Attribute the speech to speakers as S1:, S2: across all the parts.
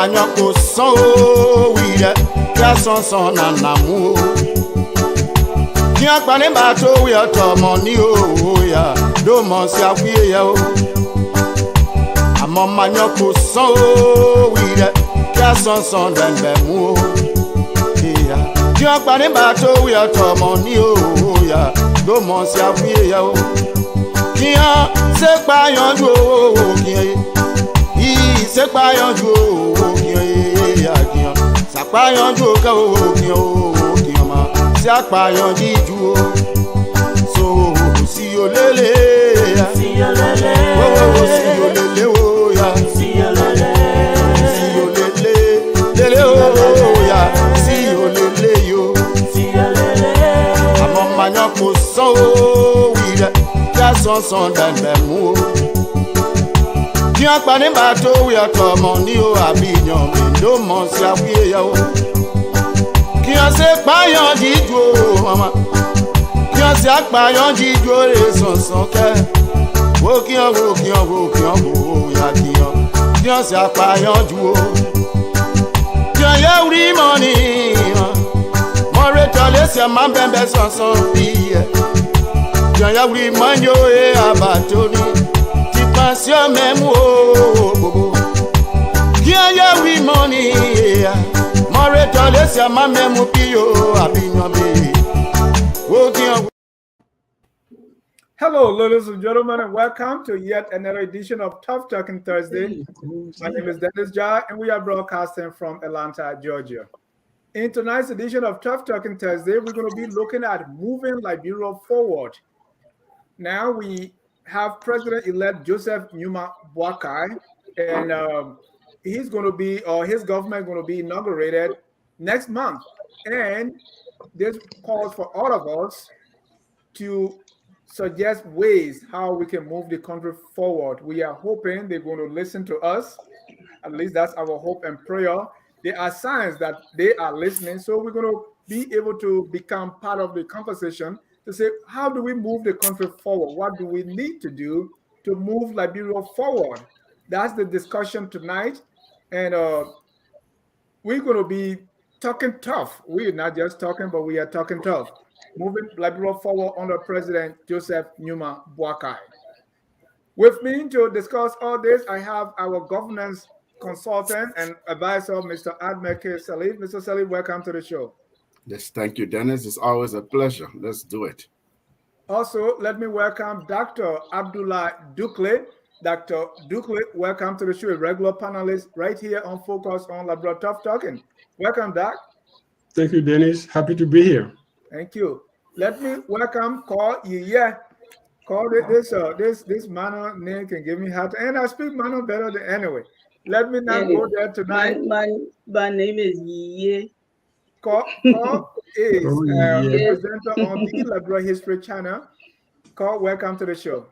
S1: manyoko so wide ya son anamu Tia kpane bato we atomoni o ya do mo si akwie ya o Amo manyoko so wide ya son denbemu o ya Tia kpane bato we atomoni o ya do mo si akwie ya o Tia se pa yanju o se pa yanju o ya kian sa pa yanju ka o kian ma si pa yanju o so si o lele o si o lele o ya si o lele o ya si o lele yo amo manyo ko so wi ya son dan mu Tia kpane bato we atomoni o abinyon me do mo si akwie ya o Kia se pa yon jiju mama Kia se pa yon jiju re son ke wo ya Kia se pa yon ju Kia ya uri money mo retole se ma bembe son biye Kia ya uri manyo e abatoni Passion même oh Kia ya we money More retole se ma même pio abinyon be
S2: Hello, ladies and gentlemen, and welcome to yet another edition of Tough Talking Thursday. My name is Dennis Jar, and we are broadcasting from Atlanta, Georgia. In tonight's edition of Tough Talking Thursday, we're going to be looking at moving Liberia forward. Now we have President-elect Joseph Numa Boakai, and he's going to be, or his government going to be inaugurated next month. And this calls for all of us to suggest ways how we can move the country forward. We are hoping they're going to listen to us. At least that's our hope and prayer. There are signs that they are listening, so we're going to be able to become part of the conversation to say, how do we move the country forward? What do we need to do to move Liberia forward? That's the discussion tonight. And we're going to be talking tough. We're not just talking, but we are talking tough. Moving Liberia forward under President Joseph Numa Boakai. With me to discuss all this, I have our governance consultant and advisor, Mr. Admeke Salif. Mr. Salif, welcome to the show.
S3: Yes, thank you, Dennis. It's always a pleasure. Let's do it.
S2: Also, let me welcome Dr. Abdullah Dukle. Dr. Dukle, welcome to the show, a regular panelist right here on Focus on Liberia Tough Talking. Welcome, Doc.
S4: Thank you, Dennis. Happy to be here.
S2: Thank you. Let me welcome Call Yeye. Call this Mano name can give me heart, and I speak Mano better than anyway. Let me not go there tonight.
S5: My name is Yeye.
S2: Call is the presenter on the Liberia History Channel. Call, welcome to the show.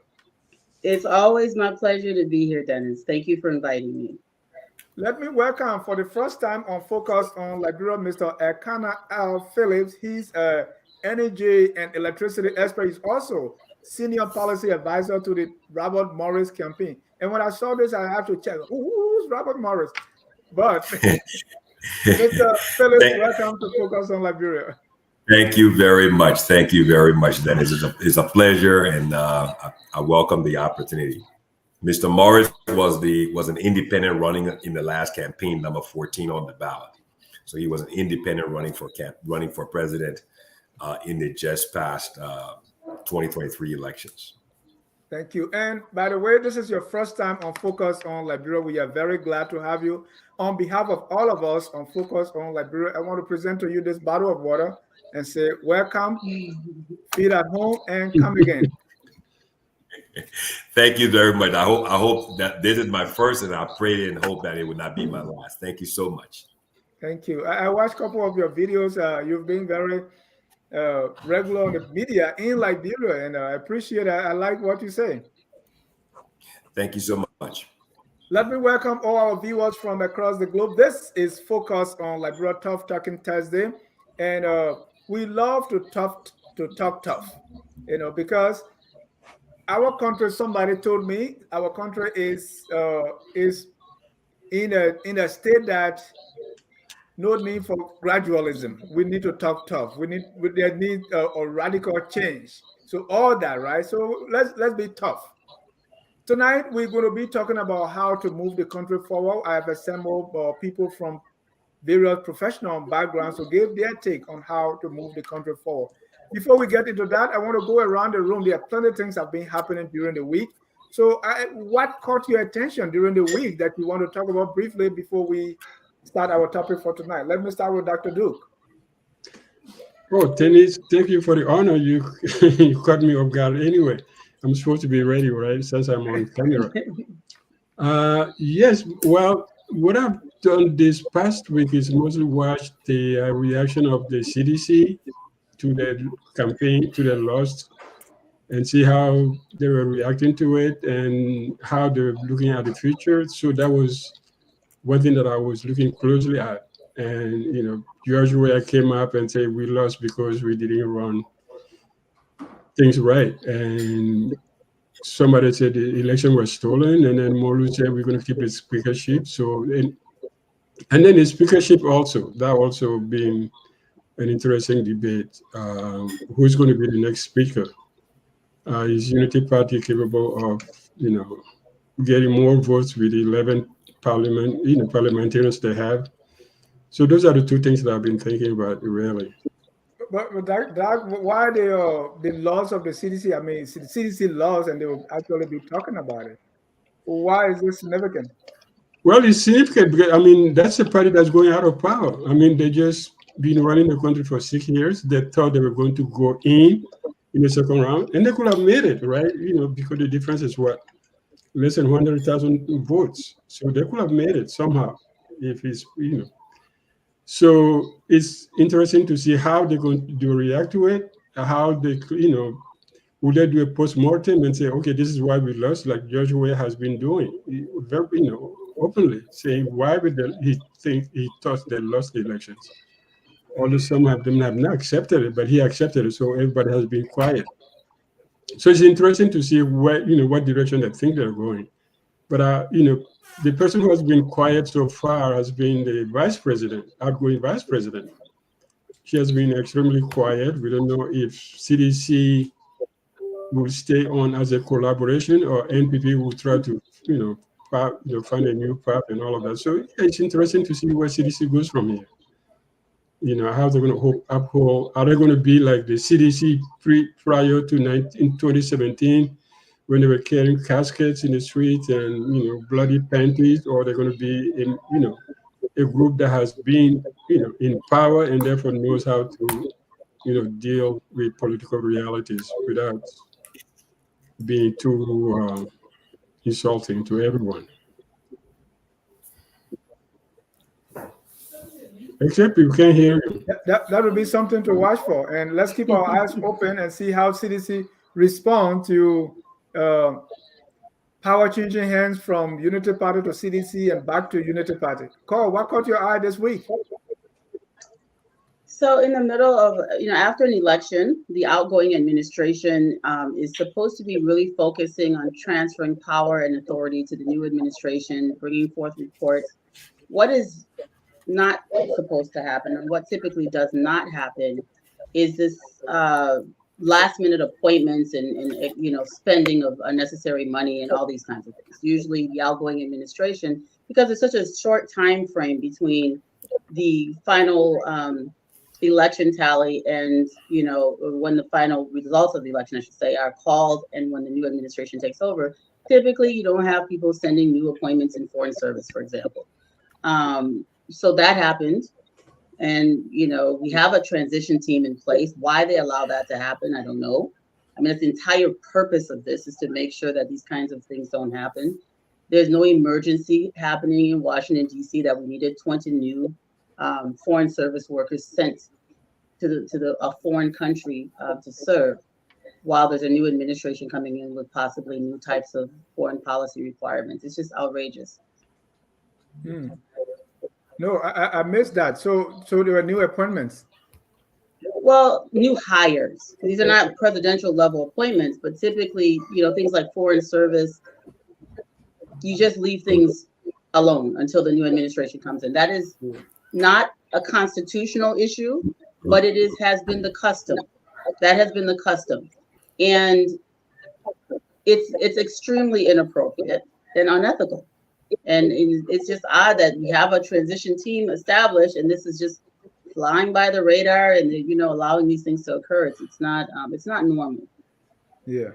S5: It's always my pleasure to be here, Dennis. Thank you for inviting me.
S2: Let me welcome for the first time on Focus on Liberia, Mr. Elkanah L. Phillips. He's an energy and electricity expert. He's also senior policy advisor to the Robert Morris campaign. And when I saw this, I had to check, who's Robert Morris? But Mr. Phillips, welcome to Focus on Liberia.
S6: Thank you very much. Thank you very much, Dennis. It's a pleasure, and I welcome the opportunity. Mr. Morris was an independent running in the last campaign, number 14 on the ballot. So he was an independent running for president in the just past 2023 elections.
S2: Thank you. And by the way, this is your first time on Focus on Liberia. We are very glad to have you. On behalf of all of us on Focus on Liberia, I want to present to you this bottle of water and say, welcome, feed at home, and come again.
S6: Thank you very much. I hope that this is my first, and I pray and hope that it would not be my last. Thank you so much.
S2: Thank you. I watched a couple of your videos. You've been very regular on the media in Liberia, and I appreciate it. I like what you say.
S6: Thank you so much.
S2: Let me welcome all our viewers from across the globe. This is Focus on Liberia Tough Talking Thursday, and we love to talk tough, because our country, somebody told me, our country is in a state that no need for gradualism. We need to talk tough. There need a radical change. So all that, right? So let's be tough. Tonight we're going to be talking about how to move the country forward. I have assembled people from various professional backgrounds to give their take on how to move the country forward. Before we get into that, I want to go around the room. There are plenty of things that have been happening during the week. So what caught your attention during the week that you want to talk about briefly before we start our topic for tonight? Let me start with Dr. Duke.
S4: Oh, Dennis, thank you for the honor. You you caught me off guard anyway. I'm supposed to be ready, right? Since I'm on camera. Yes, well, what I've done this past week is mostly watch the reaction of the CDC to the campaign, to the laws, and see how they were reacting to it and how they're looking at the future. So that was one thing that I was looking closely at. And, you know, usually I came up and say we lost because we didn't run things right. And somebody said the election was stolen. And then Molu said we're going to keep the speakership. So, and then the speakership also, that also being an interesting debate. Who's going to be the next speaker? Is Unity Party capable of, you know, getting more votes with the 11 parliamentarians they have? So those are the two things that I've been thinking about really.
S2: But why the laws of the CDC? I mean, CDC laws, and they will actually be talking about it. Why is this significant?
S4: Well, it's significant because, I mean, that's a party that's going out of power. I mean, they just been running the country for 6 years. They thought they were going to go in the second round, and they could have made it, right? You know, because the difference is what? Less than 100,000 votes. So they could have made it somehow if it's, you know. So it's interesting to see how they're going to react to it, how they, you know, will they do a post-mortem and say, okay, this is why we lost, like George Weah has been doing, very, you know, openly saying why would he thought they lost the elections. Although some of them have not accepted it, but he accepted it, so everybody has been quiet. So it's interesting to see where, you know, what direction they think they're going. But you know, the person who has been quiet so far has been the vice president, outgoing vice president. She has been extremely quiet. We don't know if CDC will stay on as a collaboration or NPP will try to, you know, find a new path and all of that. So it's interesting to see where CDC goes from here. You know, how they're going to uphold. Are they going to be like the CDC prior to 2017? When they were carrying caskets in the streets and, you know, bloody panties, or they're going to be in, you know, a group that has been, you know, in power and therefore knows how to, you know, deal with political realities without being too insulting to everyone. Except you can't hear you.
S2: That would be something to watch for. And let's keep our eyes open and see how CDC respond to power changing hands from Unity Party to CDC and back to Unity Party. Carl, what caught your eye this week?
S5: So in the middle of, you know, after an election, the outgoing administration is supposed to be really focusing on transferring power and authority to the new administration, bringing forth reports. What is not supposed to happen, and what typically does not happen, is this last minute appointments and you know, spending of unnecessary money and all these kinds of things. Usually the outgoing administration, because it's such a short time frame between the final election tally and, you know, when the final results of the election, I should say, are called and when the new administration takes over, typically you don't have people sending new appointments in foreign service, for example. So that happened. And, you know, we have a transition team in place. Why they allow that to happen, I don't know. I mean, that's the entire purpose of this, is to make sure that these kinds of things don't happen. There's no emergency happening in Washington, D.C. that we needed 20 new foreign service workers sent to a foreign country to serve, while there's a new administration coming in with possibly new types of foreign policy requirements. It's just outrageous.
S2: No, I missed that. So there were new appointments.
S5: Well, new hires. These are not presidential level appointments, but typically, you know, things like foreign service, you just leave things alone until the new administration comes in. That is not a constitutional issue, but it has been the custom. That has been the custom. And it's extremely inappropriate and unethical. And it's just odd that we have a transition team established, and this is just flying by the radar, and allowing these things to occur. It's not normal.
S2: Yeah.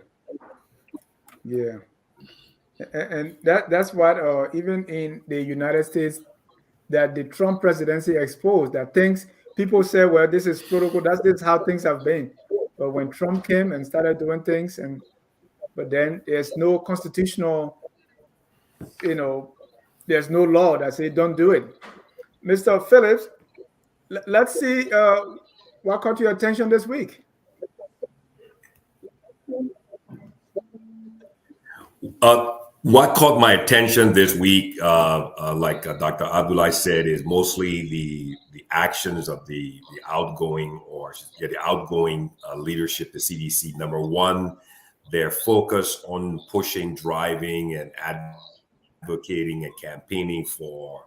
S2: And that's what even in the United States, that the Trump presidency exposed, that things people say, well, this is protocol, this is how things have been. But when Trump came and started doing things, but then there's no constitutional, there's no law that says don't do it. Mr. Phillips, let's see what caught your attention this week.
S6: What caught my attention this week, like Dr. Abdullah said, is mostly the actions of the outgoing leadership, the CDC. Number one, their focus on pushing, driving, and advocating and campaigning for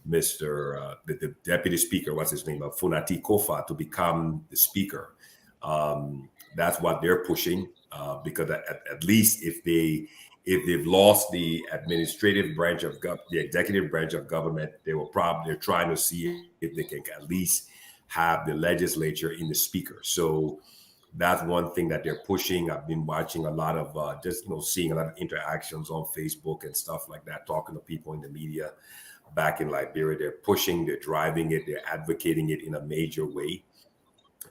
S6: Mr. The Deputy Speaker, what's his name, Funati Kofa, to become the Speaker. That's what they're pushing, because at least if they've lost the administrative branch of the executive branch of government, they're trying to see if they can at least have the legislature in the Speaker. So that's one thing that they're pushing. I've been watching a lot of seeing a lot of interactions on Facebook and stuff like that, talking to people in the media back in Liberia. They're pushing, they're driving it, they're advocating it in a major way.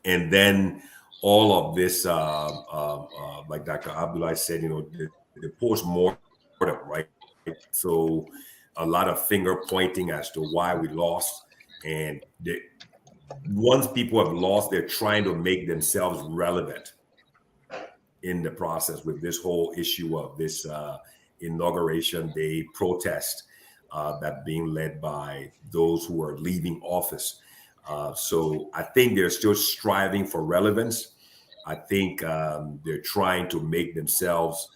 S6: And then all of this, like Dr. Abdullah said, the post-mortem, right? So a lot of finger pointing as to why we lost. And once people have lost, they're trying to make themselves relevant in the process with this whole issue of this inauguration day protest that being led by those who are leaving office. So I think they're still striving for relevance. I think they're trying to make themselves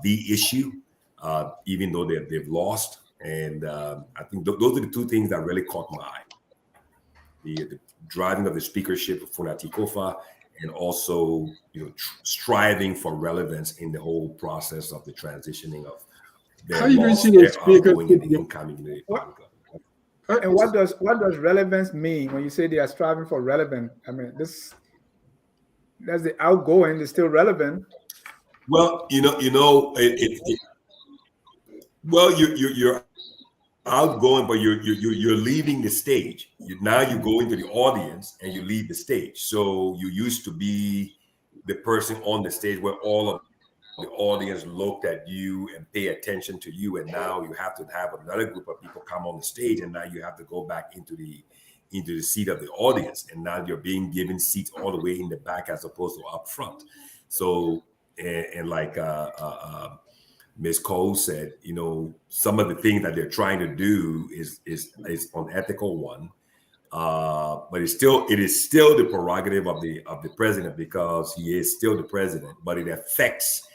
S6: the issue, even though they've lost. And I think those are the two things that really caught my eye. The driving of the speakership of Funati Kofa, and also striving for relevance in the whole process of the transitioning of their outgoing and incoming.
S2: And what does relevance mean when you say they are striving for relevance? I mean, that's the outgoing is still relevant.
S6: Well, you're outgoing, but you're leaving the stage. Now you go into the audience and you leave the stage. So you used to be the person on the stage where all of the audience looked at you and pay attention to you, and now you have to have another group of people come on the stage, and now you have to go back into the seat of the audience, and now you're being given seats all the way in the back as opposed to up front. So and like Ms. Cole said, some of the things that they're trying to do is unethical one, but it is still the prerogative of the president, because he is still the president. But it affects,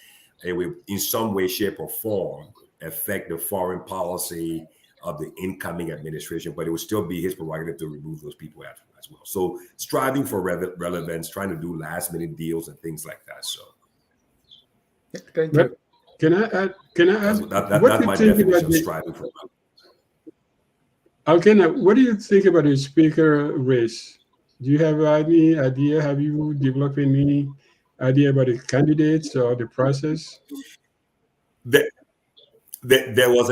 S6: it will in some way, shape, or form affect the foreign policy of the incoming administration. But it will still be his prerogative to remove those people as well. So striving for relevance, trying to do last-minute deals and things like that. So,
S2: thank you.
S4: Can I add?
S6: That's my definition of striving for relevance.
S4: What do you think about the speaker race? Do you have any idea? Have you developed any idea about the candidates or the process?
S6: There was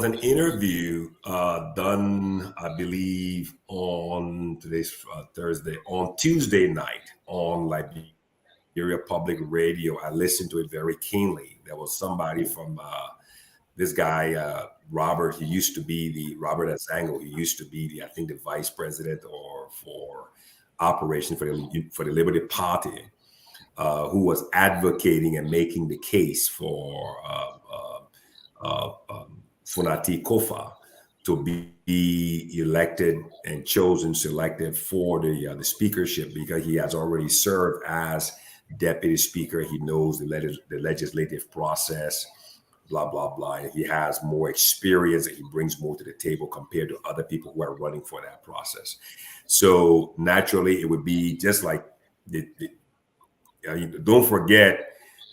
S6: an interview done, I believe, on today's Thursday, on Tuesday night on Liberia Public Radio. I listened to it very keenly. There was somebody from this guy, Robert. He used to be Robert Azango. He used to be I think the vice president or for operations for the Liberty Party, who was advocating and making the case for Funati Kofa to be elected and selected for the speakership, because he has already served as deputy speaker. He knows the legislative process blah, blah, blah. And he has more experience and he brings more to the table compared to other people who are running for that process. So naturally, it would be just like, don't forget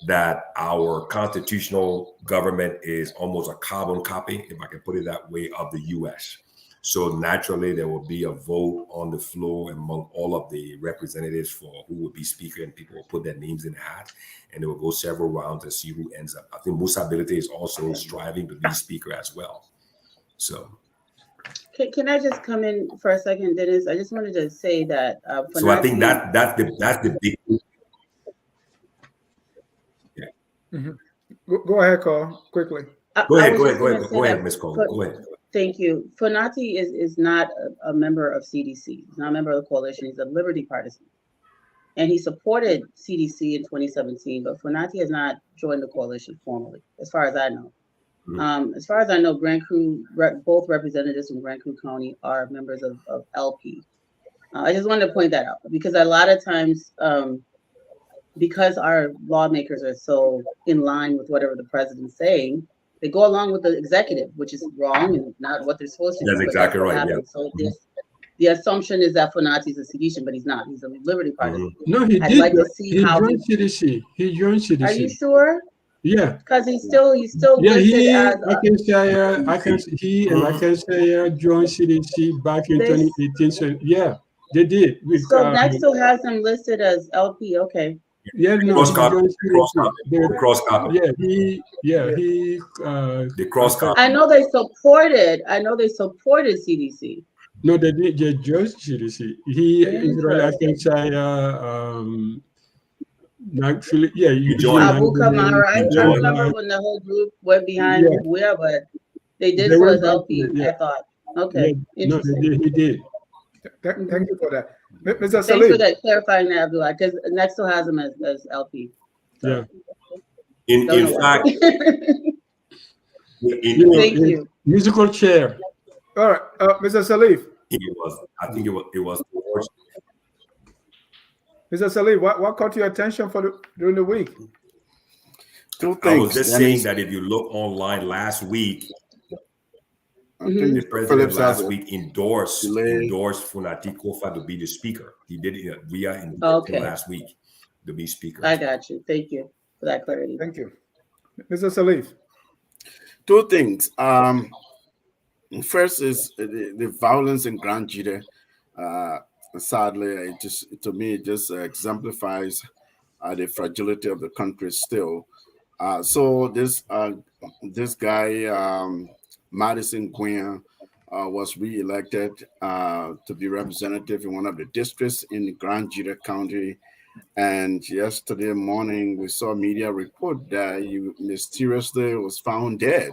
S6: that our constitutional government is almost a carbon copy, if I can put it that way, of the US. So naturally, there will be a vote on the floor among all of the representatives for who would be speaker, and people will put their names in the hat, and it will go several rounds to see who ends up. I think Musa Ability is also striving to be speaker as well. So,
S5: can I just come in for a second, Dennis? I just wanted to say that.
S6: So I think that's the big. Yeah.
S2: Mm-hmm. Go ahead, Carl, quickly.
S6: Go ahead, Ms. Cole. Go ahead.
S5: Thank you. Fonati is not a member of CDC. He's not a member of the coalition. He's a Liberty partisan. And he supported CDC in 2017, but Fonati has not joined the coalition formally, as far as I know. Mm-hmm. As far as I know, Grand Crew, both representatives from Grand Crew County are members of LP. I just wanted to point that out because a lot of times, because our lawmakers are so in line with whatever the president's saying, they go along with the executive, which is wrong and not what they're supposed to do.
S6: That's exactly right. Yeah.
S5: So the assumption is that Fonati's a CDC, but he's not. He's a Liberty partisan.
S4: No, he
S5: I'd
S4: did.
S5: like to see
S4: he
S5: how
S4: joined CDC. He joined CDC.
S5: Are you sure?
S4: Yeah.
S5: Because he's still
S4: yeah.
S5: listed as
S4: I can say and I can say joined CDC back in 2018. So yeah, they did.
S5: So next still has him listed as LP. Okay.
S4: Yeah, no,
S6: cross copy. The cross copy.
S4: The
S6: cross copy.
S5: I know they supported CDC.
S4: No, they did. They just CDC. He Israel, I can say, actually, yeah, you
S5: joined. Abu Kamara. I remember when the whole group went behind where, but they did so as LP. I thought. Okay.
S4: Yeah, no, he did.
S2: Thank you for that. Mr.
S5: Thanks
S2: Salif.
S5: for that clarifying that, Abdullah, because next still has him as LP.
S4: So.
S6: Yeah. In fact,
S5: thank you.
S4: Musical chair.
S2: All right, Mr. Salif.
S6: I think it was.
S2: Mr. Salif, what caught your attention during the week?
S3: Two things.
S6: I was just saying that if you look online last week, the president last week endorsed Fonati Kofa to be the speaker. He did it via last week to be speaker.
S5: I got you. Thank you for that clarity.
S2: Thank you. Mr. Salif.
S3: Two things. First is the violence in Grand Jide. Sadly, to me, it just exemplifies the fragility of the country still. So this guy, Madison Gwen, was re-elected to be representative in one of the districts in Grand Jide County. And yesterday morning, we saw a media report that he mysteriously was found dead.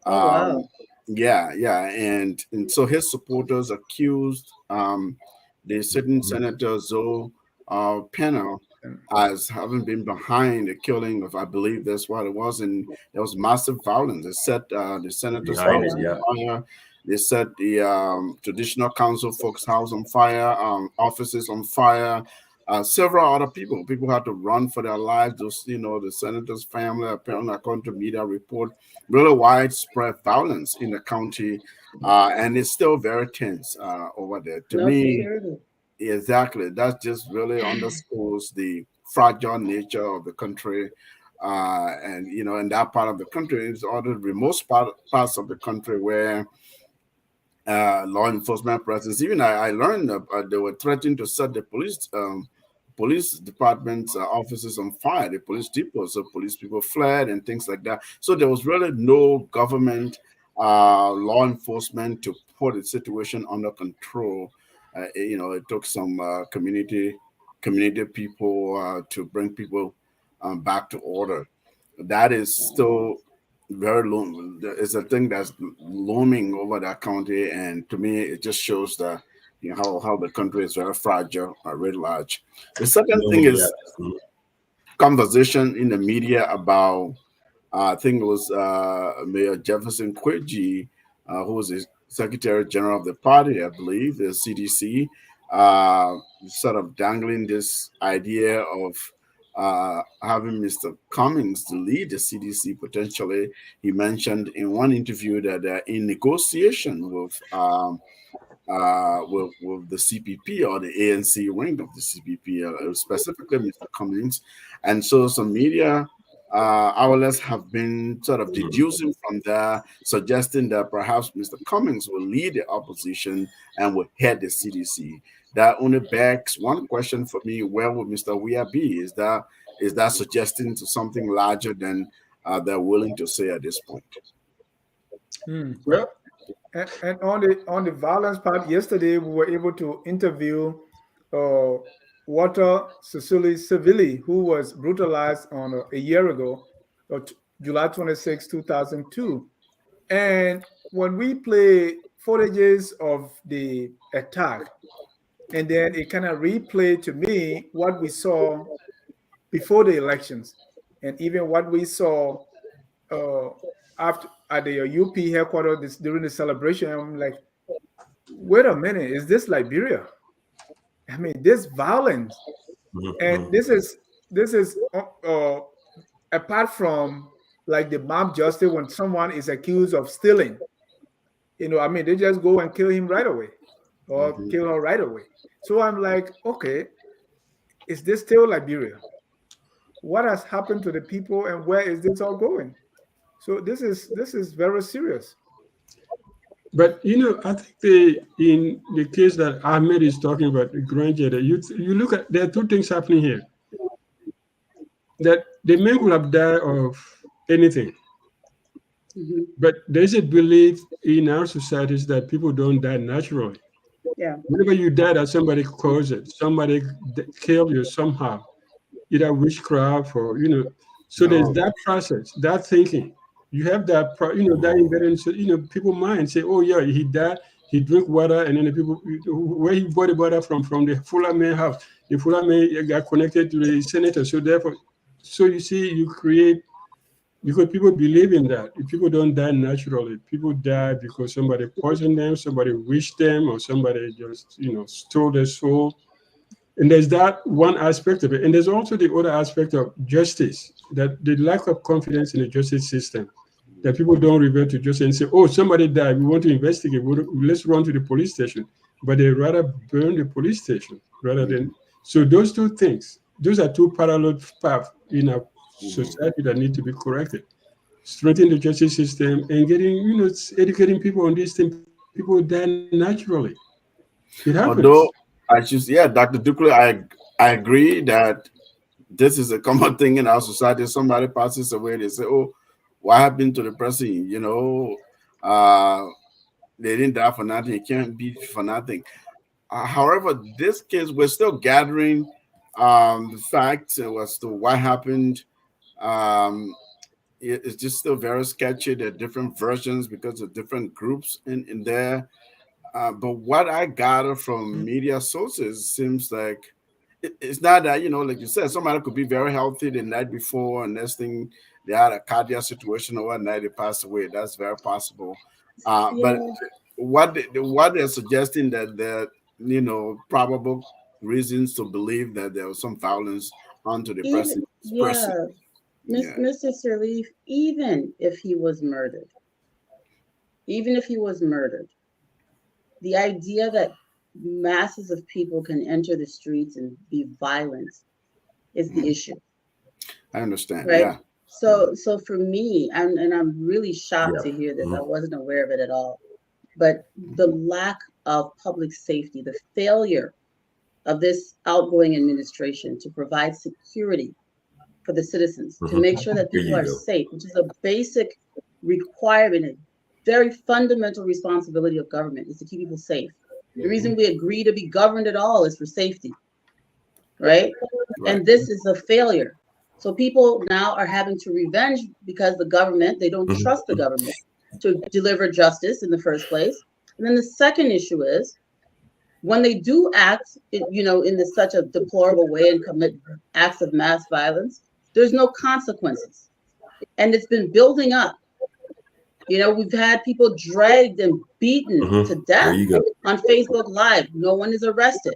S5: Wow.
S3: Yeah. And so his supporters accused the sitting Senator Zoe Penner as having been behind the killing of, I believe that's what it was, and there was massive violence. They set the senator's house on fire. They set the traditional council folks' house on fire, offices on fire. Several other people had to run for their lives. Those, the senator's family, apparently, according to media report, really widespread violence in the county, and it's still very tense over there. To me, exactly, that just really underscores the fragile nature of the country, and in that part of the country, it's all the remote parts of the country where law enforcement presence. Even I learned that they were threatening to set the police department's offices on fire, the police depot, so police people fled and things like that. So there was really no government law enforcement to put the situation under control. It took some community people to bring people back to order. That is still very looming. It's a thing that's looming over that county, and to me, it just shows that how the country is very fragile, writ large. The second thing is conversation in the media about, I think it was Mayor Jefferson Kweji, who was the Secretary General of the party, I believe, the CDC, sort of dangling this idea of having Mr. Cummings to lead the CDC potentially. He mentioned in one interview that they're in negotiation with the CPP or the ANC wing of the CPP, specifically Mr. Cummings. And so some media outlets have been sort of deducing from there, suggesting that perhaps Mr. Cummings will lead the opposition and will head the CDC. That only begs one question for me: where would Mr. Weah be? Is that suggesting to something larger than they're willing to say at this point?
S2: Well, and on the violence part, yesterday we were able to interview Walter Cecily Civilli, who was brutalized on a year ago, July 26, 2002. And when we play footages of the attack, and then it kind of replayed to me what we saw before the elections, and even what we saw after at the UP headquarters during the celebration. I'm like, wait a minute, is this Liberia? I mean, this violence, and this is apart from like the mob justice when someone is accused of stealing. I mean, they just go and kill him right away, or kill her right away. So I'm like, okay, is this still Liberia? What has happened to the people, and where is this all going? So this is very serious.
S4: But I think in the case that Ahmed is talking about, the grand jury, you look at, there are two things happening here. That the man will have died of anything. But there's a belief in our societies that people don't die naturally.
S5: Yeah.
S4: Whenever you die, that somebody caused it, somebody killed you somehow, either witchcraft or So there's that process, that thinking. You have that, that embedded. So people mind say, "Oh yeah, he died. He drank water," and then the people where he bought the water from the Fulani house. The Fulani got connected to the senator. So therefore, you see, you create. Because people believe in that. People don't die naturally. People die because somebody poisoned them, somebody wished them, or somebody just, stole their soul. And there's that one aspect of it. And there's also the other aspect of justice, that the lack of confidence in the justice system, that people don't revert to justice and say, oh, somebody died, we want to investigate, let's run to the police station. But they rather burn the police station rather than. So those two things, those are two parallel paths in a society that need to be corrected. Strengthening the justice system and getting, educating people on these things. People die naturally. It happens.
S3: Although Dr. Dukley, I agree that this is a common thing in our society. Somebody passes away, they say, "Oh, what happened to the person?" They didn't die for nothing. It can't be for nothing. However, this case, we're still gathering the facts as to what happened. It's just still very sketchy. There are different versions because of different groups in there. But what I gather from media sources seems like it's not that, like you said, somebody could be very healthy the night before, and next thing they had a cardiac situation, or one night they passed away. That's very possible. But what they're suggesting that there probable reasons to believe that there was some violence onto the person.
S5: Mr. Sirleaf, even if he was murdered, the idea that masses of people can enter the streets and be violent is the issue.
S3: I understand.
S5: Right?
S3: Yeah.
S5: So for me, and I'm really shocked to hear this. I wasn't aware of it at all. But the lack of public safety, the failure of this outgoing administration to provide security for the citizens, to make sure that people are safe, which is a basic requirement, a very fundamental responsibility of government, is to keep people safe. The reason we agree to be governed at all is for safety, right? And this is a failure. So people now are having to revenge because the government, they don't trust the government to deliver justice in the first place. And then the second issue is when they do act, in such a deplorable way and commit acts of mass violence, there's no consequences. And it's been building up. We've had people dragged and beaten to death on Facebook Live. No one is arrested.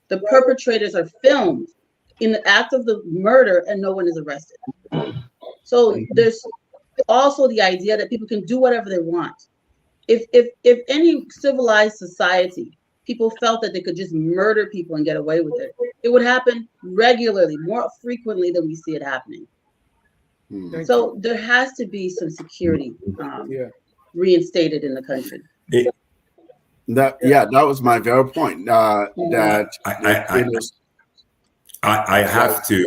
S5: The perpetrators are filmed. in the act of the murder and no one is arrested. So there's also the idea that people can do whatever they want. If any civilized society, people felt that they could just murder people and get away with it, it would happen regularly, more frequently than we see it happening. So there has to be some security reinstated in the country.
S3: That was my very point. That
S6: I have to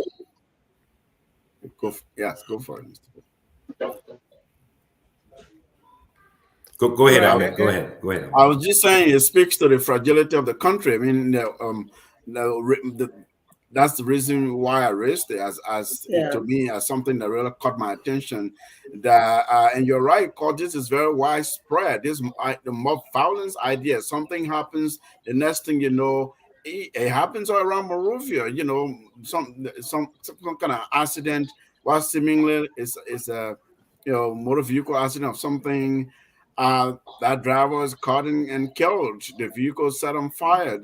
S3: go. Yes, go for it, Mr.
S6: Go ahead, Ahmed. Go ahead.
S3: I was just saying it speaks to the fragility of the country. I mean, that's the reason why I raised it to me as something that really caught my attention. That and you're right, Court, this is very widespread. This the mob violence idea. Something happens, the next thing you know, it happens all around Monrovia. You know, some kind of accident. What seemingly is a motor vehicle accident of something. That driver was caught and killed. The vehicle set on fire.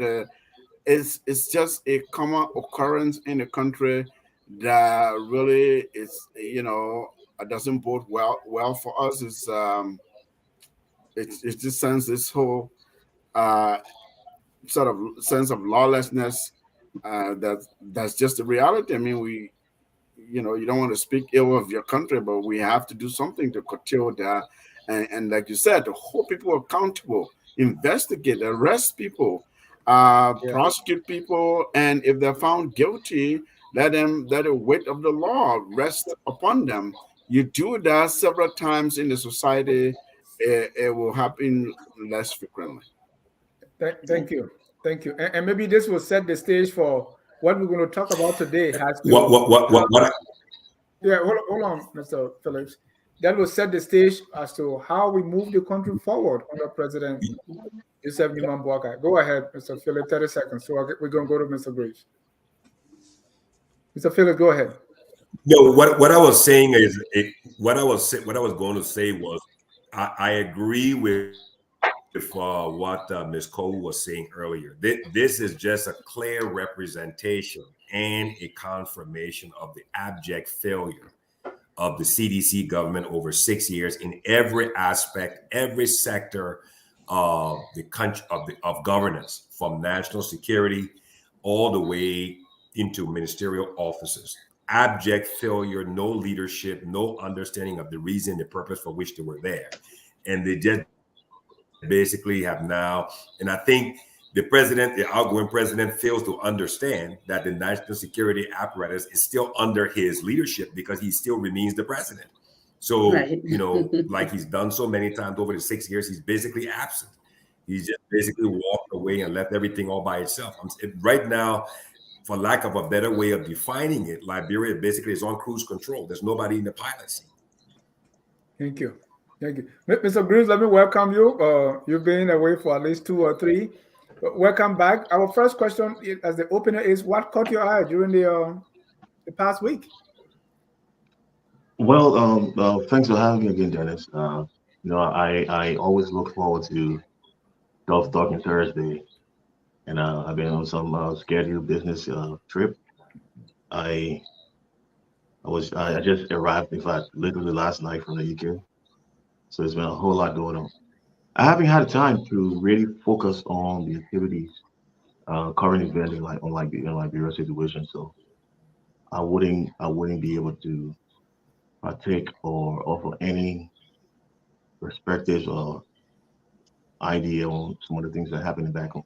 S3: It's just a common occurrence in the country that really is, doesn't bode well for us. It just sends this whole sort of sense of lawlessness. That's just the reality. I mean, you don't want to speak ill of your country, but we have to do something to curtail that. And like you said, to hold people accountable, investigate, arrest people, prosecute people, and if they're found guilty, let the weight of the law rest upon them. You do that several times in the society, it will happen less frequently.
S2: Thank you. And maybe this will set the stage for what we're going to talk about today.
S6: What?
S2: Yeah, hold on, Mr. Phillips. That will set the stage as to how we move the country forward under President Joseph Newman Boakai. Go ahead, Mr. Phillips, 30 seconds. So we're going to go to Mr. Graves. Mr. Phillips, go ahead.
S6: No, what I was saying is what I was going to say was I agree with what Ms. Cole was saying earlier. This is just a clear representation and a confirmation of the abject failure of the CDC government over 6 years in every aspect, every sector of the country, of governance, from national security all the way into ministerial offices. Abject failure, no leadership, no understanding of the reason, the purpose for which they were there. And they just basically have now, and I think the outgoing president, fails to understand that the national security apparatus is still under his leadership because he still remains the president. So, like he's done so many times over the 6 years, he's basically absent. He's just basically walked away and left everything all by itself. Right now, for lack of a better way of defining it, Liberia basically is on cruise control. There's nobody in the pilot seat.
S2: Thank you. Mr. Bruce, let me welcome you. You've been away for at least 2 or 3. Welcome back. Our first question as the opener is, what caught your eye during the past week?
S7: Well, thanks for having me again, Dennis. I always look forward to Tough Talking Thursday, and I've been on some scheduled business trip. I just arrived, in fact, literally last night from the UK. So there's been a whole lot going on. I haven't had time to really focus on the activities current event in Liberia situation. So I wouldn't be able to partake or offer any perspectives or idea on some of the things that are happening back home,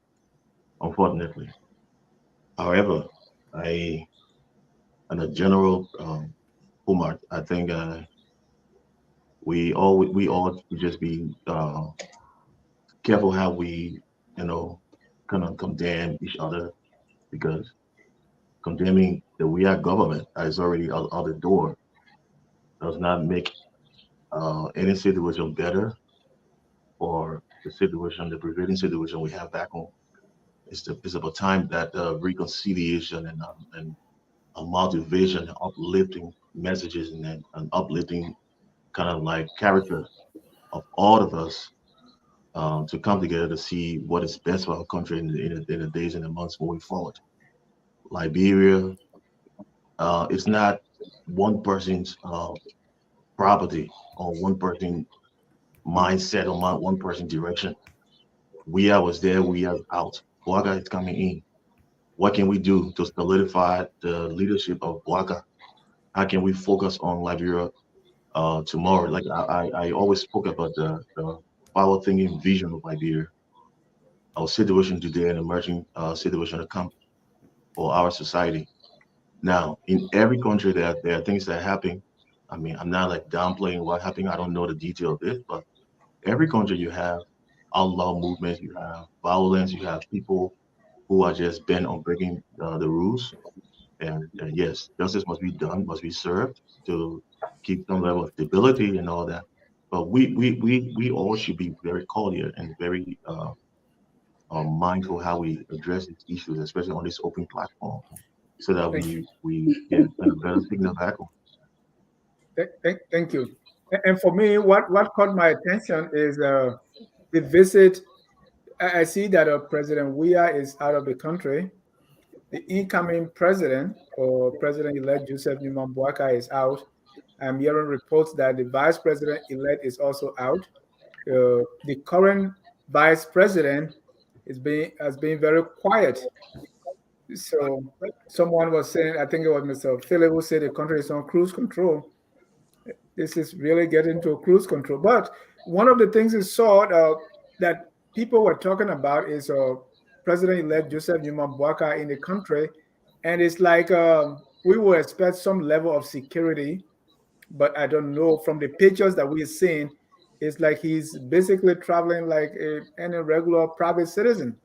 S7: unfortunately. However, on a general format, I think we all just be careful how we, kind of condemn each other, because condemning the we are government is already out the door does not make any situation better or the prevailing situation we have back home. It's about time that reconciliation and a motivation, uplifting messages and an uplifting kind of like character of all of us to come together to see what is best for our country in the days and the months moving forward. Liberia It's not one person's property or one person mindset or one person direction. We was there, we are out. Boakai is coming in. What can we do to solidify the leadership of Boakai? How can we focus on Liberia tomorrow? Like I always spoke about the forward thinking vision of Liberia. Our situation today and emerging situation to come for our society. Now, in every country, there are things that happen. I mean, I'm not like downplaying what happened. I don't know the detail of it, but every country you have outlaw movements, you have violence, you have people who are just bent on breaking the rules. And yes, justice must be done, must be served to keep some level of stability and all that. But we all should be very cordial and very mindful how we address these issues, especially on this open platform, so that we get a better signal back.
S2: Thank you. And for me, what caught my attention is the visit. I see that President Weah is out of the country. The incoming president or president-elect Joseph Newman Boakai is out. I'm hearing reports that the vice president-elect is also out. The current vice president has been very quiet. So someone was saying, I think it was Mr. Philip who said the country is on cruise control. This is really getting to cruise control. But one of the things we saw that people were talking about is President-elect Joseph Newman Boakai in the country, and it's like we will expect some level of security, but I don't know. From the pictures that we've seen, it's like he's basically traveling like any regular private citizen.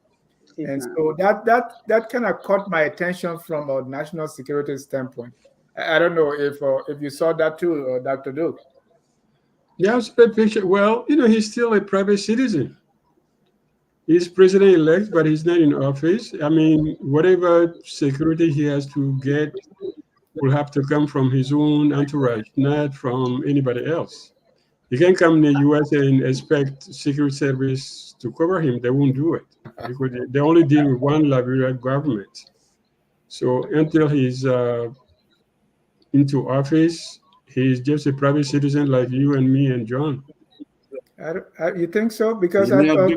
S2: And so that kind of caught my attention from a national security standpoint. I don't know if you saw that too, Dr. Duke.
S4: Yeah, it's a picture. Well, he's still a private citizen. He's president-elect, but he's not in office. I mean, whatever security he has to get will have to come from his own entourage, not from anybody else. He can't come in the U.S. and expect Secret Service to cover him. They won't do it because they only deal with one Liberia government. So until he's into office, he's just a private citizen like you and me and John.
S2: You think so? Because
S3: I thought.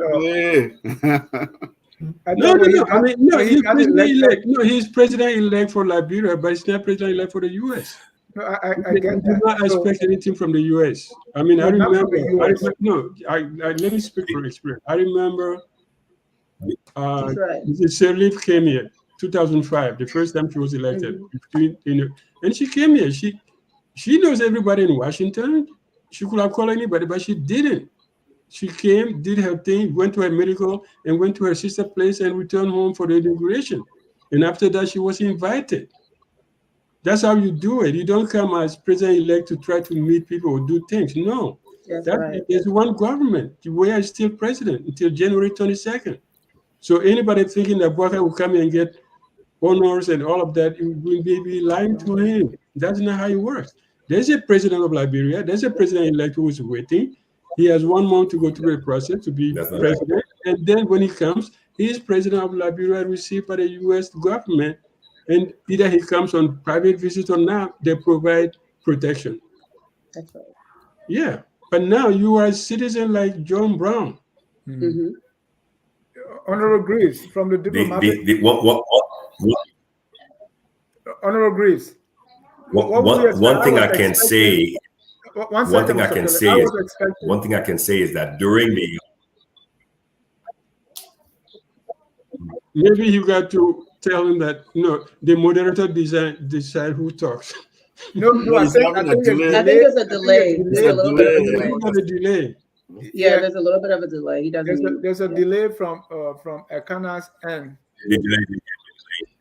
S4: No. I mean, no, he's president-elect. No, he's president-elect for Liberia, but he's not president-elect for the U.S.
S2: No, I get that.
S4: Do not expect anything from the U.S. I mean, I remember. Let me speak from experience. I remember Mrs. Sirleaf came here 2005, the first time she was elected. And she came here. She knows everybody in Washington. She could have called anybody, but she didn't. She came, did her thing, went to her medical, and went to her sister's place and returned home for the inauguration. And after that, she was invited. That's how you do it. You don't come as president-elect to try to meet people or do things. No. There's one government. We are still president until January 22nd. So anybody thinking that Boakai will come and get honors and all of that, will be lying to him. That's not how it works. There's a president of Liberia. There's a president-elect who is waiting. He has 1 month to go through the process to be president. And then when he comes, he is president of Liberia received by the U.S. government. And either he comes on private visit or not, they provide protection.
S5: That's right.
S4: Yeah. But now you are a citizen like John Brown.
S2: Mm-hmm. Honorable Greaves from the diplomatic. Honorable Greaves.
S6: One thing I can say. One thing I can say is that during the.
S4: Maybe you got to tell him that the moderator decide who talks.
S2: No, I think
S5: there's a delay. There's a little bit
S4: of a delay.
S5: Yeah, there's a little bit of a delay. He doesn't.
S2: There's a delay from Ekana's end.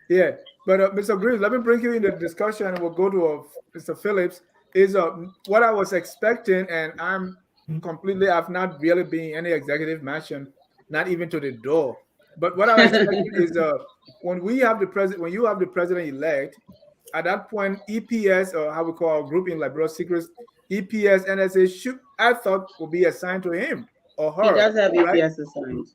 S2: Yeah, but Mr. Greaves, let me bring you in the discussion, and we'll go to Mr. Phillips. Is what I was expecting, and I've not really been in any executive mansion, not even to the door. But what I was expecting is when you have the president-elect, at that point, EPS, or how we call our group in Liberia Secrets, EPS, NSA I thought would be assigned to him or her.
S5: He does have EPS assigned.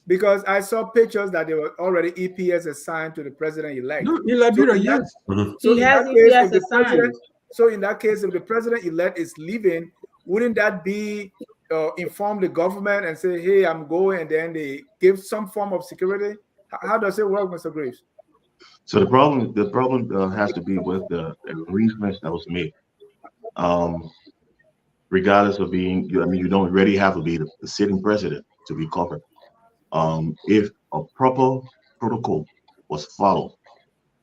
S2: Because I saw pictures that they were already EPS assigned to the president-elect.
S4: No, in Liberia, yes.
S2: So
S5: He
S2: in
S5: has
S2: that case,
S5: EPS
S2: if the
S5: assigned.
S2: president, so in that case, if the president-elect is leaving, wouldn't that be inform the government and say, "Hey, I'm going," and then they give some form of security? How does it work, Mr. Graves?
S7: So the problem has to be with the arrangements that was made. Regardless of being, I mean, you don't already have to be the sitting president to be covered. If a proper protocol was followed,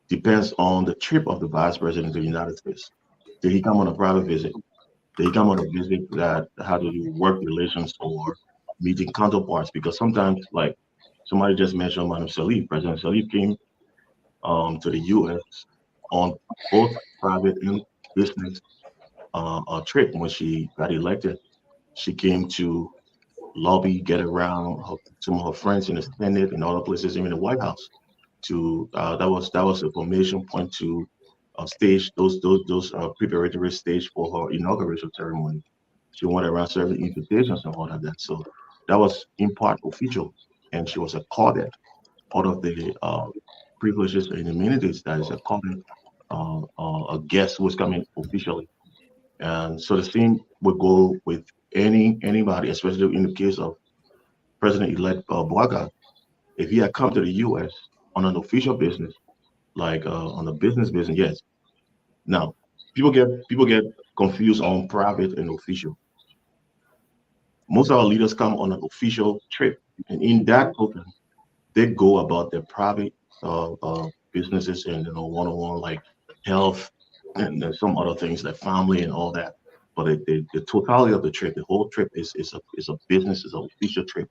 S7: depends on the trip of the vice president to the United States. Did he come on a private visit? Did he come on a visit that had to do work relations or meeting counterparts? Because sometimes, like somebody just mentioned, Madam Salif, President Salif came to the U.S. on both private and business trip. When she got elected, she came to lobby, get around some of her friends in the Senate and other places, even the White House. To that was a formation point to stage those preparatory stage for her inauguration ceremony. She went around serving invitations and all of that. So that was in part official, and she was accorded part of the privileges and immunities that is accorded a guest who was coming officially. And so the same would go with anybody, especially in the case of President-elect Boakai. If he had come to the U.S. on an official business, like on a business, yes. Now, people get confused on private and official. Most of our leaders come on an official trip, and in that token, they go about their private businesses and one-on-one like health and some other things like family and all that. But the totality of the trip, the whole trip is a business, is an official trip.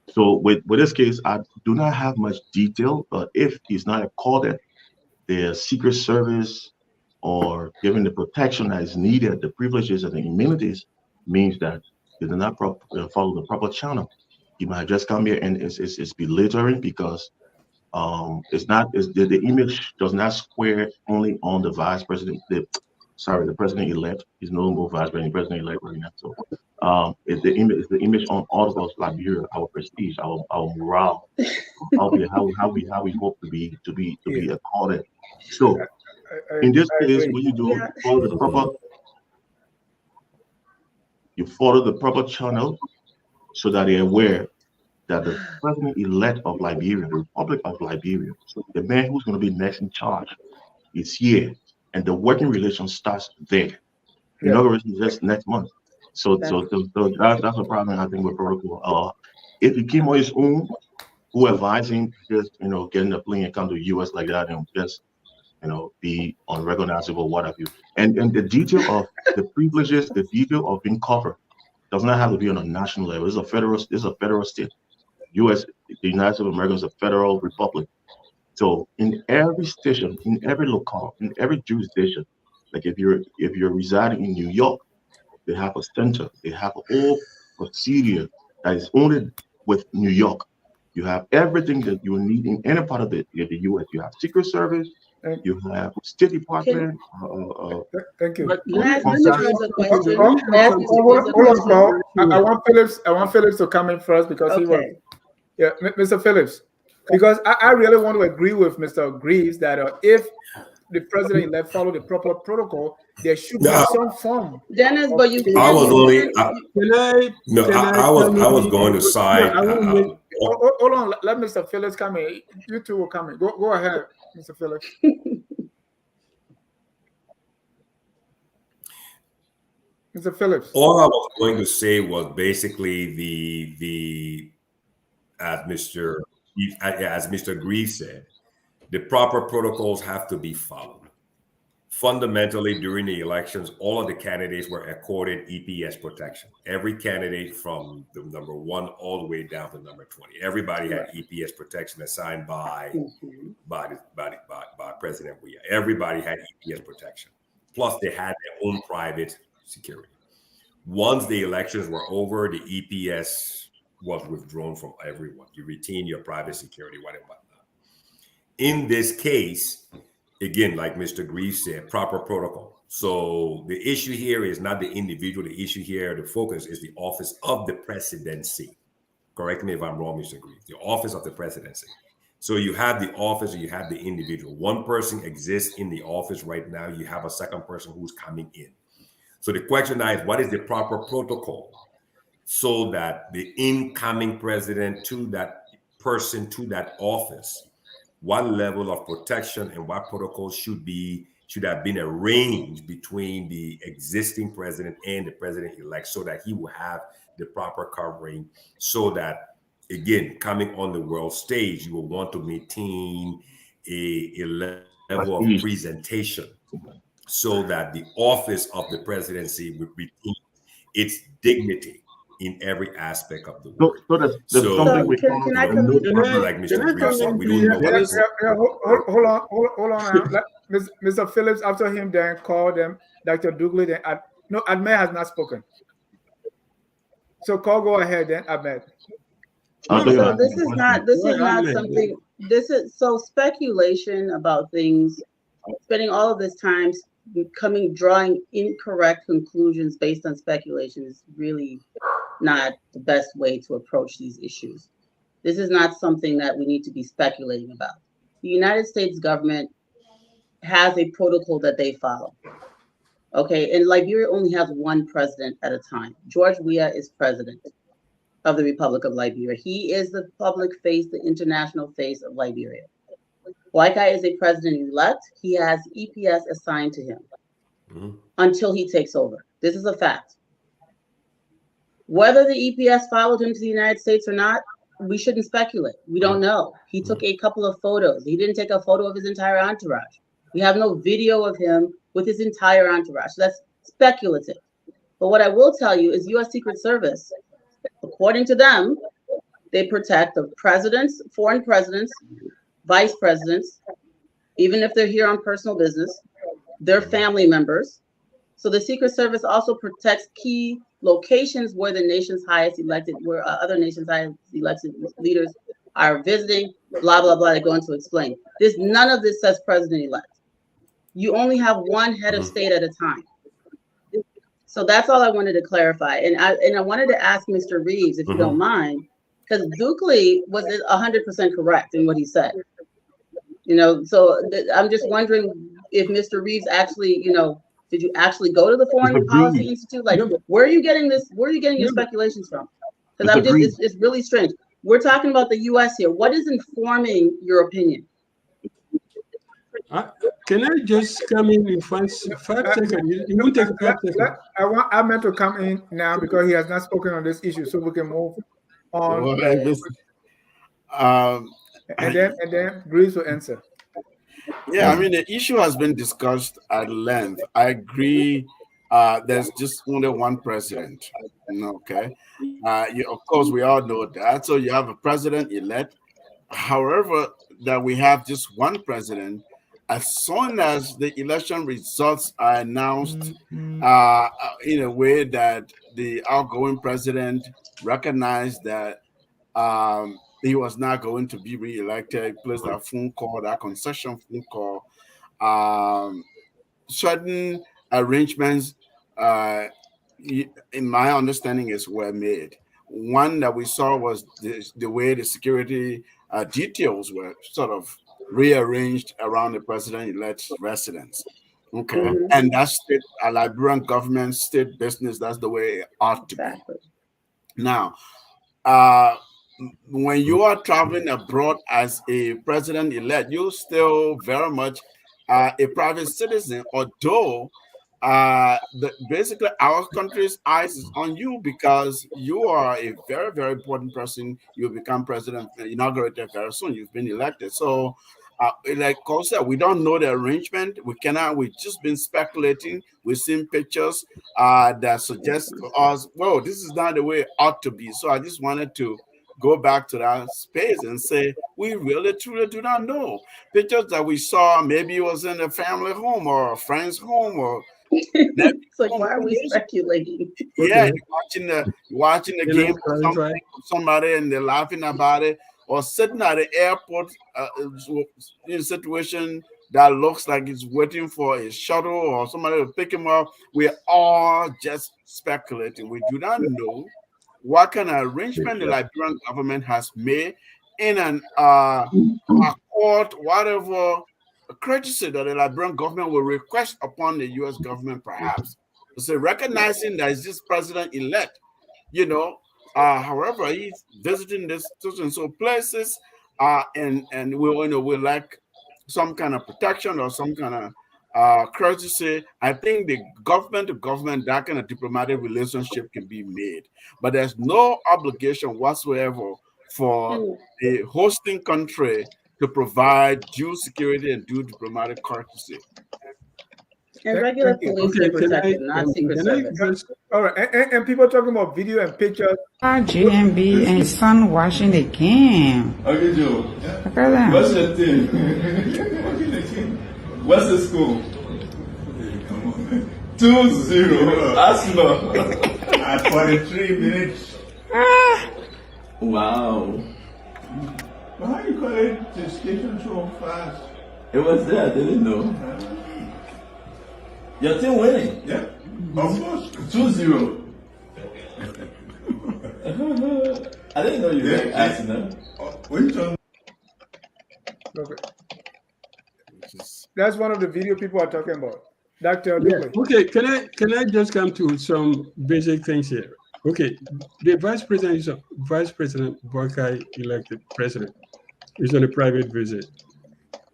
S7: So with this case, I do not have much detail, but if he's not accorded the Secret Service or given the protection that is needed, the privileges and the immunities, means that they do not follow the proper channel. He might just come here and it's belittling because the image does not square only on the vice president. The president-elect. He's no more vice president-elect right now. So it's the image on all of us, Liberia, our prestige, our morale, how we hope to be accorded. So in this case, what you do, you follow the proper channel so that they're aware that the president-elect of Liberia, the Republic of Liberia, the man who's going to be next in charge, is here, and the working relation starts there. Inauguration is just next month. So that's a problem I think with protocol. If he came on his own, who advise him just getting a plane and come to the US like that and just be unrecognizable, what have you. And the detail of the privileges, the detail of being covered does not have to be on a national level. This is a federal state. US, the United States of America is a federal republic. So in every station, in every locale, in every jurisdiction, like if you're residing in New York, they have a center, they have a whole procedure that is only with New York. You have everything that you need in any part of the US. You have Secret Service, you have State Department.
S2: Thank you.
S5: Can I ask Mr. Phillips a question?
S2: I want Phillips to come in first because he was. Yeah, Mr. Phillips, because I really want to agree with Mr. Greaves that if the president-elect follow the proper protocol, there should be some form.
S5: Dennis, but you can't.
S6: I was only. I was going to side.
S2: Hold on, let Mr. Phillips come in. You two will come in. Go ahead, Mr. Phillips. Mr. Phillips.
S6: All I was going to say was basically the as Mr. Greaves said, the proper protocols have to be followed. Fundamentally, during the elections, all of the candidates were accorded EPS protection. Every candidate from the number 1 all the way down to number 20. Everybody had EPS protection assigned by President Weah. Everybody had EPS protection. Plus, they had their own private security. Once the elections were over, the EPS was withdrawn from everyone. You retain your private security, whatever. In this case, again, like Mr. Greaves said, proper protocol. So the issue here is not the individual. The issue here, the focus is the office of the presidency. Correct me if I'm wrong, Mr. Green. The office of the presidency. So you have the office and you have the individual. One person exists in the office right now. You have a second person who's coming in. So the question now is, what is the proper protocol so that the incoming president to that person, to that office, what level of protection and what protocols should have been arranged between the existing president and the president-elect so that he will have the proper covering, so that, again, coming on the world stage, you will want to maintain a level of presentation so that the office of the presidency would retain its dignity in every aspect of the word.
S7: So there's something we call
S5: can I come in?
S6: Like Mr. Green said, we don't know what is.
S2: Hold on now. Let Mr. Phillips, after him, then call them Dr. Douglas. Then no, Ahmed has not spoken. So call, go ahead then, Ahmed.
S5: So this is not something. This is so speculation about things. Spending all of this time drawing incorrect conclusions based on speculation is really not the best way to approach these issues. This is not something that we need to be speculating about. The United States government has a protocol that they follow. Okay, and Liberia only has one president at a time. George Weah is president of the Republic of Liberia. He is the public face, the international face of Liberia. Boakai is a president-elect. He has EPS assigned to him until he takes over. This is a fact. Whether the EPS followed him to the United States or not, we shouldn't speculate. We don't know. He took a couple of photos. He didn't take a photo of his entire entourage. We have no video of him with his entire entourage. So that's speculative. But what I will tell you is U.S. Secret Service, according to them, they protect the presidents, foreign presidents, vice presidents, even if they're here on personal business, their family members. So the Secret Service also protects key locations where the nation's highest elected, where other nations' highest elected leaders are visiting, blah, blah, blah. They're going to explain. None of this says president-elect. You only have one head of state at a time. So that's all I wanted to clarify. And I wanted to ask Mr. Reeves, if you don't mind, because Dukley was 100% correct in what he said. So I'm just wondering if Mr. Reeves actually, did you actually go to the Foreign Policy Institute? Like, where are you getting this? Where are you getting your speculations from? Because it's really strange. We're talking about the U.S. here. What is informing your opinion?
S4: Can I just come in 5 seconds? You won't take 5 seconds.
S2: I meant to come in now because he has not spoken on this issue, so we can move on. And then Greece will answer.
S3: Yeah, I mean, the issue has been discussed at length. I agree. There's just only one president. Okay. Of course, we all know that. So you have a president-elect. However, that we have just one president. As soon as the election results are announced in a way that the outgoing president recognized that he was not going to be re-elected, placed that phone call, that concession phone call, certain arrangements, in my understanding, were made. One that we saw was the way the security details were sort of rearranged around the president-elect's residence. Okay. And that's a Liberian government, state business. That's the way it ought to be. Now, when you are traveling abroad as a president-elect, you're still very much a private citizen, although basically our country's eyes is on you because you are a very, very important person. You become president, inaugurated very soon. You've been elected. So, like Cole said, we don't know the arrangement. We've just been speculating. We've seen pictures that suggest to us, well, this is not the way it ought to be. So I just wanted to go back to that space and say, we really, truly do not know. Pictures that we saw, maybe it was in a family home or a friend's home or
S5: it's like, why are we speculating?
S3: Yeah, watching the game with somebody and they're laughing about it, or sitting at the airport in a situation that looks like it's waiting for a shuttle or somebody to pick him up. We're all just speculating. We do not know what kind of arrangement the Liberian government has made in an accord, whatever courtesy that the Liberian government will request upon the U.S. government, perhaps. So recognizing that it's just president-elect, however, he's visiting this and so places, and we like some kind of protection or some kind of courtesy. I think the government to government, that kind of diplomatic relationship can be made, but there's no obligation whatsoever for the hosting country to provide due security and due diplomatic courtesy.
S5: And regular police protection, not Secret Service.
S2: All right, and people talking about video and pictures.
S8: GMB and sun washing the can.
S9: Okay, Joe.
S8: Look at that.
S9: What's your team? What's the score? 2-0. Arsenal. At 43 minutes. Wow. But how you call it the station so fast? It was there, I didn't know. Your team winning? Yeah, of course. 2-0. I didn't know you were Arsenal.
S2: Okay. That's one of the video people are talking about. Dr.
S4: Yeah. Okay, can I just come to some basic things here? Okay, the vice president Boakai elected president is on a private visit.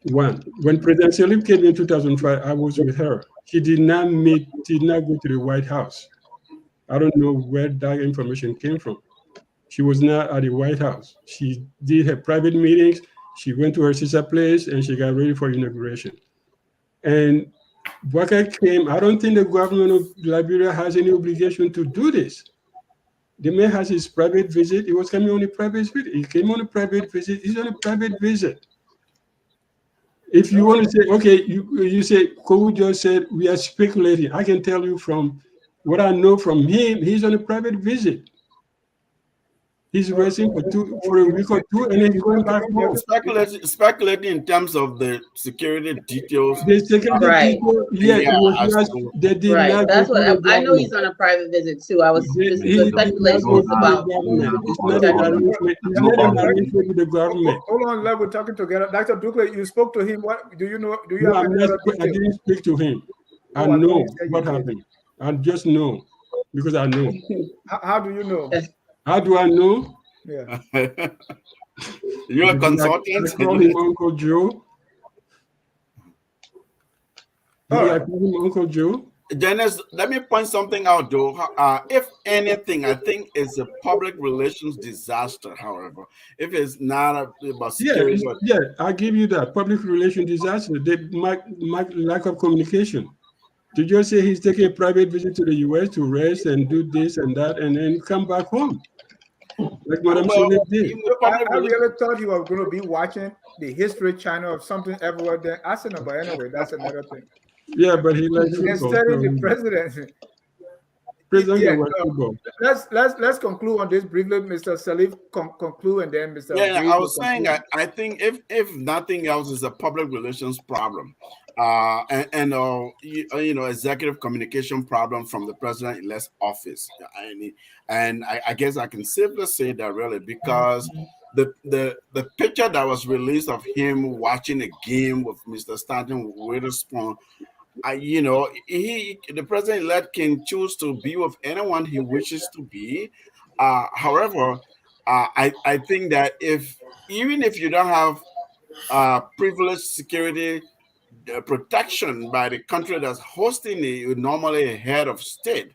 S4: One, when President Salif came in 2005, I was with her. She did not go to the White House. I don't know where that information came from. She was not at the White House. She did her private meetings. She went to her sister place and she got ready for inauguration. And Boakai came. I don't think the government of Liberia has any obligation to do this. The man has his private visit. He was coming on a private visit. He came on a private visit. He's on a private visit. If you want to say, okay, you say, Kowu just said we are speculating. I can tell you from what I know from him, he's on a private visit. He's resting for a week or two, and then he's going back home.
S3: Speculating in terms of the security details.
S4: The security details, they did not.
S5: That's what I know. He's on a private visit too. I was the speculation was about.
S4: It's not an arrangement with the government.
S2: Hold on, we're talking together. Dr. Dukley, you spoke to him. What do you know? Do you
S4: No,
S2: have
S4: I didn't speak to him. I know what happened. I just know because I know.
S2: How do you know?
S4: How do I know?
S2: Yeah.
S3: You're a consultant.
S4: I call him Uncle Joe. I call him Uncle Joe.
S3: Dennis, let me point something out, though. If anything, I think it's a public relations disaster, however. If it's not about security.
S4: Yeah, I give you that. Public relations disaster. Lack of communication. To just say he's taking a private visit to the U.S. to rest and do this and that and then come back home. Like Madam Salif did.
S2: I really thought you were going to be watching the History Channel or something everywhere there. I said, but anyway, that's another thing.
S4: Yeah, but he likes football.
S2: Instead of the president. Let's conclude on this briefly. Mr. Salif, conclude, and then Mr.
S3: I was saying, I think if nothing else, is a public relations problem, and executive communication problem from the president-elect's office, and I guess I can safely say that really because the picture that was released of him watching a game with Mr. Stanton Witherspoon. The president-elect can choose to be with anyone he wishes to be. However, I think that even if you don't have privileged security protection by the country that's hosting you, normally a head of state,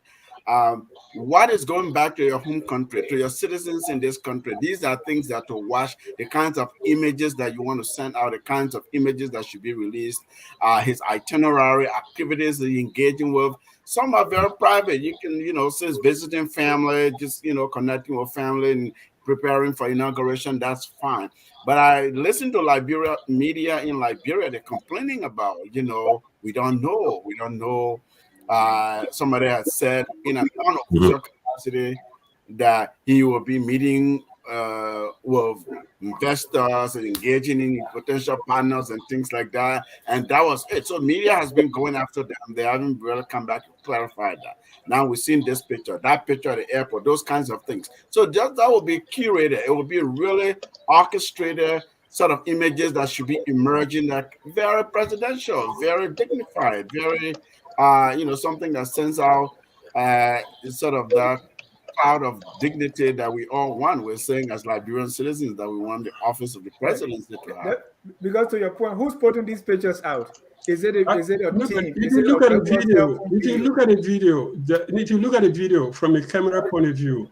S3: what is going back to your home country, to your citizens in this country? These are things that to watch, the kinds of images that you want to send out, the kinds of images that should be released, his itinerary, activities that he's engaging with. Some are very private. You can, since visiting family, just, connecting with family and preparing for inauguration, that's fine. But I listen to Liberia media in Liberia, they're complaining about, we don't know. Somebody has said in an unofficial capacity that he will be meeting with investors and engaging in potential partners and things like that. And that was it. So media has been going after them. They haven't really come back to clarify that. Now we've seen this picture, that picture at the airport, those kinds of things. So that will be curated. It will be really orchestrated sort of images that should be emerging, like very presidential, very dignified, very something that sends out sort of that cloud of dignity that we all want. We're saying as Liberian citizens that we want the office of the presidency to have.
S2: Because to your point, who's putting these pictures out? Is it a team?
S4: If you look at the video, if you look at the video from a camera point of view,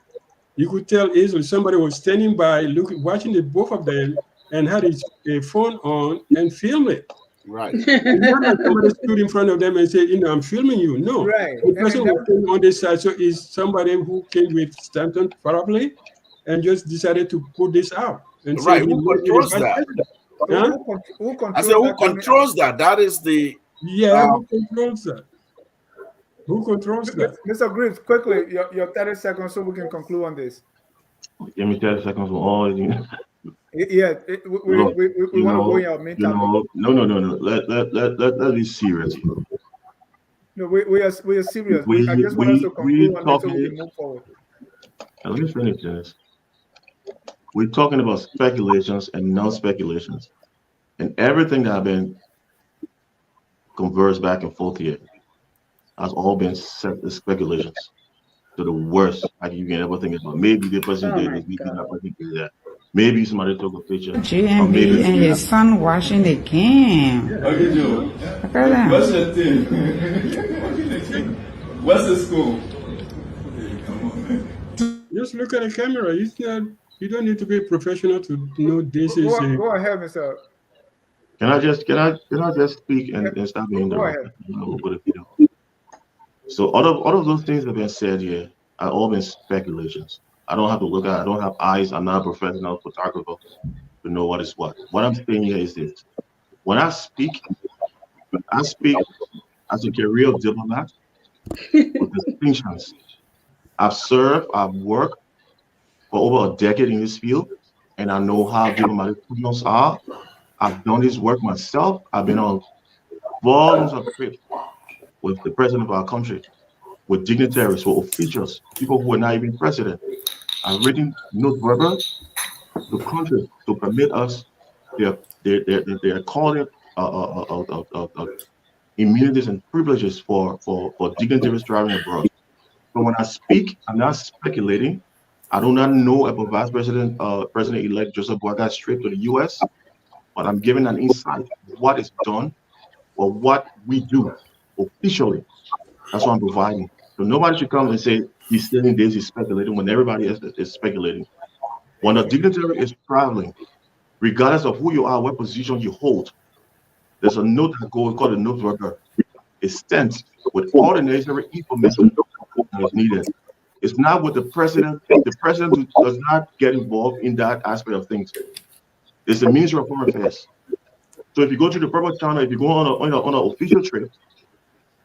S4: you could tell easily somebody was standing by, watching the both of them, and had a phone on and film it.
S3: Right.
S4: Not that somebody stood in front of them and said, I'm filming you. No.
S2: Right.
S4: The person was on this side, so is somebody who came with Stanton probably and just decided to put this out. And
S3: right. Who controls that?
S2: Who controls
S3: I said, who controls that? That is the...
S4: Yeah, who controls that? Who controls that?
S2: Mr. Grips, quickly, your 30 seconds so we can conclude on this.
S7: Give me 30 seconds for all of you.
S2: Yeah, we want to go in our main topic.
S7: No. Let's be serious.
S2: No, we are serious. I just want us to conclude on this so we can move forward.
S7: Let me finish this. We're talking about speculations and non-speculations. And everything that have been conversed back and forth here has all been speculations to the worst you can ever think about. Maybe the person did this, maybe that person did that. Maybe somebody took a picture.
S8: GMB and his son washing the can.
S9: Okay, Joe.
S8: Look at that.
S9: What's your thing? What's the school? Come on, man.
S4: Just look at the camera. You don't need to be a professional to know this is.
S2: Go ahead, Mr.
S7: Can I just speak and stop being
S2: interrupted?
S7: So all of those things that have been said here are all been speculations. I don't have to look at it. I don't have eyes. I'm not a professional photographer to know what is what. What I'm saying here is this. When I speak as a career diplomat with distinctions. I've worked for over a decade in this field, and I know how diplomatic signals are. I've done this work myself. I've been on volumes of trips with the president of our country, with dignitaries, with officials, people who are not even president. I've written note verbal to countries to permit us their calling immunities and privileges for dignitaries traveling abroad. So when I speak, I'm not speculating. I do not know about Vice President, President-elect Joseph Boakai's trip to the U.S., but I'm giving an insight of what is done or what we do officially. That's what I'm providing. So nobody should come and say he's saying this, he's speculating when everybody else is speculating. When a dignitary is traveling, regardless of who you are, what position you hold, there's a note that goes called a note record. It's sent with all the necessary information that is needed. It's not with the president. The president does not get involved in that aspect of things. It's the Ministry of Foreign Affairs. So if you go to the proper channel, if you go on an official trip,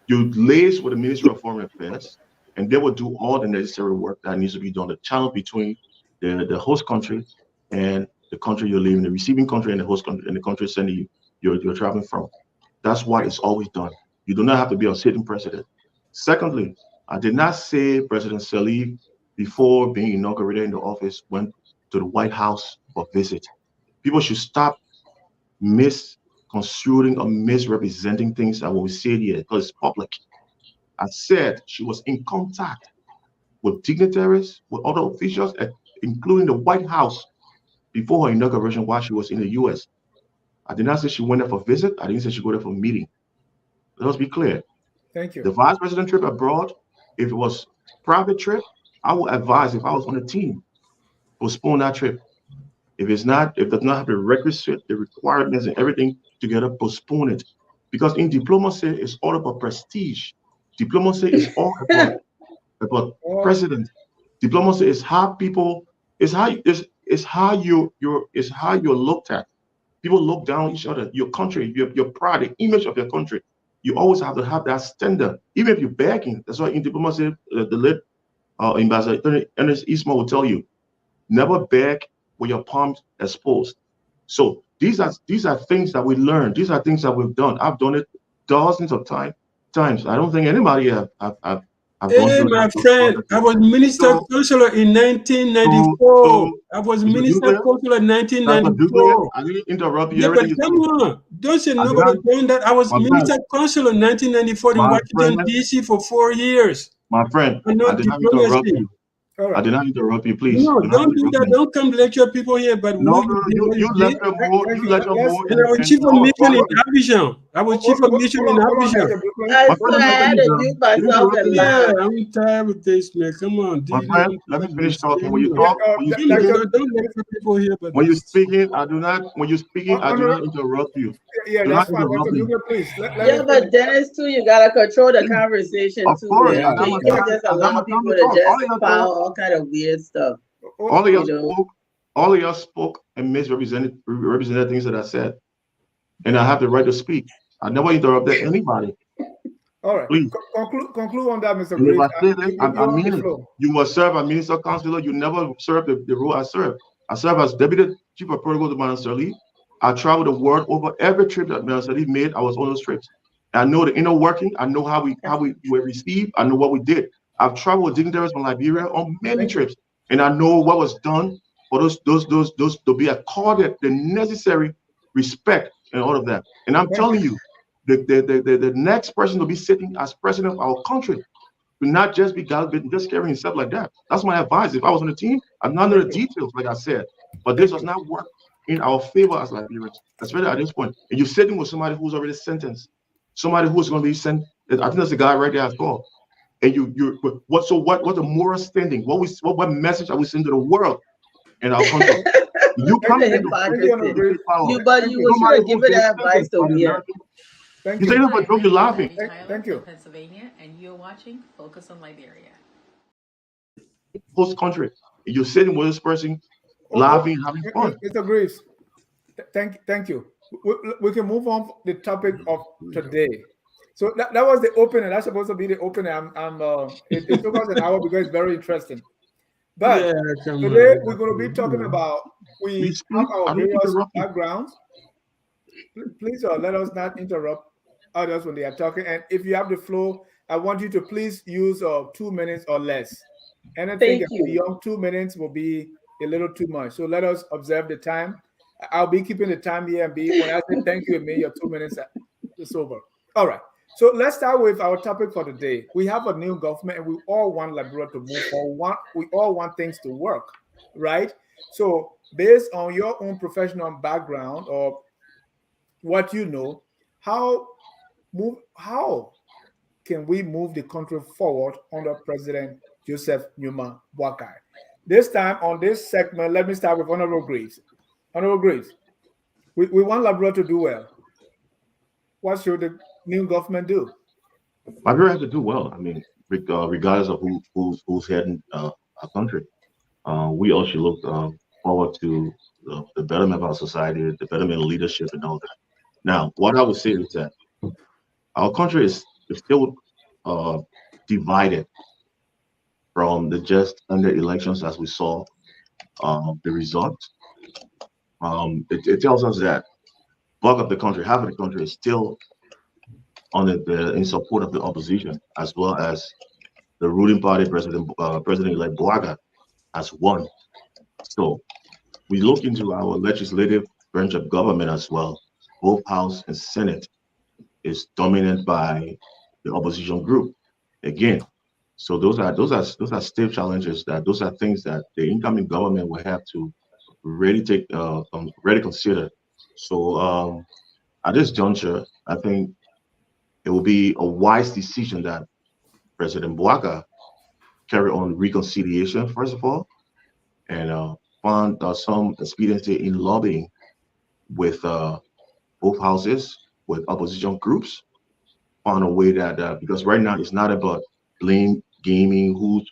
S7: you liaise with the Ministry of Foreign Affairs, and they will do all the necessary work that needs to be done. The channel between the host country and the country you're leaving, the receiving country and the host country and the country sending you, you're traveling from. That's why it's always done. You do not have to be a sitting president. Secondly, I did not say President Salih, before being inaugurated in the office, went to the White House for a visit. People should stop misconstruing or misrepresenting things that we say here because it's public. I said she was in contact with dignitaries, with other officials, including the White House, before her inauguration while she was in the U.S. I did not say she went there for a visit. I didn't say she go there for a meeting. Let's be clear.
S2: Thank you.
S7: The vice president trip abroad, if it was a private trip, I would advise, if I was on the team, postpone that trip. If it does not have the requisite, the requirements and everything together, postpone it. Because in diplomacy, it's all about prestige. Diplomacy is all about precedent. Diplomacy is how people, it's how you're looked at. People look down on each other, your country, your pride, the image of your country. You always have to have that standard, even if you're begging. That's why in diplomacy, the late Ambassador Ernest Ismail will tell you, Never beg with your palms exposed. So these are things that we learned. These are things that we've done. I've done it dozens of times. I don't think anybody have gone
S4: Hey,
S7: through
S4: my
S7: that.
S4: friend, I was minister councilor in 1994. I was minister councilor in 1994.
S7: I didn't interrupt you.
S4: Yeah, but come on. Don't say nobody done that. I was minister councilor in 1994 in Washington, D.C. for 4 years.
S7: My friend,
S4: I know
S7: I did not interrupt
S4: diplomacy.
S7: you. I did not interrupt you, please.
S4: No, don't do that.
S7: Me.
S4: Don't come lecture people here. But
S7: No,
S4: you
S7: let them move. You let them move.
S4: And I was chief of mission in Abidjan. I was chief of mission in Abidjan.
S5: I had to mute myself and laugh.
S4: I'm tired with this, man. Come on,
S7: my friend. Let me finish talking. When you talk,
S4: don't lecture people here. But
S7: when you're speaking, I do not. When you're speaking, I do not interrupt you.
S2: Yeah, that's fine. Please.
S5: Yeah, but Dennis too, you gotta control the conversation too.
S7: Course,
S5: man. You can't just allow people to just file all kind of weird stuff.
S7: All of y'all spoke and misrepresented things that I said, and I have the right to speak. I never interrupted anybody.
S2: All right.
S7: Please
S2: conclude on that, Mr.
S7: If I say
S2: Graves.
S7: this, I mean it. You must serve as minister councilor. You never serve the role I serve. I serve as deputy chief of protocol to Minister Lee. I traveled the world over every trip that Minister Lee made. I was on those trips. I know the inner working. I know how we were received. I know what we did. I've traveled with dignitaries from Liberia on many trips, and I know what was done for those to be accorded the necessary respect and all of that. And I'm telling you, the next person to be sitting as president of our country will not just be just carrying himself like that. That's my advice. If I was on the team, I'm not know the details, like I said, but this does not work in our favor as Liberians, especially at this point. And you're sitting with somebody who's already sentenced, somebody who's going to be sent. I think that's the guy right there I saw. And what's the moral standing? What message are we sending to the world in our country? You come in
S5: but you should have given that advice to me.
S2: Thank
S7: you. You say that, but you're laughing.
S2: Thank you.
S10: Pennsylvania, and you're watching Focus on Liberia.
S7: Host country. You're sitting with this person, laughing, having fun.
S2: Mr. Graves, thank you. We can move on to the topic of today. So that was the opening. That's supposed to be the opening. It took us an hour because it's very interesting. But today we're going to be talking about we have our various backgrounds. Please let us not interrupt others when they are talking. And if you have the floor, I want you to please use 2 minutes or less. Anything beyond 2 minutes will be a little too much. So let us observe the time. I'll be keeping the time here and when I say thank you, it means your 2 minutes is over. All right. So let's start with our topic for today. We have a new government and we all want Liberia to move forward. We all want things to work, right? So based on your own professional background or what you know, how can we move the country forward under President Joseph Numa Boakai? This time on this segment, let me start with Honorable Graves. Honorable Graves, we want Liberia to do well. What should the new government do?
S7: Liberia has to do well. I mean, regardless of who's heading our country, we all should look forward to the betterment of our society, the betterment of leadership, and all that. Now, what I would say is that our country is still divided from the just under elections as we saw the results. It tells us that bulk of the country, half of the country, is still in support of the opposition, as well as the ruling party, President-elect Boakai, has won. So we look into our legislative branch of government as well. Both House and Senate is dominated by the opposition group again. So those are stiff challenges. Those are things that the incoming government will have to really consider. So at this juncture, I think it will be a wise decision that President Boakai carry on reconciliation first of all, and find some expediency in lobbying with both houses, with opposition groups, find a way that because right now it's not about blame gaming, who's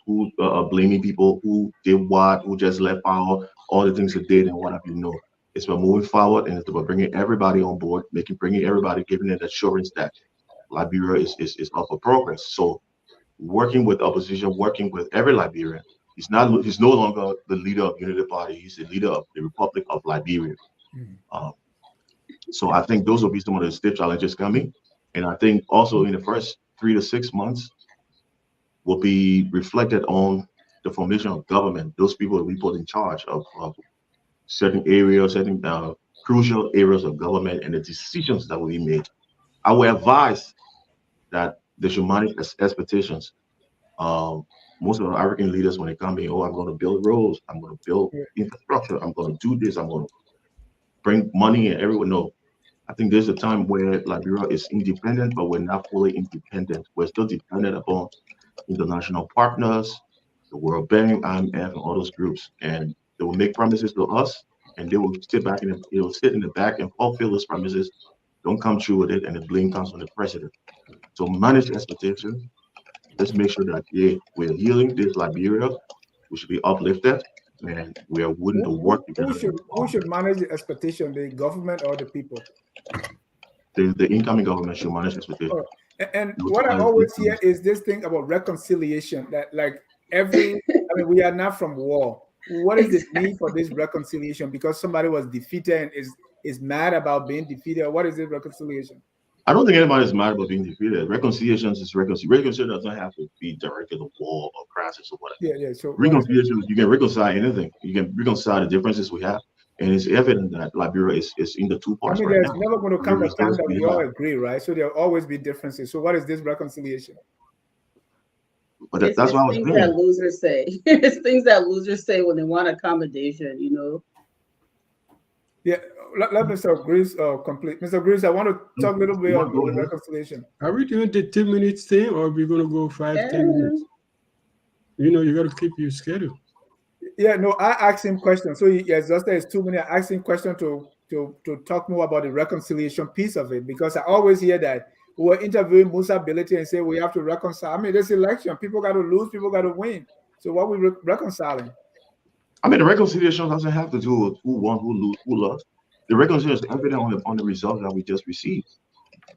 S7: blaming people who did what, who just left out, all the things they did and what have you know. It's about moving forward, and it's about bringing everybody on board, bringing everybody, giving them assurance that Liberia is up for progress. So working with opposition, working with every Liberian, He's no longer the leader of Unity Party. He's the leader of the Republic of Liberia. So I think those will be some of the stiff challenges coming. And I think also in the first 3 to 6 months will be reflected on the formation of government. Those people will be put in charge of certain areas, certain crucial areas of government, and the decisions that will be made. I will advise that they should manage expectations. Most of the African leaders, when they come in, I'm going to build roads, I'm going to build infrastructure, I'm going to do this, I'm going to bring money and everyone. No, I think there's a time where Liberia is independent, but we're not fully independent. We're still dependent upon international partners, the World Bank, IMF, and all those groups, and they will make promises to us, and they will sit in the back and fulfill those promises. Don't come true with it, and the blame comes on the president. So manage expectations. Let's make sure that we're healing this Liberia. We should be uplifted, and we are willing to work together.
S2: Who should manage the expectation, the government or the people?
S7: The incoming government should manage expectations.
S2: Oh, and what I always hear is this thing about reconciliation, that like we are not from war. What is the need for this reconciliation? Because somebody was defeated and is mad about being defeated. What is this reconciliation?
S7: I don't think anybody is mad about being defeated. Reconciliation is reconciliation. Reconciliation doesn't have to be directed to war or crisis or whatever.
S2: Yeah. So
S7: reconciliation, you can reconcile anything. You can reconcile the differences we have, and it's evident that Liberia is in the two parts.
S2: There's never going to come a time that we all agree, right? So there'll always be differences. So what is this reconciliation?
S7: But that's what I was saying.
S5: Things that losers say. It's things that losers say when they want accommodation,
S2: Yeah, let Mr. Greaves complete. Mr. Greaves, I want to talk a little bit about the reconciliation.
S4: Are we doing the 2 minutes thing, or are we going to go 5-10 minutes? You got to keep your schedule.
S2: Yeah, no, I asked him questions. So he exhausted his 2 minutes. I asked him questions to talk more about the reconciliation piece of it, because I always hear that we're interviewing Musa Ability and say we have to reconcile. This election, people got to lose, people got to win. So what are we reconciling?
S7: The reconciliation doesn't have to do with who won, who lose, who lost. The reconciliation is evident on the results that we just received.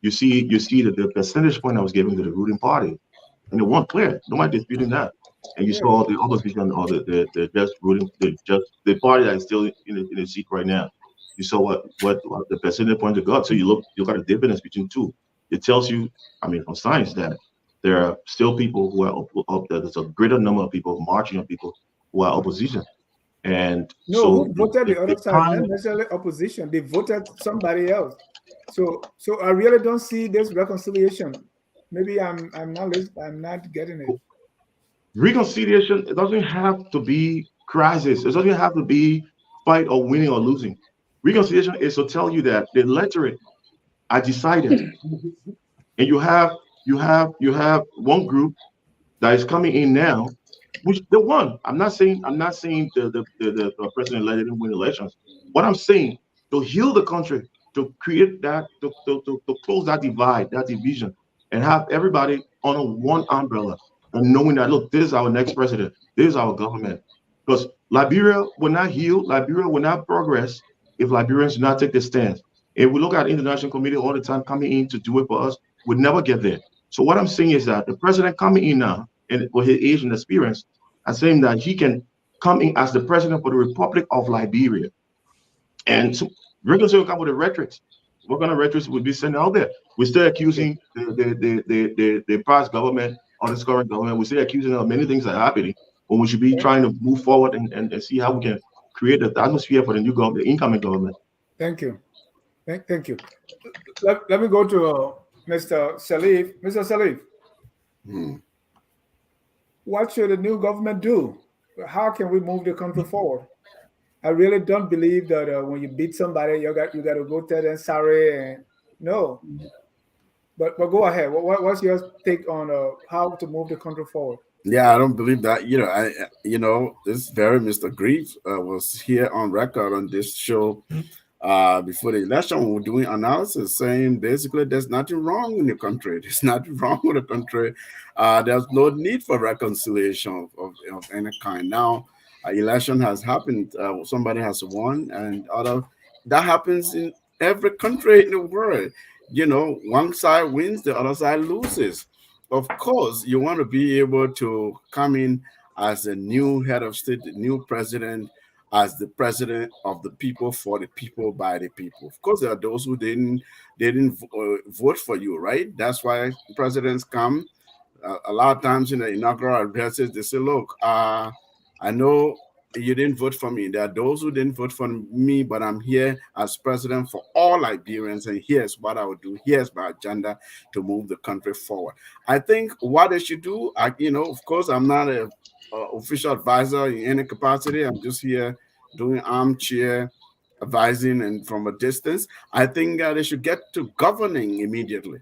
S7: You see that the percentage point I was giving to the ruling party, and it wasn't clear. Nobody disputing that. And you saw the opposition or the just ruling, the party that is still in the seat right now. You saw what the percentage point they got. So you got a difference between two. It tells you, from science, that there are still people who are there's a greater number of people, marching of people who are opposition. And
S2: who voted the other side, not necessarily opposition. They voted somebody else. So I really don't see this reconciliation. Maybe I'm not getting it.
S7: Reconciliation, it doesn't have to be crisis. It doesn't have to be fight or winning or losing. Reconciliation is to tell you that the electorate are decided, and you have one group that is coming in now, which they won. I'm not saying the president let him win elections. What I'm saying, to heal the country, to create that, to close that divide, that division, and have everybody under one umbrella, and knowing that, look, this is our next president, this is our government. Because Liberia will not heal, Liberia will not progress if Liberians do not take the stance. If we look at the international community all the time coming in to do it for us, we'd never get there. So what I'm saying is that the president coming in now, and for his age and experience, I'm saying that he can come in as the president for the Republic of Liberia. And so regularly will come with the rhetoric. What kind of rhetoric would be sent out there? We're still accusing the past government or this current government. We're still accusing them of many things that are happening, when we should be trying to move forward and see how we can create the atmosphere for the new government, the incoming government.
S2: Thank you. Thank you. Let me go to Mr. Salif. Mr. Salif, what should the new government do? How can we move the country forward? I really don't believe that when you beat somebody, you got to go tell them sorry. And no. But go ahead. What's your take on how to move the country forward?
S3: Yeah, I don't believe that. This very Mr. Greaves was here on record on this show before the election. We were doing analysis saying basically there's nothing wrong in the country. There's nothing wrong with the country. There's no need for reconciliation of any kind. Now, election has happened. Somebody has won, and that happens in every country in the world. One side wins, the other side loses. Of course, you want to be able to come in as the new head of state, the new president, as the president of the people, for the people, by the people. Of course, there are those who didn't vote for you, right? That's why presidents come. A lot of times in the inaugural addresses, they say, "Look, I know you didn't vote for me. There are those who didn't vote for me, but I'm here as president for all Liberians, and here's what I will do. Here's my agenda to move the country forward." I think what they should do, of course, I'm not a official advisor in any capacity. I'm just here doing armchair advising and from a distance. I think they should get to governing immediately.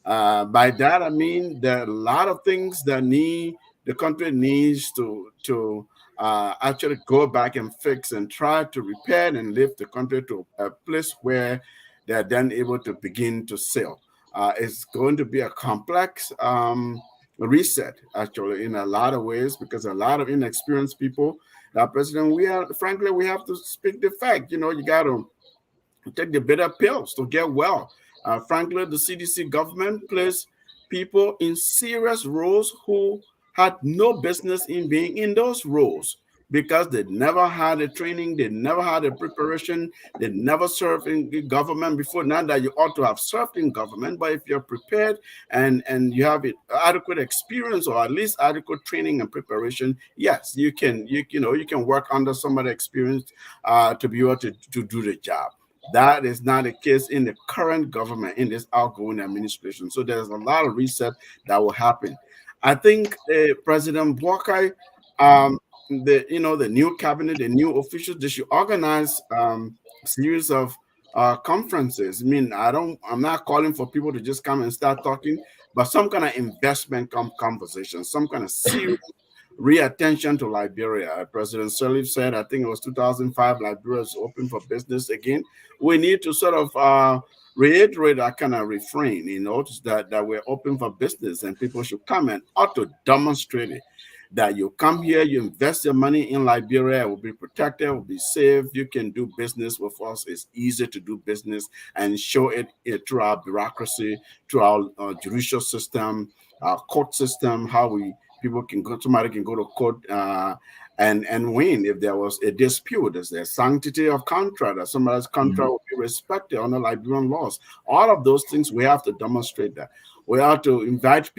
S3: By that I mean there are a lot of things that the country needs to actually go back and fix and try to repair and lift the country to a place where they're then able to begin to sail. It's going to be a complex reset, actually, in a lot of ways, because a lot of inexperienced people. President, we have to speak the fact. You got to take the bitter pills to get well. Frankly, the CDC government placed people in serious roles who had no business in being in those roles because they never had a training, they never had a preparation, they never served in government before. Not that you ought to have served in government, but if you're prepared and you have adequate experience or at least adequate training and preparation, yes, you can work under somebody experienced to be able to do the job. That is not the case in the current government, in this outgoing administration. So there's a lot of reset that will happen. I think President Boakai, the new cabinet, the new officials, they should organize a series of conferences. I mean, I'm not calling for people to just come and start talking, but some kind of investment conversation, some kind of serious reattention to Liberia. President Sirleaf said, I think it was 2005, Liberia is open for business again. We need to sort of reiterate that kind of refrain, that we're open for business and people should come and ought to demonstrate it. That you come here, you invest your money in Liberia, it will be protected, it will be safe. You can do business with us. It's easy to do business and show it through our bureaucracy, through our judicial system, our court system, how somebody can go to court and win if there was a dispute. There's the sanctity of contract, that somebody's contract will be respected under Liberian laws. All of those things, we have to demonstrate that. We have to invite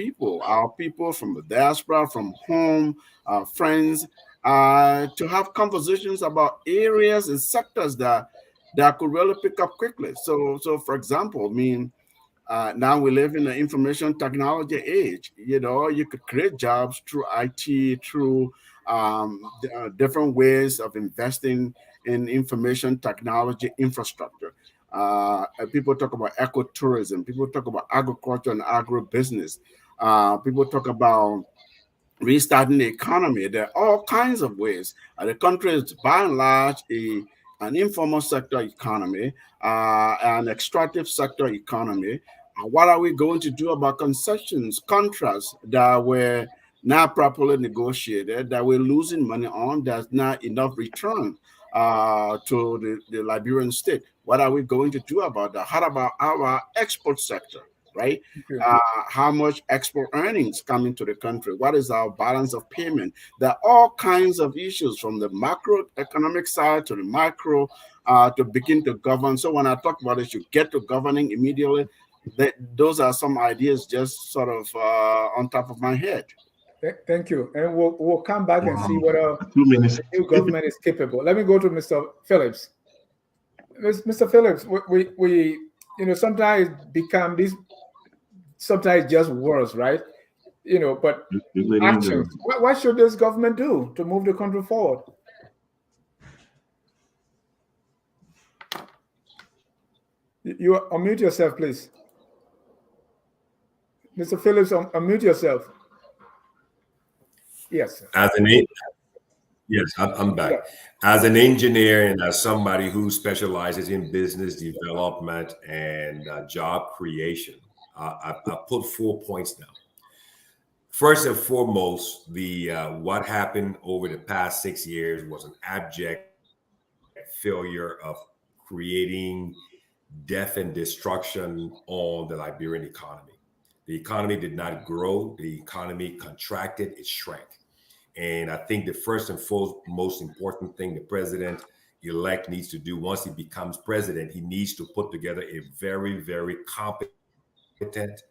S3: our people from the diaspora, from home, our friends, to have conversations about areas and sectors that could really pick up quickly. So for example, now we live in the information technology age. You could create jobs through IT, through different ways of investing in information technology infrastructure. People talk about ecotourism. People talk about agriculture and agribusiness. People talk about restarting the economy. There are all kinds of ways. The country is by and large an informal sector economy, an extractive sector economy. What are we going to do about concessions, contracts that were not properly negotiated, that we're losing money on, that's not enough return to the Liberian state? What are we going to do about that? How about our export sector, right? How much export earnings come into the country? What is our balance of payment? There are all kinds of issues from the macroeconomic side to the micro to begin to govern. So when I talk about it, you get to governing immediately. Those are some ideas just sort of on top of my head.
S2: Thank you. And we'll come back and see what the new government is capable. Let me go to Mr. Phillips. Mr. Phillips, we sometimes become this, sometimes just words, right? But actions. What should this government do to move the country forward? You unmute yourself, please. Mr. Phillips, unmute yourself. Yes.
S6: Yes, I'm back. Yeah. As an engineer and as somebody who specializes in business development and job creation, I put 4 points down. First and foremost, the what happened over the past 6 years was an abject failure of creating death and destruction on the Liberian economy. The economy did not grow. The economy contracted, it shrank. And I think the first and most important thing the president-elect needs to do once he becomes president, he needs to put together a very, very competent,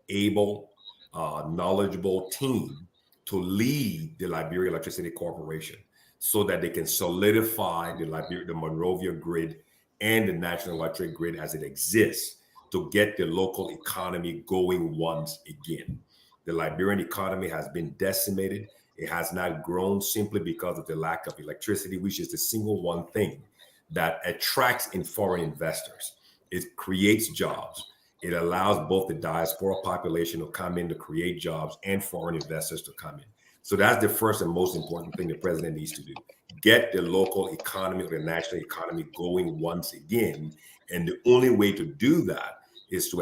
S6: able, knowledgeable team to lead the Liberia Electricity Corporation so that they can solidify the Monrovia grid and the national electric grid as it exists to get the local economy going once again. The Liberian economy has been decimated. It has not grown simply because of the lack of electricity, which is the single one thing that attracts in foreign investors. It creates jobs. It allows both the diaspora population to come in to create jobs and foreign investors to come in. So that's the first and most important thing the president needs to do. Get the local economy or the national economy going once again. And the only way to do that is to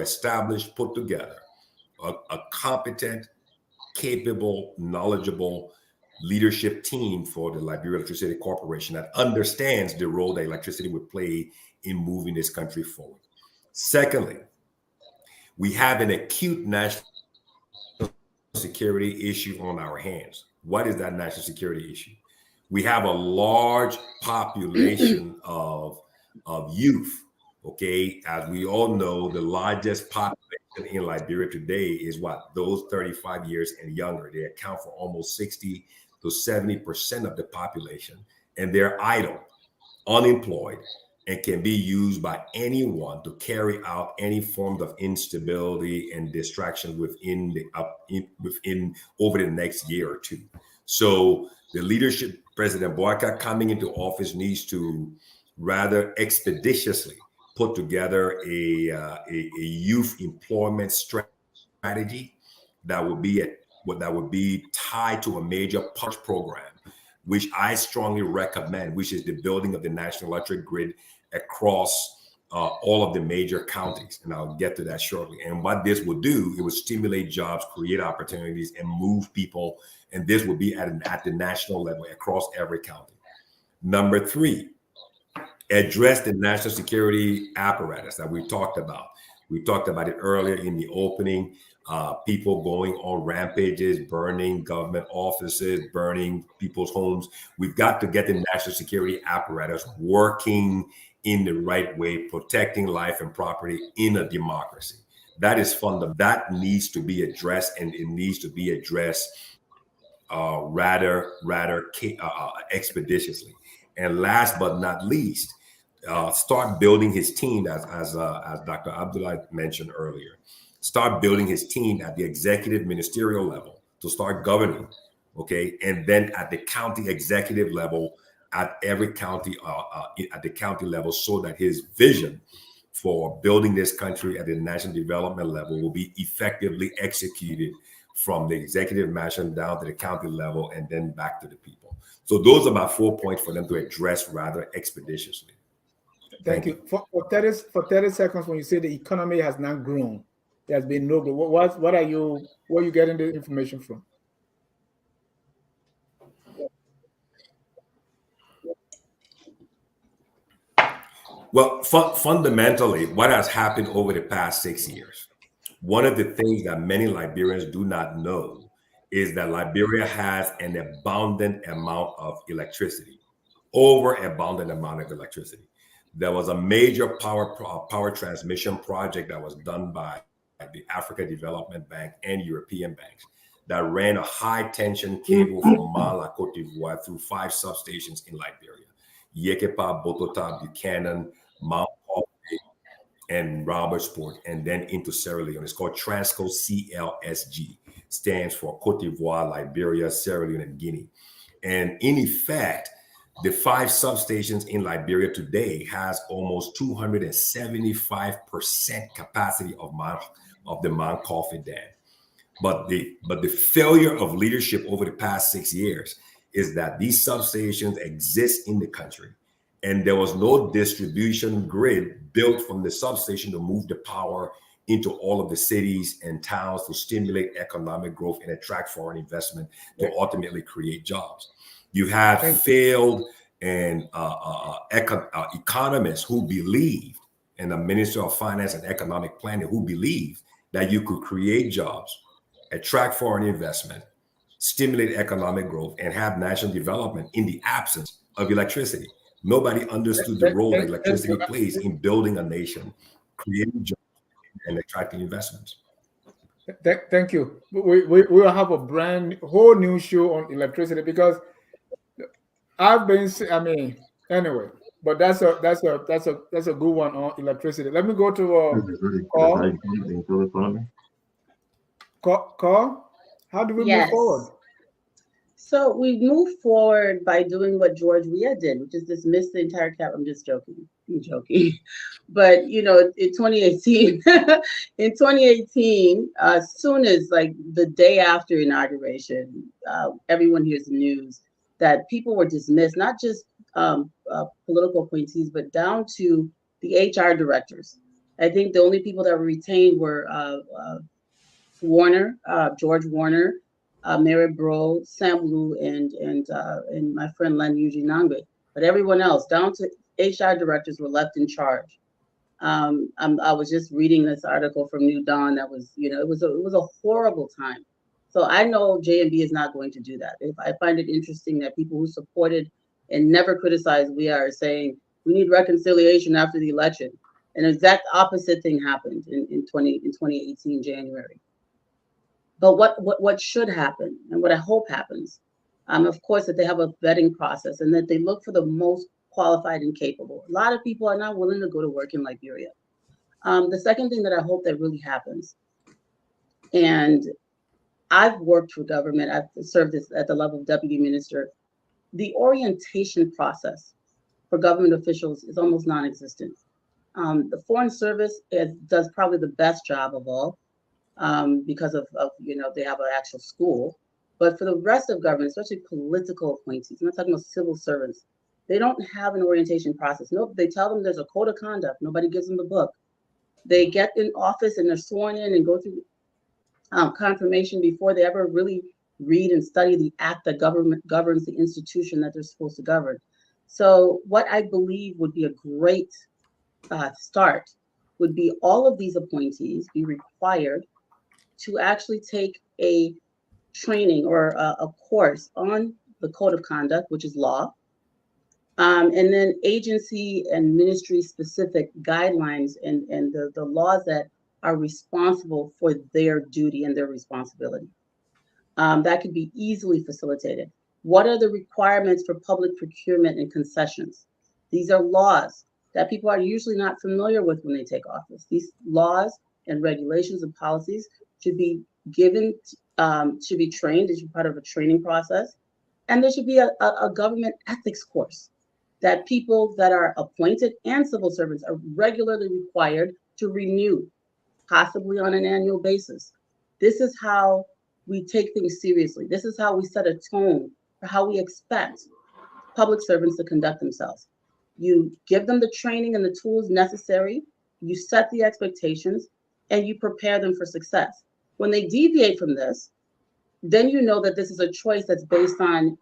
S6: put together a competent, capable, knowledgeable leadership team for the Liberia Electricity Corporation that understands the role that electricity would play in moving this country forward. Secondly, we have an acute national security issue on our hands. What is that national security issue? We have a large population of youth. Okay, as we all know, the largest population in Liberia today is what? Those 35 years and younger. They account for almost 60 to 70% of the population, and they're idle, unemployed, and can be used by anyone to carry out any form of instability and distraction within over the next year or two. So the leadership, President Boakai coming into office, needs to rather expeditiously put together a youth employment strategy that would be tied to a major punch program, which I strongly recommend, which is the building of the national electric grid across all of the major counties. And I'll get to that shortly. And what this will do, it will stimulate jobs, create opportunities, and move people. And this will be at the national level across every county. Number three, address the national security apparatus that we talked about. We talked about it earlier in the opening. People going on rampages, burning government offices, burning people's homes. We've got to get the national security apparatus working in the right way, protecting life and property in a democracy. That is fundamental. That needs to be addressed, and it needs to be addressed rather expeditiously. And last but not least, start building his team, as Dr. Abdullah mentioned earlier. Start building his team at the executive ministerial level to start governing, okay? And then at the county executive level, at every county, at the county level, so that his vision for building this country at the national development level will be effectively executed from the executive mansion down to the county level and then back to the people. So those are about 4 points for them to address rather expeditiously.
S2: Thank you. For 30 seconds, when you say the economy has not grown, there's been no growth. Where are you getting the information from?
S6: Well, fundamentally, what has happened over the past 6 years, one of the things that many Liberians do not know is that Liberia has an abundant amount of electricity, overabundant amount of electricity. There was a major power transmission project that was done by the Africa Development Bank and European banks that ran a high tension cable from Mala, Cote d'Ivoire through 5 substations in Liberia: Yekepa, Botota, Buchanan, Mount Coffee, and Robertsport, and then into Sierra Leone. It's called Transco CLSG, stands for Cote d'Ivoire, Liberia, Sierra Leone, and Guinea. And in effect, the 5 substations in Liberia today has almost 275% capacity of the Mount Coffee Dam. But the failure of leadership over the past 6 years is that these substations exist in the country, and there was no distribution grid built from the substation to move the power into all of the cities and towns to stimulate economic growth and attract foreign investment to ultimately create jobs. You have failed and economists who believed, and the Minister of Finance and Economic Planning who believed that you could create jobs, attract foreign investment, stimulate economic growth, and have national development in the absence of electricity. Nobody understood the role that electricity plays in building a nation, creating jobs, and attracting investments.
S2: Thank you. We will have a whole new show on electricity, because anyway, but that's a good one on electricity. Let me go to call. How do we move forward?
S5: So we move forward by doing what George Weah did, which is dismiss the entire cap. I'm just joking. I'm joking. But, in 2018, as soon as like the day after inauguration, everyone hears the news that people were dismissed, not just political appointees, but down to the HR directors. I think the only people that were retained were George Warner, Mary Bro, Sam Lu, and my friend Len Yuji Nangbe. But everyone else, down to HR directors, were left in charge. I was just reading this article from New Dawn that was, it was a horrible time. So I know JMB is not going to do that. I find it interesting that people who supported and never criticized we are saying we need reconciliation after the election. An exact opposite thing happened in 2018 January. But what should happen, and what I hope happens, of course, that they have a vetting process and that they look for the most qualified and capable. A lot of people are not willing to go to work in Liberia. The second thing that I hope that really happens, and I've worked for government, I've served at the level of deputy minister, the orientation process for government officials is almost non-existent. The Foreign Service does probably the best job of all. Because of they have an actual school, but for the rest of government, especially political appointees, I'm not talking about civil servants, they don't have an orientation process. No, they tell them there's a code of conduct. Nobody gives them the book. They get in office and they're sworn in and go through confirmation before they ever really read and study the act that governs the institution that they're supposed to govern. So what I believe would be a great start would be all of these appointees be required to actually take a training or a course on the code of conduct, which is law, and then agency and ministry specific guidelines and the laws that are responsible for their duty and their responsibility. That could be easily facilitated. What are the requirements for public procurement and concessions? These are laws that people are usually not familiar with when they take office. These laws and regulations and policies should be given, should be trained. It should be part of a training process. And there should be a government ethics course that people that are appointed and civil servants are regularly required to renew, possibly on an annual basis. This is how we take things seriously. This is how we set a tone for how we expect public servants to conduct themselves. You give them the training and the tools necessary, you set the expectations, and you prepare them for success. When they deviate from this, then you know that this is a choice that's based on,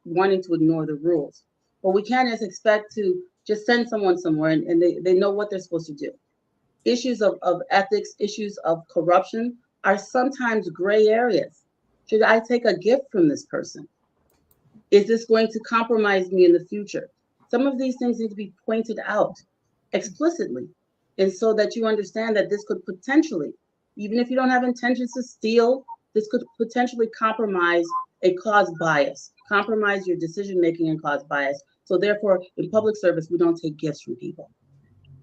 S5: wanting to ignore the rules. But we can't just expect to just send someone somewhere and they know what they're supposed to do. Issues of ethics, issues of corruption are sometimes gray areas. Should I take a gift from this person? Is this going to compromise me in the future? Some of these things need to be pointed out explicitly, and so that you understand that this could potentially, even if you don't have intentions to steal, this could potentially compromise and cause bias, compromise your decision-making and cause bias. So therefore, in public service, we don't take gifts from people.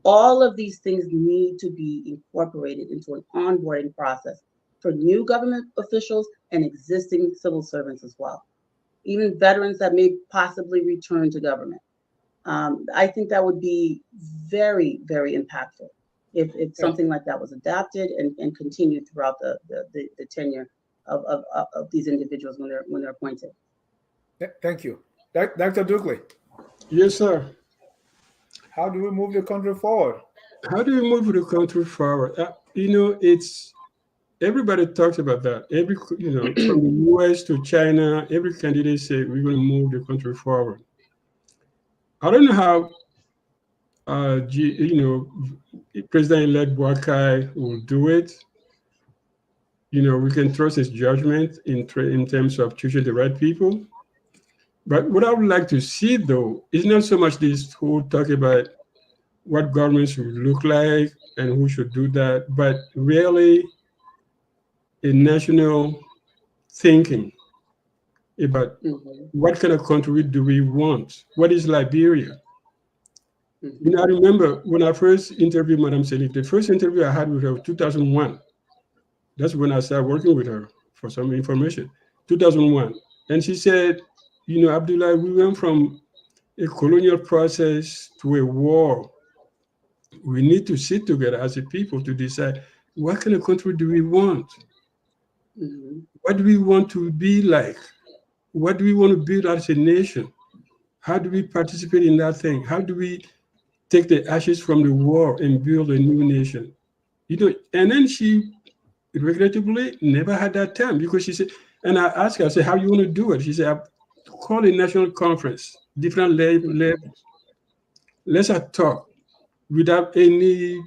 S5: All of these things need to be incorporated into an onboarding process for new government officials and existing civil servants as well, even veterans that may possibly return to government. I think that would be very, very impactful if something like that was adopted and continued throughout the tenure of these individuals when they're appointed. Thank you.
S2: Dr. Dukley.
S4: Yes, sir.
S2: How do we move the country forward?
S4: How do we move the country forward? It's everybody talks about that. From the US to China, every candidate say we're going to move the country forward. I don't know how, President-elect Boakai will do it, we can trust his judgment in terms of choosing the right people. But what I would like to see, though, is not so much this whole talk about what government should look like and who should do that, but really a national thinking about what kind of country do we want? What is Liberia? I remember when I first interviewed Madame Selik, the first interview I had with her was 2001. That's when I started working with her for some information, 2001. And she said, Abdullah, we went from a colonial process to a war. We need to sit together as a people to decide what kind of country do we want? What do we want to be like? What do we want to build as a nation? How do we participate in that thing? How do we take the ashes from the war and build a new nation? And then she regrettably never had that time, because she said, and I asked her, I said, how you want to do it? She said, I call a national conference, different levels. Let's talk without any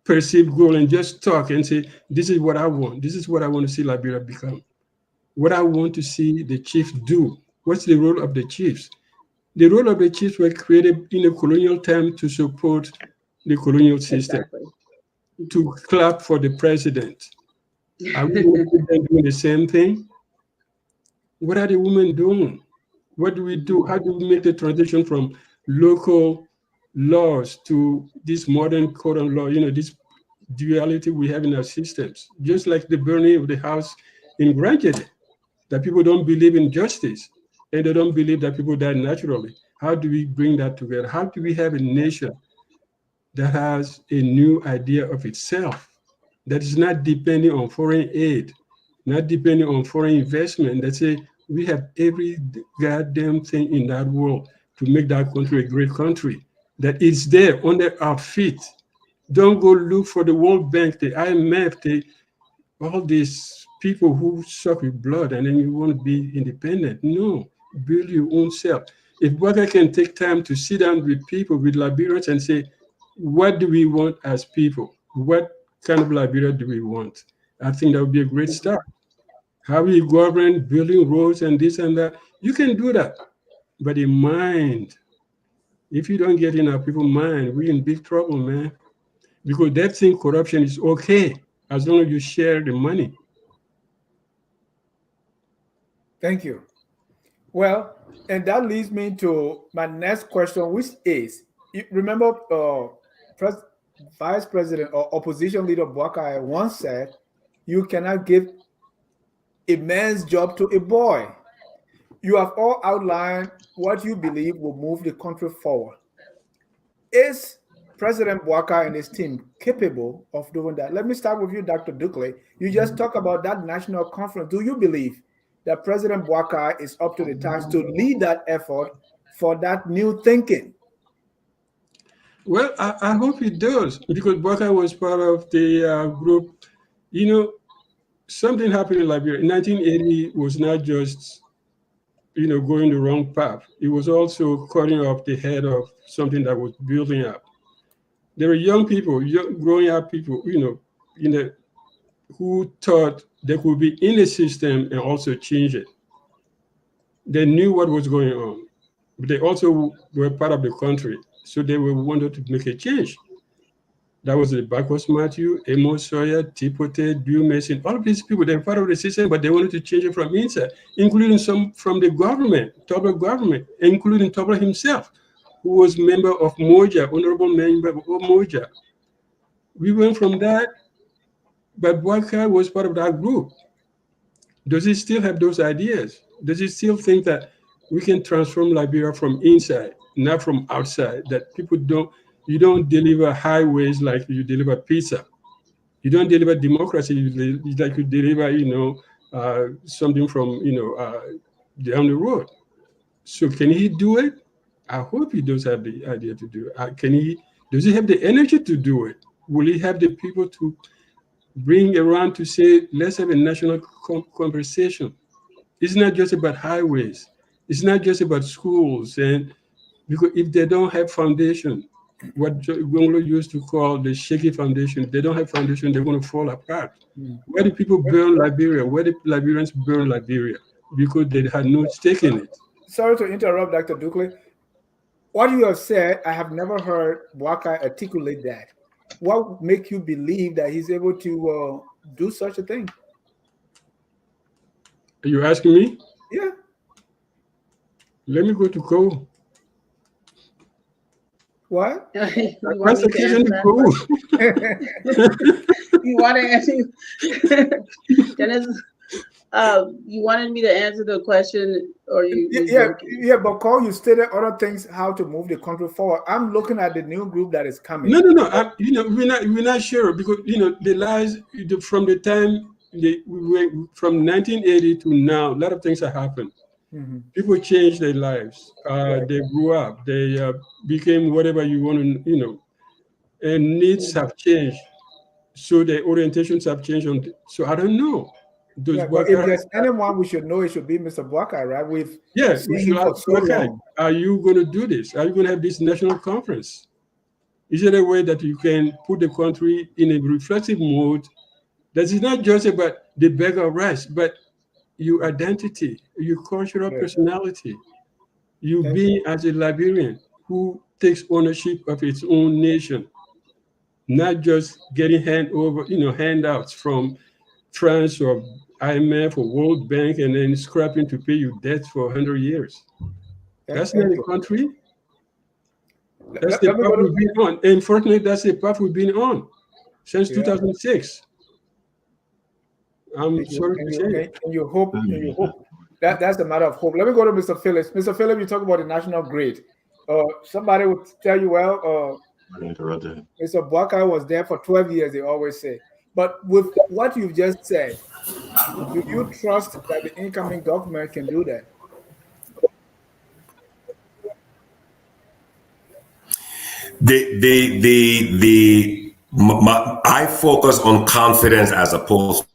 S4: perceived goal, and just talk and say, this is what I want. This is what I want to see Liberia become. What I want to see the chiefs do. What's the role of the chiefs? The role of the chiefs were created in a colonial time to support the colonial system, to clap for the president. Are we doing the same thing? What are the women doing? What do we do? How do we make the transition from local laws to this modern code of law, this duality we have in our systems? Just like the burning of the house in Granted, that people don't believe in justice, and they don't believe that people die naturally. How do we bring that together? How do we have a nation that has a new idea of itself, that is not depending on foreign aid, not depending on foreign investment, that say we have every goddamn thing in that world to make that country a great country, that is there under our feet. Don't go look for the World Bank, the IMF, all these people who suck with blood and then you want to be independent. No, build your own self. If Boakai can take time to sit down with people, with Liberians, and say, what do we want as people? What kind of Liberia do we want? I think that would be a great start. How we govern, building roads and this and that, you can do that. But in mind, if you don't get in our people's mind, we're in big trouble, man. Because they think corruption is okay as long as you share the money.
S2: Thank you. Well, and that leads me to my next question, which is, remember Vice President or Opposition Leader Boakai once said, you cannot give a man's job to a boy. You have all outlined what you believe will move the country forward. Is President Boakai and his team capable of doing that? Let me start with you, Dr. Dukley. You just talked about that national conference. Do you believe that President Boakai is up to the task to lead that effort for that new thinking?
S4: Well, I hope he does, because Boakai was part of the group. Something happened in Liberia. In 1980 was not just, going the wrong path. It was also cutting off the head of something that was building up. There were young people, growing up people, who thought they could be in the system and also change it. They knew what was going on, but they also were part of the country. So they wanted to make a change. That was the Bacchus Matthew, Amos Sawyer, Tipote, Dew Mason, all of these people, they're part of the system, but they wanted to change it from inside, including some from the government, Tobler government, including Tobler himself, who was member of Moja, honorable member of Moja. We went from that, but Boakai was part of that group. Does he still have those ideas? Does he still think that we can transform Liberia from inside, not from outside, that you don't deliver highways like you deliver pizza. You don't deliver democracy like you deliver, something from, down the road. So can he do it? I hope he does have the idea to do it. Does he have the energy to do it? Will he have the people to bring around to say, let's have a national conversation? It's not just about highways. It's not just about schools. And because if they don't have foundation, what Gonglo used to call the shaky foundation. They don't have foundation, they're going to fall apart. Why do people burn Liberia? Why did Liberians burn Liberia? Because they had no stake in it.
S2: Sorry to interrupt, Dr. Dukley. What you have said, I have never heard Boakai articulate that. What makes you believe that he's able to do such a thing?
S4: Are you asking me?
S2: Yeah.
S4: Let me go to Cole.
S2: What?
S5: You want me to answer that you want to answer? Dennis, you wanted me to answer the question, or you?
S2: Yeah, but Cole, you stated other things how to move the country forward. I'm looking at the new group that is coming.
S4: No. We're not sure because the lies from the time from 1980 to now, a lot of things have happened. People changed their lives. They grew up. They became whatever you want to, and needs have changed. So the orientations have changed. So I don't know.
S2: But if there's anyone we should know, it should be Mr. Boakai, right?
S4: We should ask Boakai, are you going to do this? Are you going to have this national conference? Is there a way that you can put the country in a reflexive mode that is not just about the bag of rice, but your identity, your cultural personality, you being as a Liberian who takes ownership of its own nation, not just getting handouts from France or IMF or World Bank and then scrapping to pay your debts for 100 years. That's not a country. That's the path we've been on. And unfortunately, that's the path we've been on since 2006. I'm sorry to say.
S2: And you hope that's a matter of hope. Let me go to Mr. Phillips. Mr. Phillips, you talk about the national grid. Somebody would tell you, well, Mr. Boakai was there for 12 years, they always say. But with what you've just said, do you trust that the incoming government can do that?
S6: I focus on confidence as opposed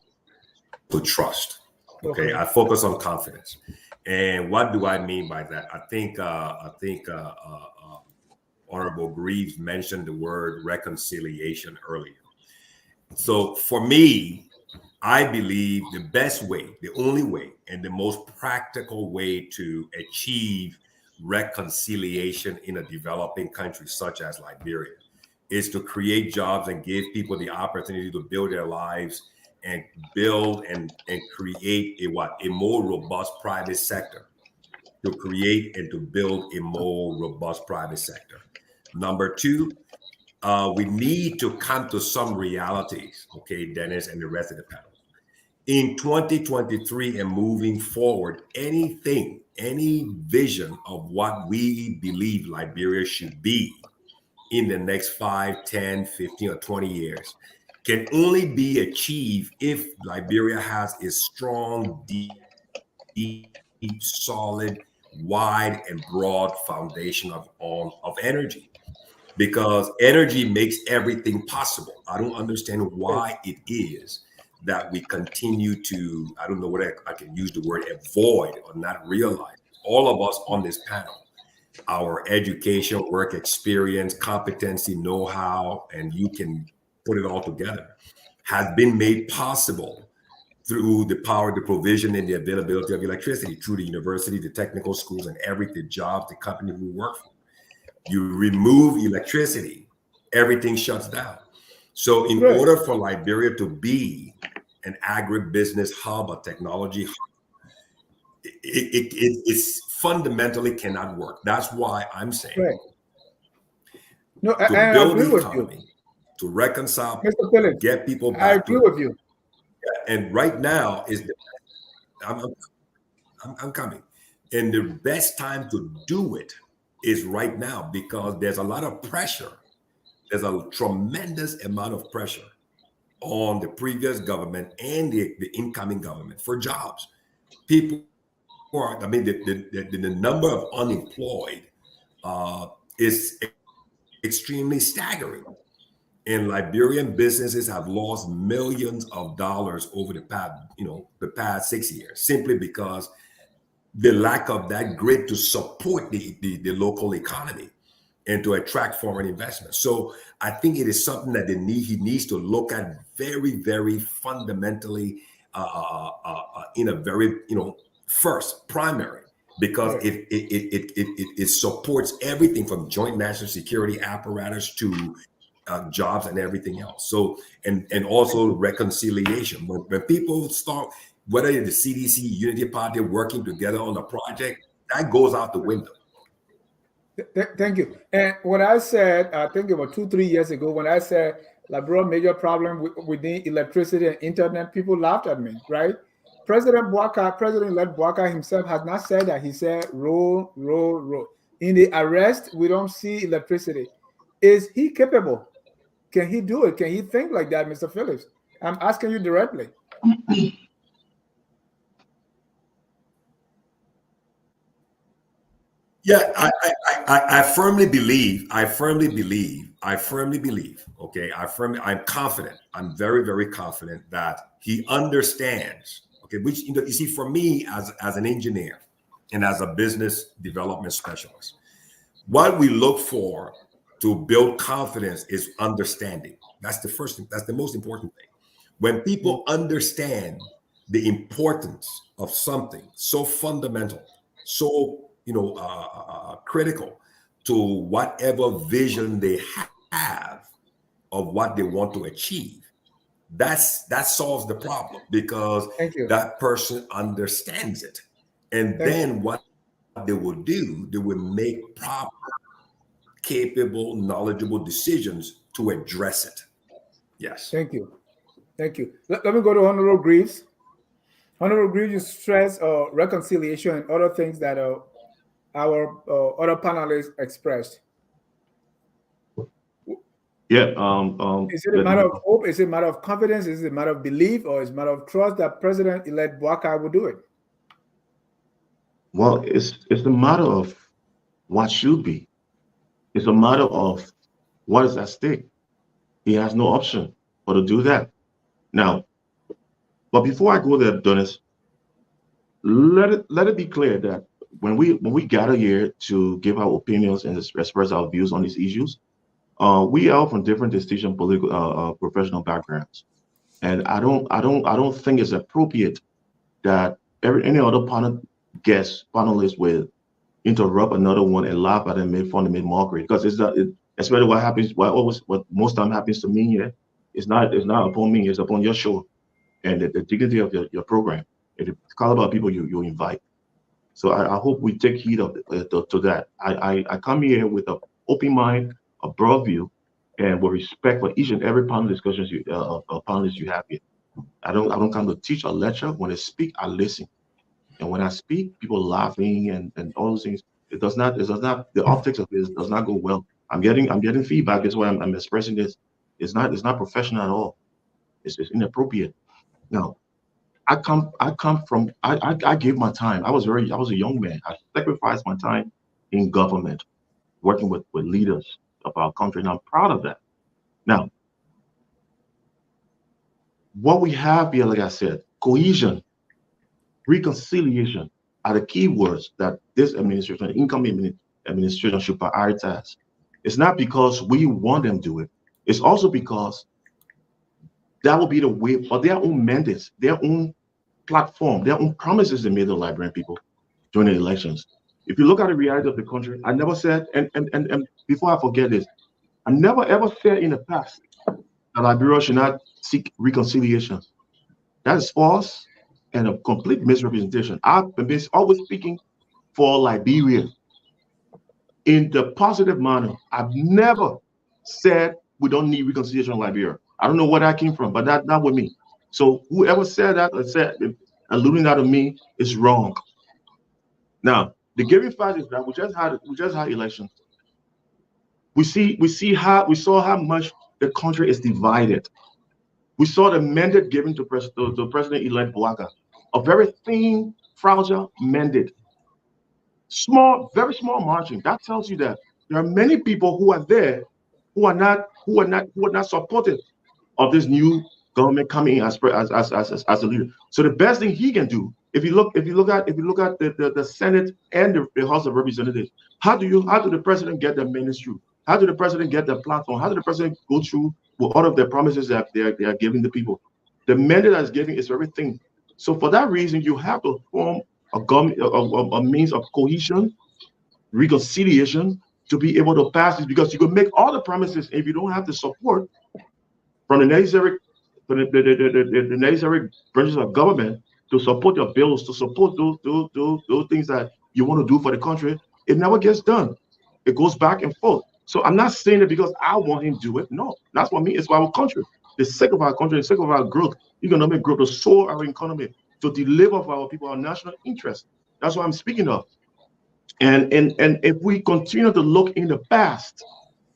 S6: to trust. Okay, I focus on confidence, and what do I mean by that? I think Honorable Greaves mentioned the word reconciliation earlier. So for me, I believe the best way, the only way, and the most practical way to achieve reconciliation in a developing country such as Liberia is to create jobs and give people the opportunity to build their lives and build and create a more robust private sector. To create and to build a more robust private sector. Number two, we need to come to some realities, okay, Dennis and the rest of the panel. In 2023 and moving forward, any vision of what we believe Liberia should be in the next 5, 10, 15, or 20 years can only be achieved if Liberia has a strong, deep, solid, wide, and broad foundation of energy. Because energy makes everything possible. I don't understand why it is that we continue to, I don't know what I can use the word avoid or not realize. All of us on this panel, our education, work experience, competency, know-how, and you can put it all together, has been made possible through the power, the provision, and the availability of electricity through the university, the technical schools, and the jobs, the company we work for. You remove electricity, everything shuts down. So in order for Liberia to be an agribusiness hub, a technology hub, it fundamentally cannot work. That's why I'm saying to build the economy, to reconcile, to get people back.
S2: I agree with you.
S6: And right now is I'm coming. And the best time to do it is right now, because there's a lot of pressure. There's a tremendous amount of pressure on the previous government and the incoming government for jobs. People are, the number of unemployed is extremely staggering. And Liberian businesses have lost millions of dollars over the past 6 years, simply because the lack of that grid to support the local economy. and to attract foreign investment. So I think it is something that he needs to look at very, very fundamentally in a very, first primary, because it supports everything from joint national security apparatus to jobs and everything else. So and also reconciliation. When people start, whether the CDC, Unity Party working together on a project, that goes out the window.
S2: Thank you. And when I said, I think about 2-3 years ago, when I said Liberia major problem with the electricity and internet, people laughed at me, right? President-elect Boakai himself has not said that. He said, roll. In the arrest, we don't see electricity. Is he capable? Can he do it? Can he think like that, Mr. Phillips? I'm asking you directly.
S6: Yeah, I firmly believe. Okay, I'm confident. I'm very, very confident that he understands. Okay, which you see, for me as an engineer and as a business development specialist, what we look for to build confidence is understanding. That's the first thing. That's the most important thing. When people understand the importance of something so fundamental, so critical to whatever vision they have of what they want to achieve, that solves the problem, because that person understands it. And then what they will do, they will make proper, capable, knowledgeable decisions to address it. Yes.
S2: Thank you. Let me go to Honorable Greaves. Honorable Greaves, you stress reconciliation and other things that our other panelists expressed.
S7: Yeah.
S2: Is it a matter of hope? Is it a matter of confidence? Is it a matter of belief? Or is it a matter of trust that President-elect Boakai will do it?
S7: Well, it's a matter of what should be. It's a matter of what is at stake. He has no option but to do that. Now, but before I go there, Dennis, let it be clear that when we gather here to give our opinions and express our views on these issues, we are from different distinct political professional backgrounds, and I don't think it's appropriate that any other panelist will interrupt another one and laugh at them, make fun and make mockery, because it's really what happens. What most time happens to me here. It's not upon me. It's upon your show and the dignity of your program and the caliber of people you invite. So I hope we take heed of to that. I come here with an open mind, a broad view, and with respect for each and every panel discussions panelists you have here. I don't come to teach or lecture. When I speak, I listen, and when I speak, people laughing and all those things. It does not. The optics of this does not go well. I'm getting feedback. That's why I'm expressing this. It's not professional at all. It's inappropriate. Now, I gave my time. I was a young man. I sacrificed my time in government, working with leaders of our country, and I'm proud of that. Now, what we have here, like I said, cohesion, reconciliation are the key words that this administration, incoming administration, should prioritize. It's not because we want them to do it. It's also because that will be the way for their own mandates, their own platform, their own promises they made to the Liberian people during the elections. If you look at the reality of the country, I never said, and before I forget this, I never ever said in the past that Liberia should not seek reconciliation. That is false and a complete misrepresentation. I've been always speaking for Liberia in the positive manner. I've never said we don't need reconciliation in Liberia. I don't know where that came from, but not with me. So whoever said that or said alluding that to me is wrong. Now, the given fact is that we just had elections. We saw how much the country is divided. We saw the mandate given to President-elect Boakai, a very thin, fragile mandate. Very small margin. That tells you that there are many people who are there who are not supportive of this new government coming in as a leader. So the best thing he can do If you look at the Senate and the House of Representatives, how do the president get the ministry? How do the president get the platform? How do the president go through with all of the promises that they are giving the people? The mandate that's giving is everything. So for that reason, you have to form a means of cohesion, reconciliation to be able to pass this, because you can make all the promises if you don't have the support from the necessary branches of government to support your bills, to support those things that you want to do for the country. It never gets done. It goes back and forth. So I'm not saying it because I want him to do it. No, that's what me. It's for our country. The sake of our country, the sake of our growth, economic growth, to soar our economy, to deliver for our people, our national interest. That's what I'm speaking of. And if we continue to look in the past,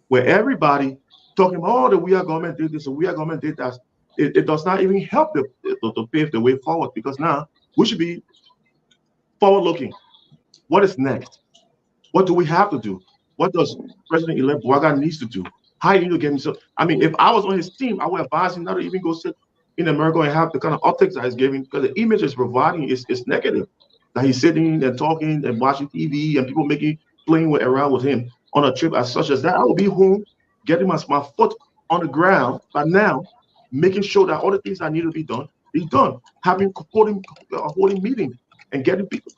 S7: where everybody talking about, oh, the we are government did this, or we are government did that, it does not even help to pave the way forward, because now we should be forward-looking. What is next? What do we have to do? What does President-elect Boakai needs to do? How do you get himself? I mean, if I was on his team, I would advise him not to even go sit in America and have the kind of optics that he's giving, because the image is providing is negative. That he's sitting and talking and watching TV and people playing around with him on a trip as such as that. I will be home, getting my foot on the ground by now, making sure that all the things that need to be done is done. Holding meetings and getting people,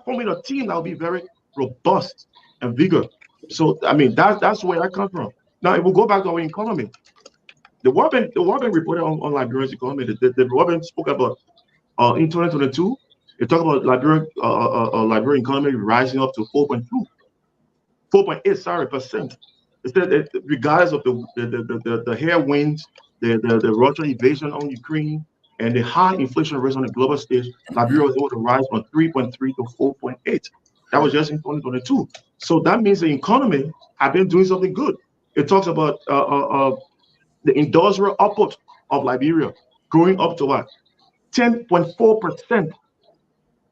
S7: forming a team that will be very robust and vigorous. So I mean that's where I come from. Now if we go back to our economy, the World Bank reported on Liberia's economy. The World Bank spoke about in 2022. It talked about Liberian economy rising up to 4.8% It said that regardless of the headwinds, the Russian invasion on Ukraine, and the high inflation rates on the global stage, Liberia was able to rise from 3.3 to 4.8. That was just in 2022. So that means the economy had been doing something good. It talks about the industrial output of Liberia growing up to what? 10.4%.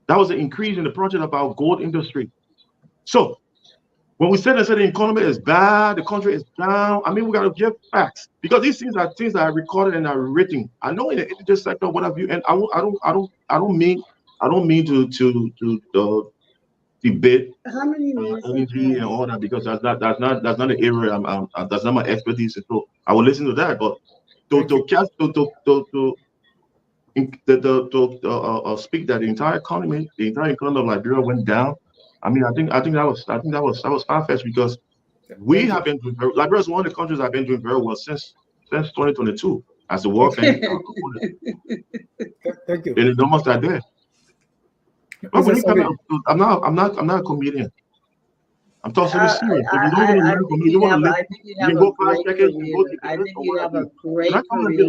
S7: That was an increase in the project of our gold industry. So when we say that the economy is bad, the country is down, I mean, we got to give facts, because these things are recorded and are written. I know in the energy sector, what have you, and I don't mean to debate energy and all that, because that's not the area that's not my expertise. So I will listen to that, but to speak that the entire economy of Liberia went down. I mean, I think that was far-fetched, because we have been doing Liberia is one of the countries that have been doing very well since 2022 as the World Bank.
S2: Thank you.
S7: And the numbers are there. I'm not a comedian. I'm talking serious. If you don't even learn from me, you want to live. You can go 5 seconds.
S5: I think you have a great career in comedy.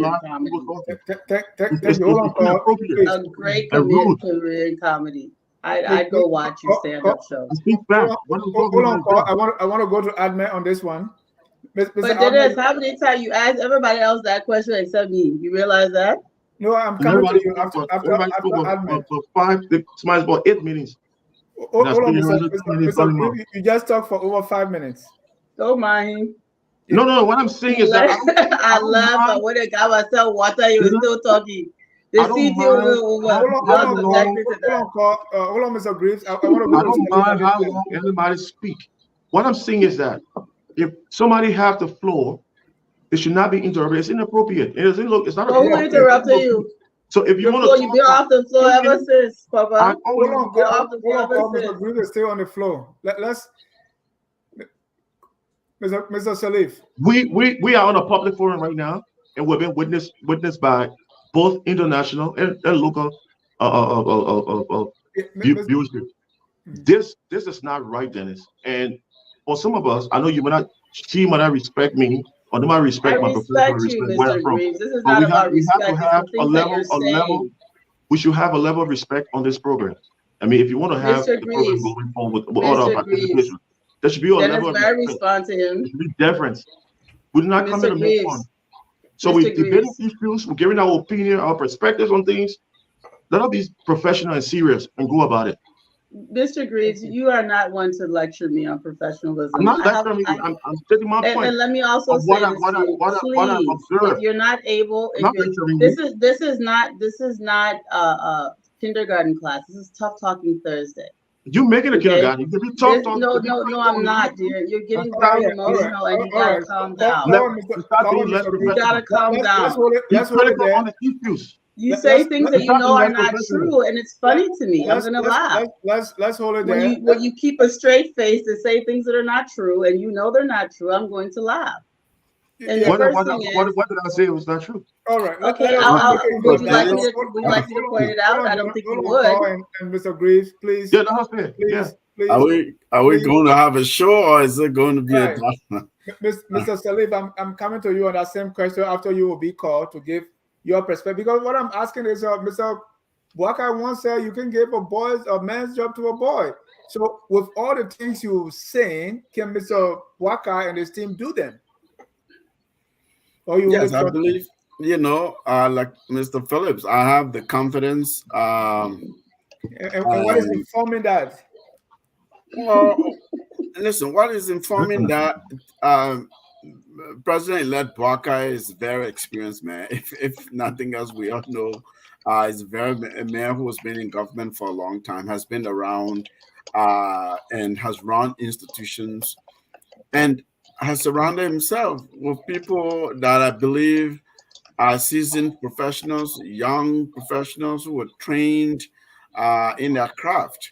S5: A great career in comedy. I'd go watch your stand-up show.
S2: Hold on, Paul. I want to go to Admet on this one.
S5: But Dennis, how many times you asked everybody else that question except me? You realize that?
S2: No, I'm coming to you after Admet.
S7: For 5, somebody's about 8 meetings.
S2: Hold on, Mr. You just talked for over 5 minutes.
S5: Don't mind.
S7: No. What I'm saying is that
S5: I love when I got myself water, you were still talking.
S2: Hold on, Mr. Greaves. I
S7: don't mind how long everybody speak. What I'm saying is that if somebody have the floor, it should not be interrupted. It's inappropriate. It doesn't look. It's not.
S5: Who interrupted you?
S7: So if you want to,
S5: you've been off the floor ever since, Papa.
S2: Hold on, Mr. Greaves is still on the floor. Let's. Mr. Salif.
S7: We are on a public forum right now, and we've been witnessed by both international and local viewership. This is not right, Dennis. And for some of us, I know she might not respect me, or they might respect my professional respect where I'm from.
S5: This is not about respect.
S7: We have to have a level. We should have a level of respect on this program. I mean, if you want to have the program going forward with all our participation, there should be a level of respect.
S5: Respond to him.
S7: There should be deference. We do not come here to make fun. So we're debating issues, we're giving our opinion, our perspectives on things. Let us be professional and serious and go about it.
S5: Mr. Greaves, you are not one to lecture me on professionalism.
S7: I'm not lecturing you. I'm stating my point.
S5: And let me also say this, please, if you're not able, this is not kindergarten class. This is Tough Talking Thursday.
S7: You make it a kindergarten. You can be tough.
S5: No, I'm not, dear. You're getting very emotional, and you gotta calm down. You gotta calm down.
S2: Let's hold it there.
S5: You say things that you know are not true, and it's funny to me. I'm gonna laugh.
S2: Let's hold it there.
S5: When you keep a straight face and say things that are not true, and you know they're not true, I'm going to laugh. And
S7: what did I say it was not true?
S2: All right.
S5: Okay. Would you like me to point it out? I don't think you would.
S2: And Mr. Greaves, please.
S7: Yeah, no, please.
S3: Are we going to have a show, or is it going to be a
S2: Mr. Salif, I'm coming to you on that same question after you will be called to give your perspective. Because what I'm asking is, Mr. Boakai once said you can give a man's job to a boy. So with all the things you're saying, can Mr. Boakai and his team do them?
S3: Yes, I believe, like Mr. Phillips, I have the confidence.
S2: And what is informing that?
S3: Well, listen, what is informing that? President-elect Boakai is a very experienced man. If nothing else, we all know he's a man who has been in government for a long time, has been around and has run institutions, and has surrounded himself with people that I believe are seasoned professionals, young professionals who were trained in their craft.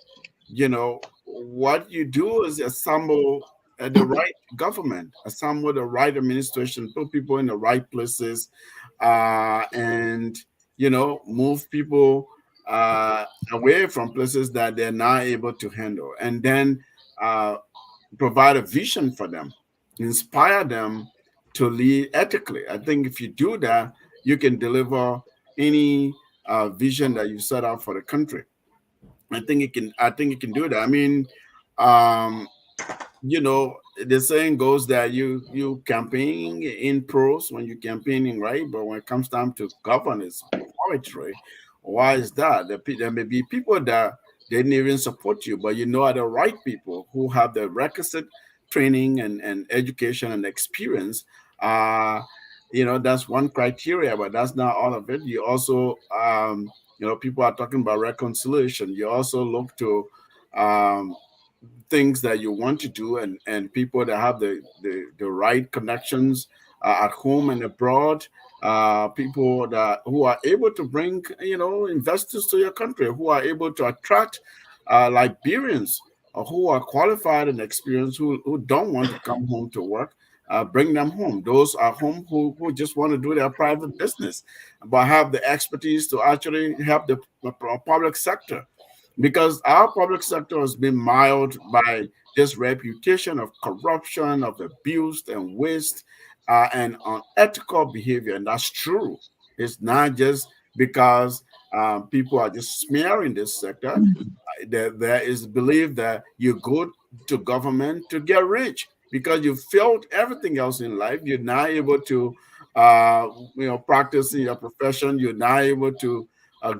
S3: What you do is assemble the right government, assemble the right administration, put people in the right places, and move people away from places that they're not able to handle, and then provide a vision for them, inspire them to lead ethically. I think if you do that, you can deliver any vision that you set out for the country. I think you can do that. I mean, the saying goes that you campaign in prose when you're campaigning, right? But when it comes time to govern, it's poetry. Why is that? There may be people that they didn't even support you, but are the right people who have the requisite training and education and experience. That's one criteria, but that's not all of it. You also, people are talking about reconciliation. You also look to things that you want to do, and people that have the right connections at home and abroad, people who are able to bring investors to your country, who are able to attract Liberians who are qualified and experienced, who don't want to come home to work. Bring them home. Those are home who just want to do their private business, but have the expertise to actually help the public sector. Because our public sector has been mired by this reputation of corruption, of abuse and waste, and unethical behavior. And that's true. It's not just because people are just smearing this sector. There is belief that you go to government to get rich because you failed everything else in life. You're not able to, practice in your profession. You're not able to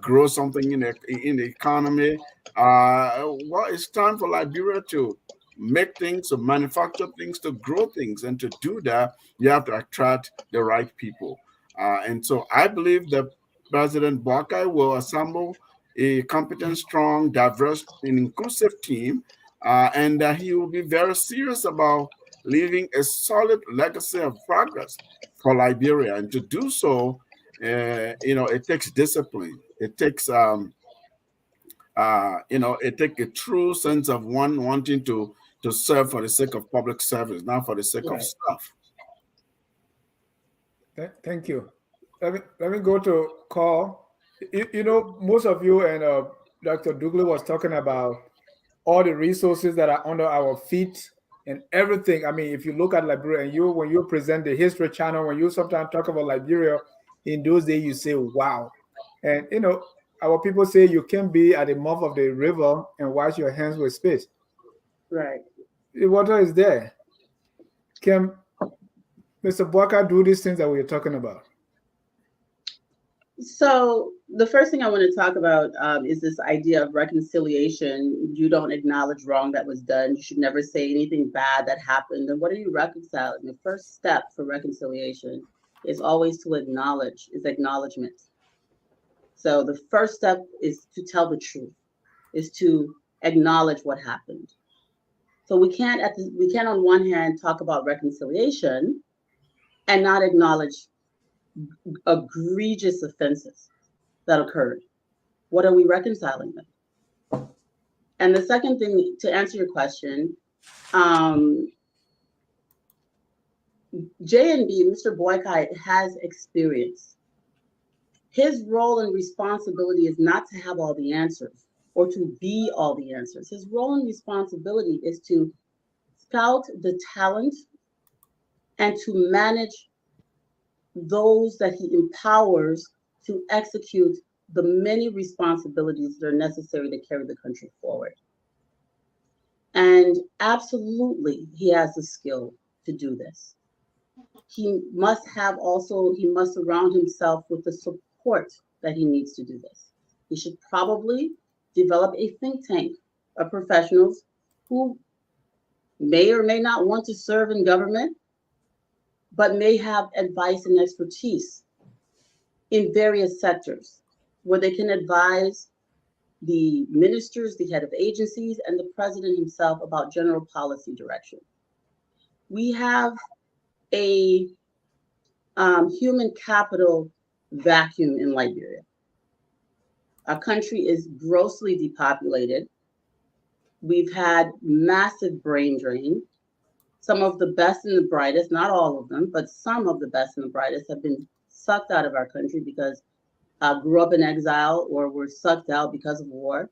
S3: grow something in the economy. Well, it's time for Liberia to make things, to manufacture things, to grow things, and to do that, you have to attract the right people. And so I believe that President Boakai will assemble a competent, strong, diverse, and inclusive team, and that he will be very serious about leaving a solid legacy of progress for Liberia. And to do so, it takes discipline. It takes, it takes a true sense of one wanting to serve for the sake of public service, not for the sake of stuff.
S2: Thank you. Let me go to Carl. Most of you and Dr. Douglas was talking about all the resources that are under our feet and everything. I mean, if you look at Liberia, and when you present the History Channel, when you sometimes talk about Liberia, in those days you say, wow. And, our people say you can't be at the mouth of the river and wash your hands with spit.
S5: Right.
S2: The water is there. Can Mr. Boakai do these things that we're talking about?
S5: So the first thing I want to talk about is this idea of reconciliation. You don't acknowledge wrong that was done. You should never say anything bad that happened. And what are you reconciling? The first step for reconciliation is always to acknowledge, is acknowledgement. So the first step is to tell the truth, is to acknowledge what happened. So we can't on one hand talk about reconciliation and not acknowledge egregious offenses that occurred. What are we reconciling them? And the second thing, to answer your question, J&B, Mr. Boakai, has experience. His role and responsibility is not to have all the answers or to be all the answers. His role and responsibility is to scout the talent and to manage those that he empowers to execute the many responsibilities that are necessary to carry the country forward. And absolutely, he has the skill to do this. He must surround himself with the support that he needs to do this. He should probably develop a think tank of professionals who may or may not want to serve in government, but may have advice and expertise in various sectors where they can advise the ministers, the head of agencies, and the president himself about general policy direction. We have a human capital vacuum in Liberia. Our country is grossly depopulated. We've had massive brain drain. Some of the best and the brightest, not all of them, but some of the best and the brightest have been sucked out of our country because grew up in exile or were sucked out because of war.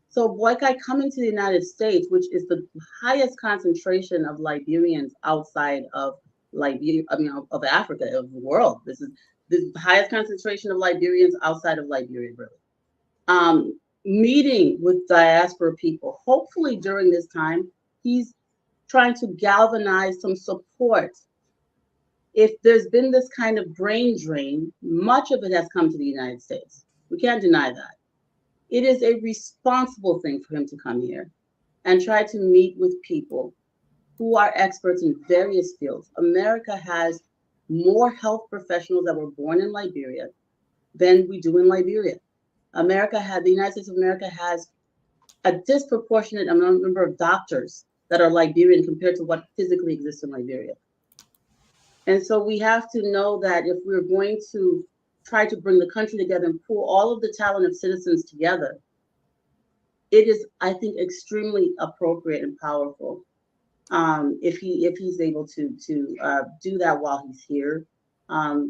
S5: So Boakai coming to the United States, which is the highest concentration of Liberians outside of Liberia, of Africa, of the world. This is the highest concentration of Liberians outside of Liberia, really. Meeting with diaspora people. Hopefully during this time, he's trying to galvanize some support. If there's been this kind of brain drain, much of it has come to the United States. We can't deny that. It is a responsible thing for him to come here and try to meet with people who are experts in various fields. America has more health professionals that were born in Liberia than we do in Liberia. The United States of America has a disproportionate number of doctors that are Liberian compared to what physically exists in Liberia. And so we have to know that if we're going to try to bring the country together and pull all of the talent of citizens together, it is, I think, extremely appropriate and powerful if he's able to do that while he's here,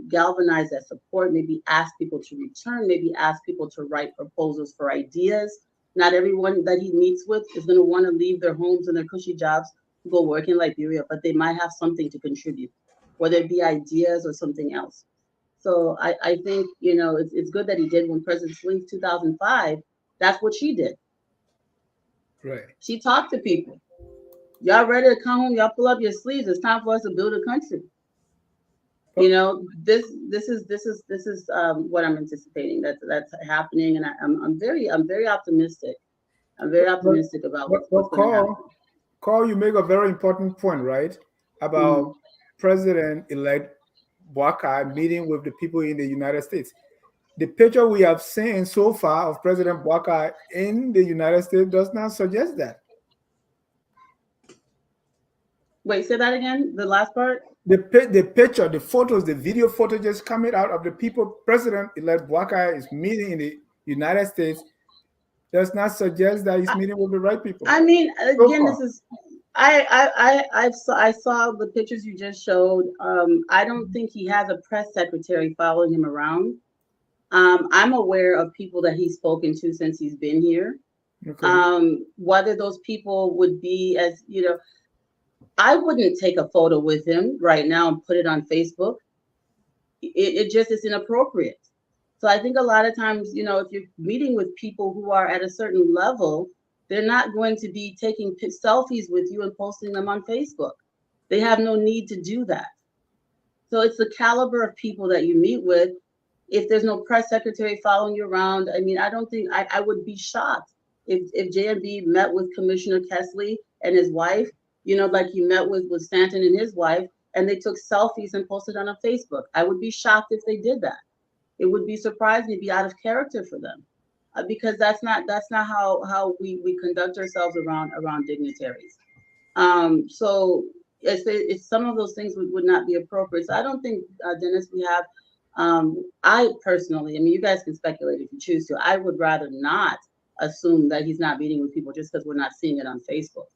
S5: galvanize that support, maybe ask people to return, maybe ask people to write proposals for ideas. Not everyone that he meets with is going to want to leave their homes and their cushy jobs to go work in Liberia, but they might have something to contribute, whether it be ideas or something else. So I think, it's good that he did when President Sling 2005, that's what she did.
S2: Right.
S5: She talked to people. Y'all ready to come home? Y'all pull up your sleeves. It's time for us to build a country. This is what I'm anticipating that's happening, and I'm very optimistic. I'm very optimistic about what's going to happen.
S2: Carl, you make a very important point, right? About President-elect Boakai meeting with the people in the United States. The picture we have seen so far of President Boakai in the United States does not suggest that.
S5: Wait, say that again, the last part?
S2: The picture, the photos, the video footage just coming out of the people President-elect Boakai is meeting in the United States does not suggest that he's meeting with the right people.
S5: I mean, again, this is, I saw the pictures you just showed. I don't think he has a press secretary following him around. I'm aware of people that he's spoken to since he's been here. Okay. Whether those people would be I wouldn't take a photo with him right now and put it on Facebook. It just is inappropriate. So I think a lot of times, if you're meeting with people who are at a certain level, they're not going to be taking selfies with you and posting them on Facebook. They have no need to do that. So it's the caliber of people that you meet with. If there's no press secretary following you around, I don't think I would be shocked if JMB met with Commissioner Kesley and his wife, like he met with Stanton and his wife, and they took selfies and posted on Facebook. I would be shocked if they did that. it would be surprising to be out of character for them, because that's not how we conduct ourselves around dignitaries. So it's some of those things would not be appropriate. So I don't think, Dennis, we have. I personally, I mean, you guys can speculate if you choose to. I would rather not assume that he's not meeting with people just because we're not seeing it on Facebook.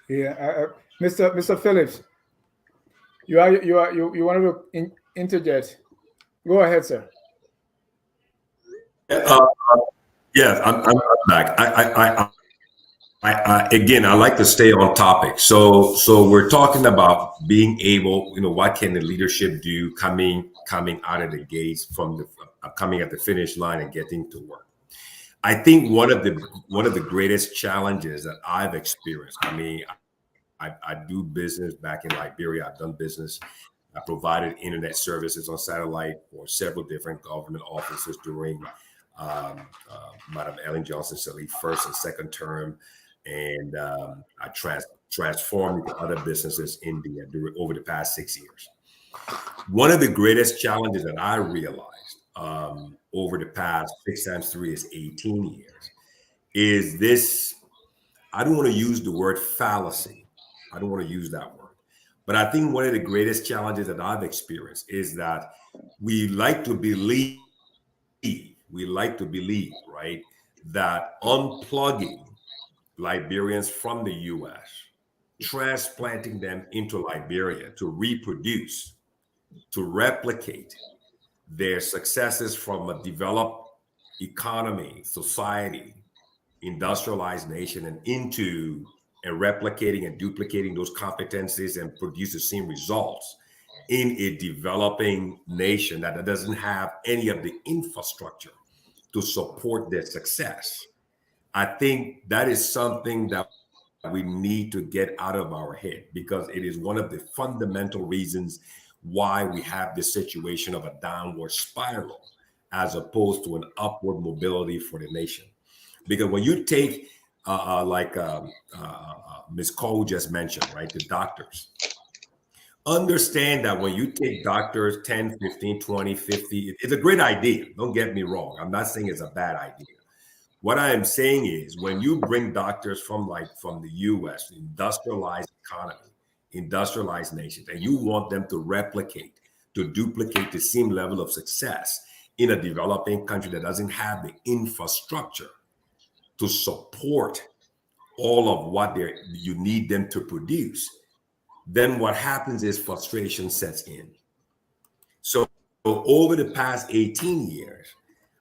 S2: Yeah. Mr. Phillips, you wanted to interject. Go ahead, sir.
S6: Yeah, I'm back. Again, I like to stay on topic. So we're talking about being able, what can the leadership do coming out of the gates from the coming at the finish line and getting to work. I think one of the greatest challenges that I've experienced. I mean, I do business back in Liberia. I've done business. I provided internet services on satellite for several different government offices during Madam Ellen Johnson Sirleaf's first and second term. And I transformed into other businesses in India over the past 6 years. One of the greatest challenges that I realized over the past 6 times 3 is 18 years is this. I don't want to use the word fallacy. I don't want to use that word. But I think one of the greatest challenges that I've experienced is that we like to believe, right, that unplugging Liberians from the U.S., transplanting them into Liberia to reproduce, to replicate their successes from a developed economy, society, industrialized nation, and into and replicating and duplicating those competencies and produce the same results in a developing nation that doesn't have any of the infrastructure to support their success. I think that is something that we need to get out of our head, because it is one of the fundamental reasons why we have this situation of a downward spiral as opposed to an upward mobility for the nation. Because when you take, Ms. Cole just mentioned, right, the doctors, understand that when you take doctors 10, 15, 20, 50, it's a great idea. Don't get me wrong. I'm not saying it's a bad idea. What I am saying is when you bring doctors from the U.S., industrialized economy, industrialized nations, and you want them to duplicate the same level of success in a developing country that doesn't have the infrastructure to support all of what you need them to produce, then what happens is frustration sets in. So over the past 18 years,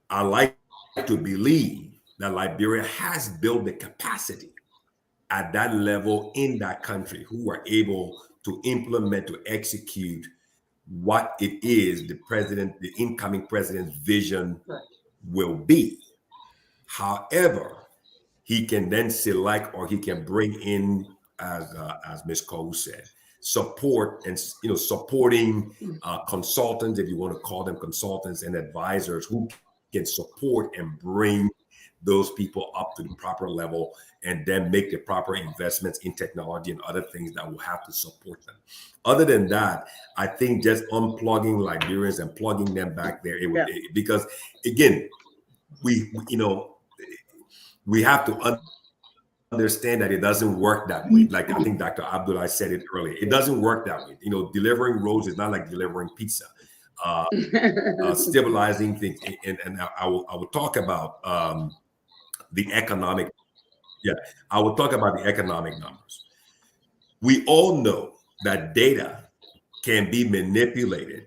S6: I like to believe that Liberia has built the capacity at that level in that country who are able to implement, to execute what it is the incoming president's vision will be. However, he can then select, or he can bring in, as Ms. Cole said, support and supporting consultants, if you want to call them consultants, and advisors who can support and bring those people up to the proper level, and then make the proper investments in technology and other things that will have to support them. Other than that, I think just unplugging Liberians and plugging them back there, because again, we have to understand that it doesn't work that way. Like I think Dr. Abdullah said it earlier, it doesn't work that way. Delivering roads is not like delivering pizza. Stabilizing things, and I will talk about the economic. Yeah, I will talk about the economic numbers. We all know that data can be manipulated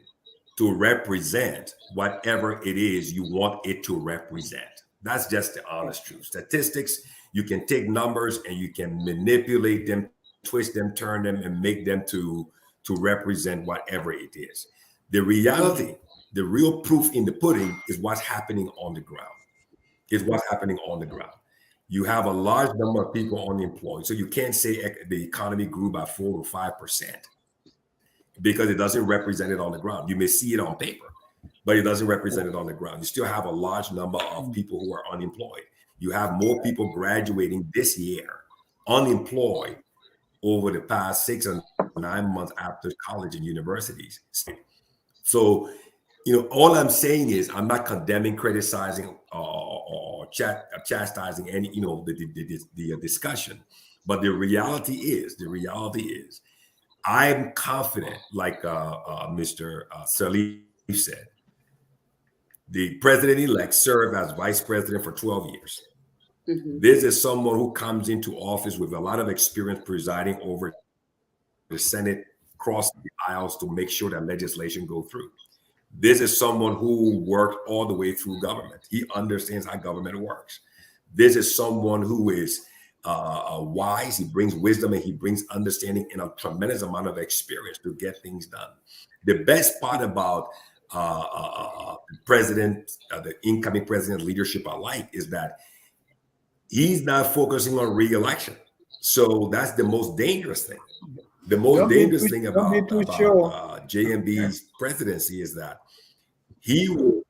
S6: to represent whatever it is you want it to represent. That's just the honest truth. Statistics, you can take numbers and you can manipulate them, twist them, turn them, and make them to represent whatever it is. The reality, the real proof in the pudding is what's happening on the ground. You have a large number of people unemployed. So you can't say the economy grew by 4 or 5% because it doesn't represent it on the ground. You may see it on paper, but it doesn't represent it on the ground. You still have a large number of people who are unemployed. You have more people graduating this year unemployed over the past 6 or 9 months after college and universities. So all I'm saying is I'm not condemning, criticizing, or chastising any, the discussion. But the reality is, I'm confident, like Mr. Salih said, the president-elect served as vice president for 12 years.
S5: Mhm.
S6: This is someone who comes into office with a lot of experience presiding over the Senate, cross the aisles to make sure that legislation go through. This is someone who worked all the way through government. He understands how government works. This is someone who is wise. He brings wisdom and he brings understanding and a tremendous amount of experience to get things done. The best part about the incoming president leadership alike is that he's not focusing on re-election. So that's the most dangerous thing. The most dangerous thing about JMB's presidency is that he will.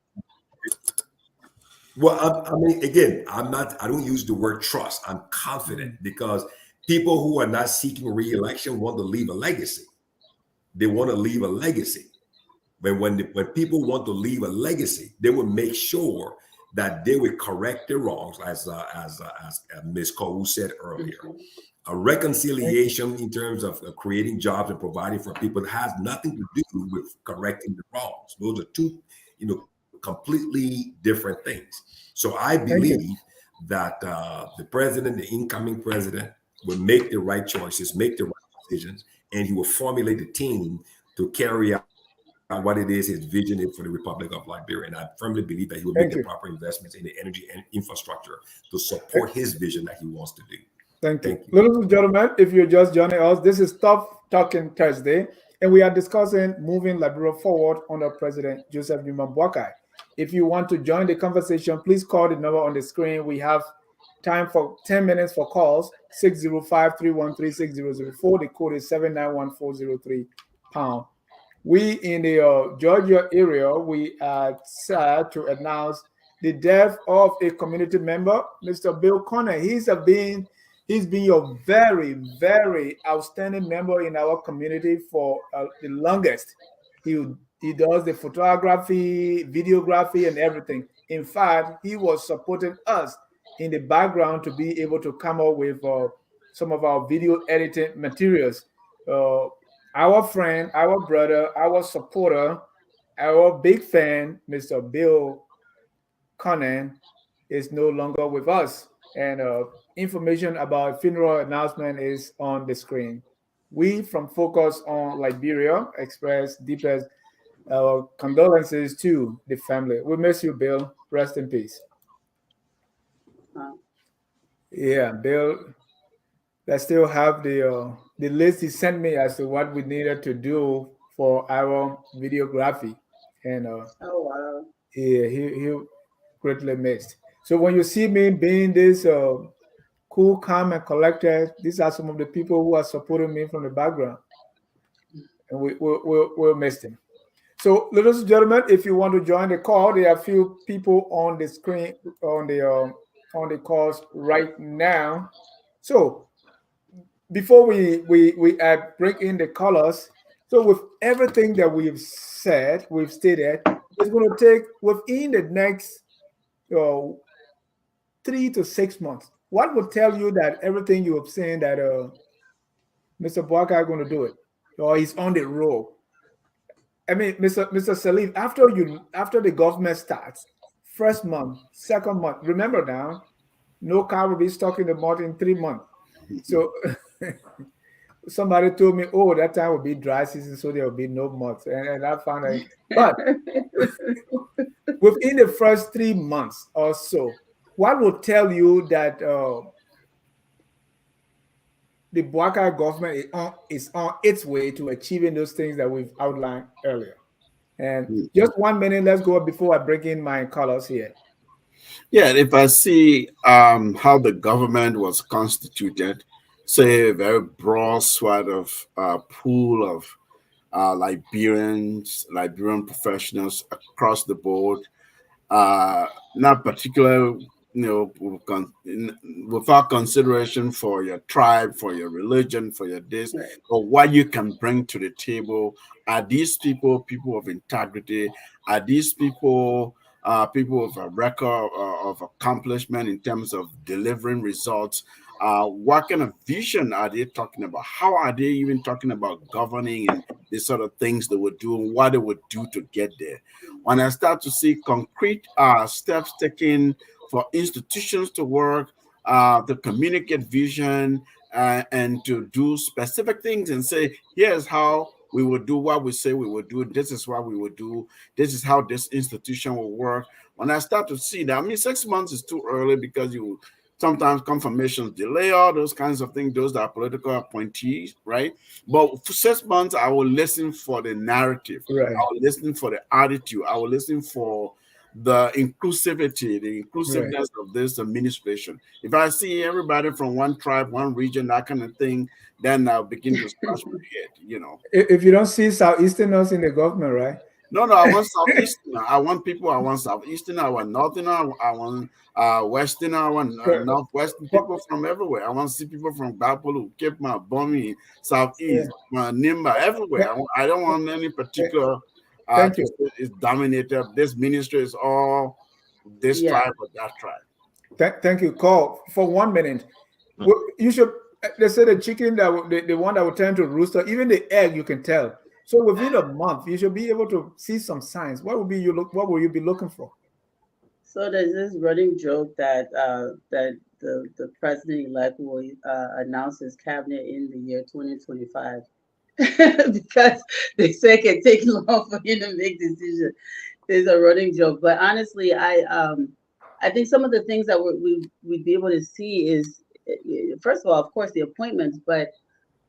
S6: Well, I mean, again, I don't use the word trust. I'm confident because people who are not seeking re-election want to leave a legacy. They want to leave a legacy. But when people want to leave a legacy, they will make sure that they will correct their wrongs, as Ms. Cole said earlier. A reconciliation in terms of creating jobs and providing for people has nothing to do with correcting the wrongs. Those are two, completely different things. So I believe that the incoming president, will make the right choices, make the right decisions, and he will formulate a team to carry out what it is his vision is for the Republic of Liberia. And I firmly believe that he will make the proper investments in the energy and infrastructure to support his vision that he wants to do.
S2: Thank you. Ladies and gentlemen, if you're just joining us, this is Tough Talking Thursday, and we are discussing moving Liberia forward under President Joseph Newman Boakai. If you want to join the conversation, please call the number on the screen. We have time for 10 minutes for calls, 605-313-6004. The code is 791-403#. We in the Georgia area, we are sad to announce the death of a community member, Mr. Bill Connor. He's been a very, very outstanding member in our community for the longest. He does the photography, videography, and everything. In fact, he was supporting us in the background to be able to come up with some of our video editing materials. Our friend, our brother, our supporter, our big fan, Mr. Bill Conan, is no longer with us. And information about funeral announcement is on the screen. We from Focus on Liberia express deepest condolences to the family. We miss you, Bill. Rest in peace. Yeah, Bill. I still have the list he sent me as to what we needed to do for our videography, and
S5: oh wow,
S2: yeah, he greatly missed. So when you see me being this cool, calm, and collected, these are some of the people who are supporting me from the background, and we'll miss them. So, ladies and gentlemen, if you want to join the call, there are a few people on the screen on the calls right now. So before we bring in the colors, so with everything that we've said, we've stated, it's going to take within the next 3 to 6 months. What would tell you that everything you have seen that Mr. Boakai is going to do it, or he's on the road? I mean, Mr. Salif, after the government starts, first month, second month, remember now, no car will be stuck in the mud in 3 months. So somebody told me, oh, that time will be dry season, so there will be no mud. And I found out, but within the first 3 months or so, what will tell you that the Boakai government is on its way to achieving those things that we've outlined earlier? And just 1 minute, let's go before I bring in my colors here.
S3: Yeah, if I see how the government was constituted, say a very broad swath of pool of Liberian professionals across the board, not particularly without consideration for your tribe, for your religion, for your this, or what you can bring to the table. Are these people of integrity? Are these people people with a record of accomplishment in terms of delivering results? What kind of vision are they talking about? How are they even talking about governing and the sort of things they would do and what they would do to get there? When I start to see concrete steps taken for institutions to work, to communicate vision, and to do specific things and say, here's how we would do what we say we would do. This is what we would do. This is how this institution will work. When I start to see that, I mean, 6 months is too early because you sometimes confirmations delay, all those kinds of things. Those are political appointees, right? But for 6 months, I will listen for the narrative.
S2: Right.
S3: I will listen for the attitude. I will listen for the inclusivity, the inclusiveness of this administration. If I see everybody from one tribe, one region, that kind of thing, then I'll begin to scratch my head,
S2: If you don't see Southeasterners in the government, right?
S3: No, I want Southeastern. I want Southeastern. I want Northern. I want Western. I want Northwestern people from everywhere. I want to see people from Bapolu, Cape Mount, Bomi, Southeast, Nimba, everywhere. I don't want any particular is dominated. This ministry is all this tribe or that tribe.
S2: Thank you. Call for 1 minute. You should. They say the chicken the one that will turn to rooster, even the egg you can tell. So within a month, you should be able to see some signs. What will you be looking for?
S5: So there's this running joke that the president-elect will announce his cabinet in the year 2025 because they say it can take long for him to make decisions. There's a running joke, but honestly, I think some of the things that we'd be able to see is, first of all, of course, the appointments, but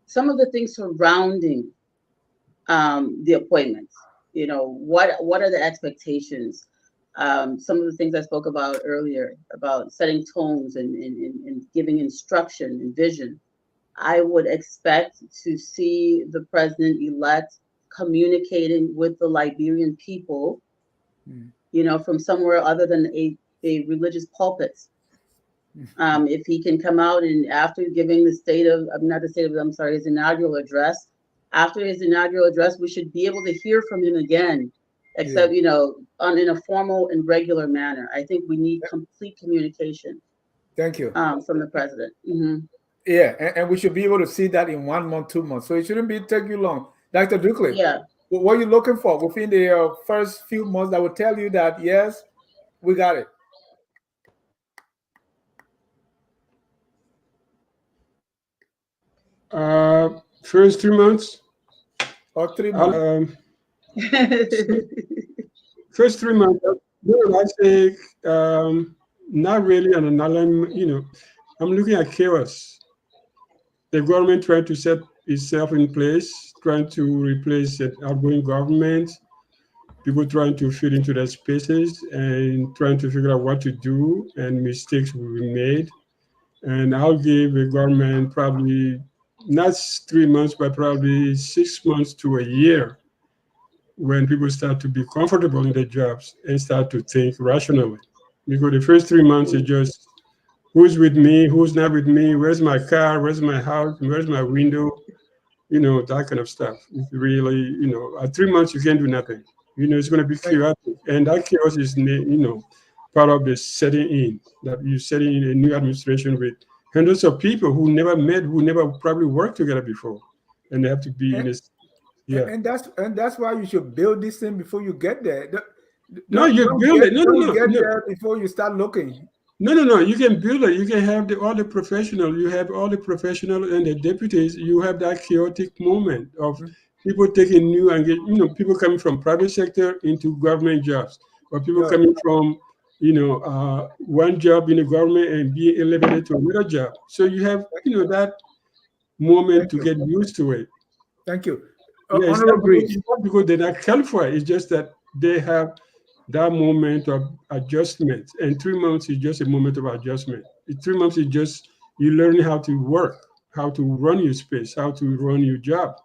S5: some of the things surrounding the appointments. What are the expectations? Some of the things I spoke about earlier about setting tones and giving instruction and vision. I would expect to see the president-elect communicating with the Liberian people, from somewhere other than a religious pulpit. If he can come out and after giving his inaugural address, after his inaugural address, we should be able to hear from him again, except, in a formal and regular manner. I think we need complete communication.
S2: Thank you.
S5: From the president. Mm-hmm.
S2: Yeah, and we should be able to see that in 1 month, 2 months. So it shouldn't take you long. Dr. Dukley, what are you looking for within the first few months that will tell you that, yes, we got it?
S4: First 3 months.
S2: Or 3 months.
S4: First 3 months. I say not really an alignment. I'm looking at chaos. The government trying to set itself in place, trying to replace the outgoing government, people trying to fit into their spaces and trying to figure out what to do, and mistakes will be made. And I'll give the government probably not 3 months, but probably 6 months to a year when people start to be comfortable in their jobs and start to think rationally. Because the first 3 months is just who's with me, who's not with me, where's my car, where's my house, where's my window, that kind of stuff. It's really, at 3 months you can't do nothing. It's going to be chaotic. And that chaos is, part of the setting in, that you're setting in a new administration with hundreds of people who never met, who never probably worked together before. And they have to be in this. Yeah.
S2: And that's why you should build this thing before you get there.
S4: Don't build it. No.
S2: There before you start looking.
S4: No. You can build it. You can have all the professionals. You have all the professionals and the deputies. You have that chaotic moment of people taking new and people coming from private sector into government jobs, or people coming from one job in the government and being elevated to another job. So you have that moment to get used to it.
S2: Thank you.
S4: It's not because they're not qualified. It's just that they have that moment of adjustment. And 3 months is just a moment of adjustment. 3 months is just you learning how to work, how to run your space, how to run your job.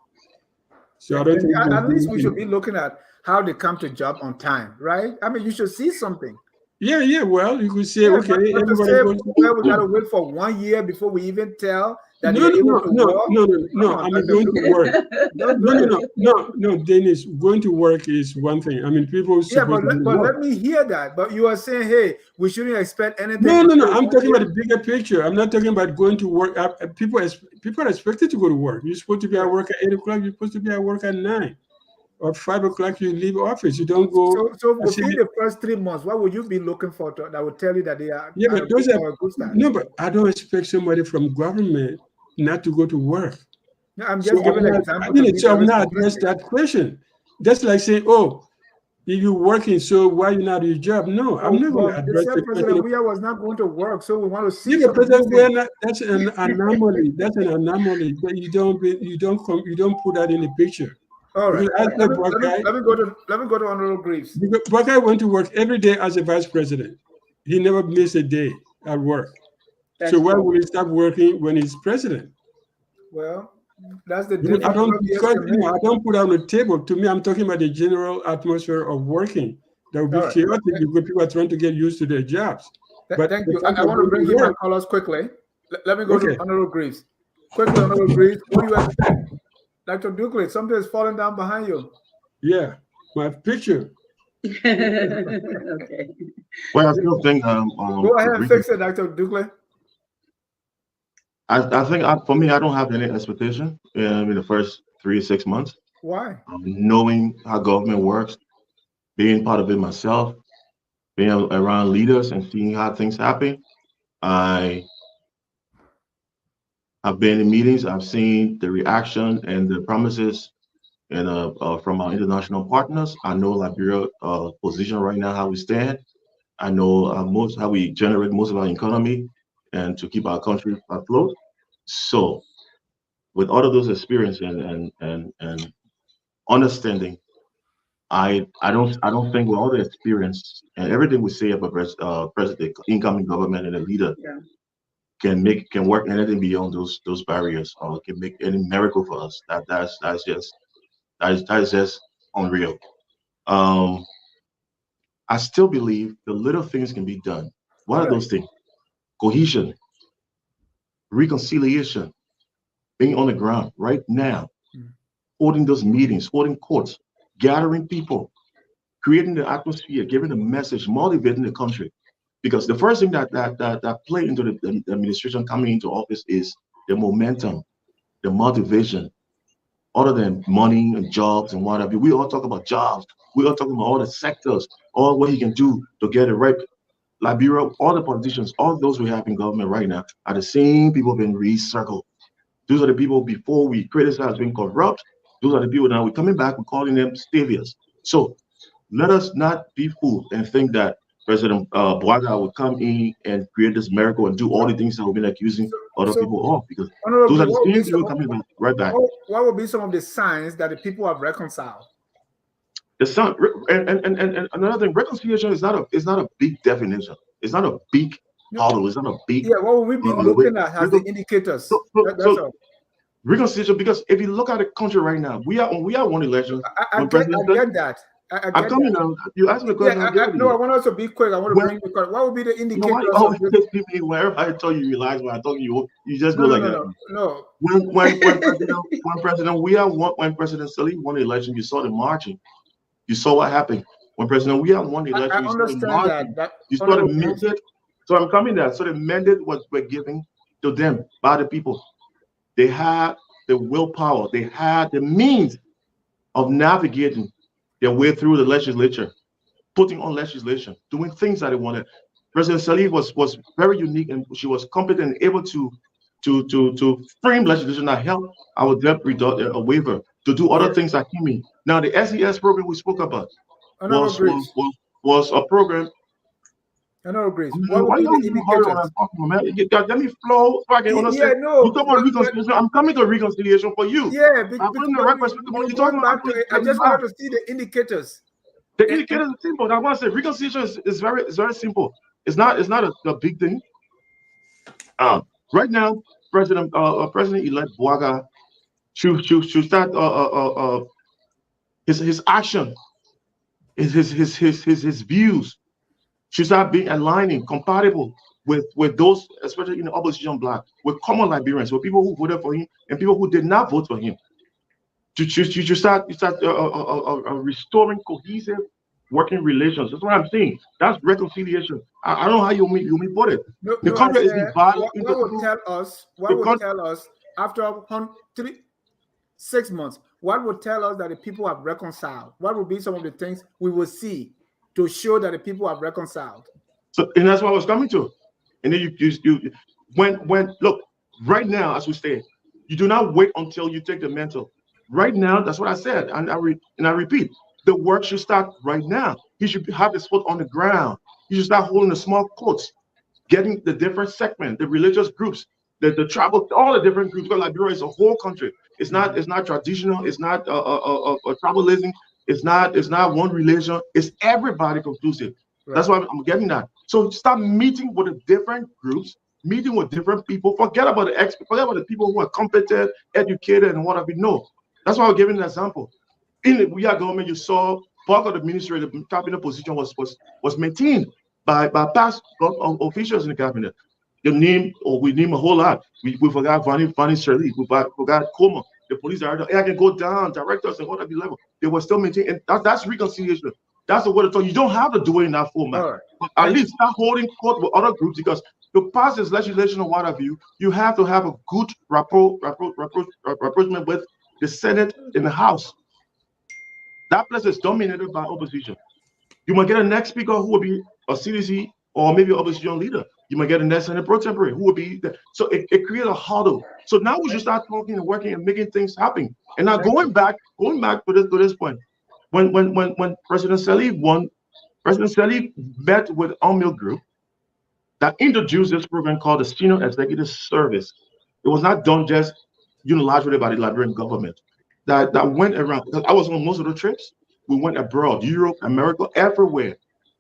S4: So I don't think
S2: at least we should be looking at how they come to job on time, right? I mean, you should see something.
S4: Yeah. Well, you could say,
S2: Yeah,
S4: okay,
S2: but to
S4: everybody
S2: say
S4: goes to
S2: well, we got to wait for 1 year before we even tell that they're able to work.
S4: No. I mean, going to work. No. Dennis, going to work is one thing. I mean, people supposed to
S2: but
S4: work.
S2: let me hear that. But you are saying, hey, we shouldn't expect anything.
S4: No. I'm talking about the bigger picture. I'm not talking about going to work. People are expected to go to work. You're supposed to be at work at 8 o'clock. You're supposed to be at work at 9 or 5 o'clock. You leave office. You don't go.
S2: So within the first 3 months, what would you be looking for that would tell you that they are?
S4: Yeah, but those are no. But I don't expect somebody from government not to go to work.
S2: No, I'm just giving an example.
S4: I'm not address that question. That's like saying, oh, if you're working, so why you not your job? No, I'm not going to address the question.
S2: President Weah was not going to work, so we want to see.
S4: Yeah, President Weah, that's an anomaly. That's an anomaly. But you don't put that in the picture.
S2: All right. Let me go to Honorable Greaves.
S4: Boakai went to work every day as a vice president. He never missed a day at work. So why would he stop working when he's president?
S2: Well, that's the difference.
S4: I don't put it on the table. To me, I'm talking about the general atmosphere of working. That would be chaotic because people are trying to get used to their jobs.
S2: Thank you. I want to bring you my colors quickly. Let me go to Honorable Greaves. Quickly, Honorable Greaves. What do you expect? Dr. Dukley, something is falling down behind you.
S4: Yeah, my picture.
S5: Okay.
S7: Well, I still think
S2: go ahead and fix it, Dr. Dukley.
S7: I think for me, I don't have any expectation in the first 3 to 6 months.
S2: Why?
S7: Knowing how government works, being part of it myself, being around leaders and seeing how things happen. I have been in meetings. I've seen the reaction and the promises and from our international partners. I know Liberia position right now, how we stand. I know how we generate most of our economy and to keep our country afloat. So with all of those experiences and understanding, I don't think with all the experience and everything we say about president, incoming government and a leader can work anything beyond those barriers or can make any miracle for us. That's just unreal. I still believe the little things can be done. What are those things? Cohesion, reconciliation, being on the ground right now, holding those meetings, holding courts, gathering people, creating the atmosphere, giving the message, motivating the country. Because the first thing that play into the administration coming into office is the momentum, the motivation, other than money and jobs and whatever. We all talk about jobs. We all talk about all the sectors, all what he can do to get it right. Liberia, all the politicians, all those we have in government right now are the same people being recircled. Those are the people before we criticize being corrupt. Those are the people now we're coming back, we're calling them saviors. So let us not be fooled and think that President Boakai will come in and create this miracle and do all the things that we've been accusing other people of, because those are the same people coming back right back.
S2: What would be some of the signs that the people have reconciled?
S7: The sign and another thing, reconciliation is not a big definition. It's not a big model. It's not a big.
S2: Yeah, what will we be looking at as the indicators? That's all.
S7: Reconciliation, because if you look at the country right now, we are one election.
S2: I get that.
S7: I'm coming now. You asked me a question.
S2: No, I want us to be quick. I want to bring the question. What would be the indicators?
S7: Wherever I told you relax, when I told you just go like that.
S2: No.
S7: When President Salih won the election, you saw the marching. You saw what happened when President Weah won the election.
S2: I understand that.
S7: You saw the mandate. So I'm coming there. So the mandate was given to them by the people. They had the willpower. They had the means of navigating their way through the legislature, putting on legislation, doing things that they wanted. President Salih was very unique, and she was competent and able to frame legislation that helped our debt a waiver, to do other things that came in. Now the SES program we spoke about was a program.
S2: I know, Grace. What would be the indicators?
S7: Let me flow so I can understand.
S2: Yeah, no.
S7: You talk about reconciliation. I'm coming to reconciliation for you.
S2: Yeah,
S7: I'm putting the right perspective. You talking about?
S2: I just wanted to see the indicators.
S7: The indicators are simple. I want to say reconciliation is very simple. It's not a big thing. Right now, President-elect Boakai should start his action, his views should start being aligning, compatible with those, especially in the opposition bloc, with common Liberians, with people who voted for him and people who did not vote for him. You should start restoring cohesive working relations. That's what I'm saying. That's reconciliation. I don't know how you put it. The country is divided.
S2: What would tell us? What would tell us after 6 months? What would tell us that the people have reconciled? What would be some of the things we will see to show that the people have reconciled?
S7: So, and that's what I was coming to. And then you when look right now, as we say, you do not wait until you take the mental. Right now, that's what I said, and I repeat, the work should start right now. He should have his foot on the ground. He should start holding the small courts, getting the different segments, the religious groups, the tribal, all the different groups. Because Liberia is a whole country. It's not traditional. It's not tribalism. It's not one religion. It's everybody conclusive. Right. That's why I'm getting that. So start meeting with the different groups, meeting with different people. Forget about the experts. Forget about the people who are competent, educated, and what have you know. That's why I'm giving an example. In the We Are government, you saw part of the ministry, the cabinet position was maintained by past officials in the cabinet. We name a whole lot. We forgot Vani Shirley, we forgot Koma, the police director. I can go down, directors and whatever level. They were still maintained. And that's reconciliation. That's the word to tell you. You don't have to do it in that format. Right. But at least start holding court with other groups, because to pass this legislation or what have you have to have a good rapprochement with the Senate and the House. That place is dominated by opposition. You might get a next speaker who will be a CDC or maybe an opposition leader. You might get a next Senate pro tempore who will be there. So it creates a huddle. So now we should start talking and working and making things happen. And now going back to this point, when President Salih met with Omil Group that introduced this program called the Senior Executive Service. It was not done just unilaterally by the Liberian government. That went around. I was on most of the trips. We went abroad, Europe, America, everywhere.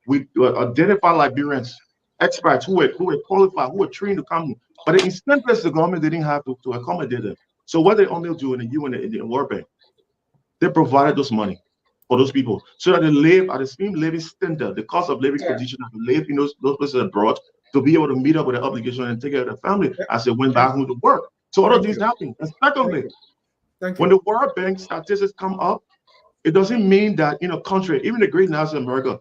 S7: We identified Liberians, experts who were qualified, who were trained to come. But in some places, the government didn't have to accommodate them. So what they only do in the UN and the World Bank, they provided those money for those people so that they live at the same living standard, the cost of living condition that they live in those places abroad, to be able to meet up with their obligation and take care of their family as they went back home to work. So other things happen. And secondly, when the World Bank statistics come up, it doesn't mean that in a country, even the great nations of America,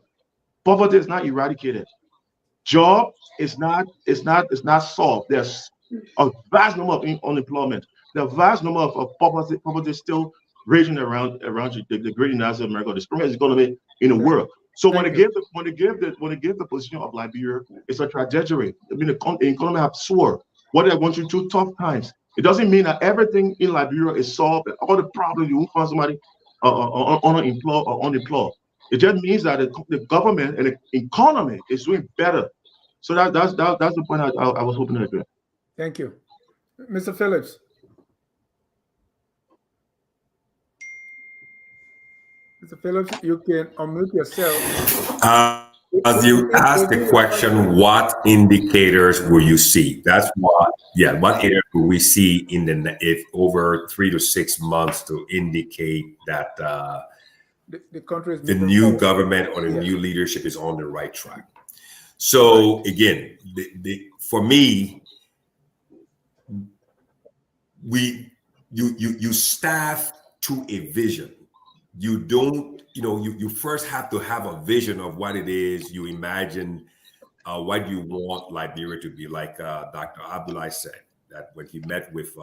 S7: poverty is not eradicated. Job is not solved. There's a vast number of unemployment. There's a vast number of poverty still raging around the great nations of America, the strongest economy in the world. So when they give the position of Liberia, it's a trajectory. I mean, the economy have soared. What they're going through tough times. It doesn't mean that everything in Liberia is solved. All the problems you won't find somebody unemployed or unemployed. It just means that the government and the economy is doing better. So that's the point I was hoping to address.
S2: Thank you, Mr. Phillips. Mr. Phillips, you can unmute yourself.
S6: As you ask the question, what indicators will you see? That's what indicators will we see if over 3 to 6 months to indicate that
S2: the country is
S6: the new forward. Government or the new leadership is on the right track. So again, for me, you staff to a vision. You don't, you first have to have a vision of what it is you imagine, what you want Liberia to be. Like Dr. Abdullahi said, that when he met with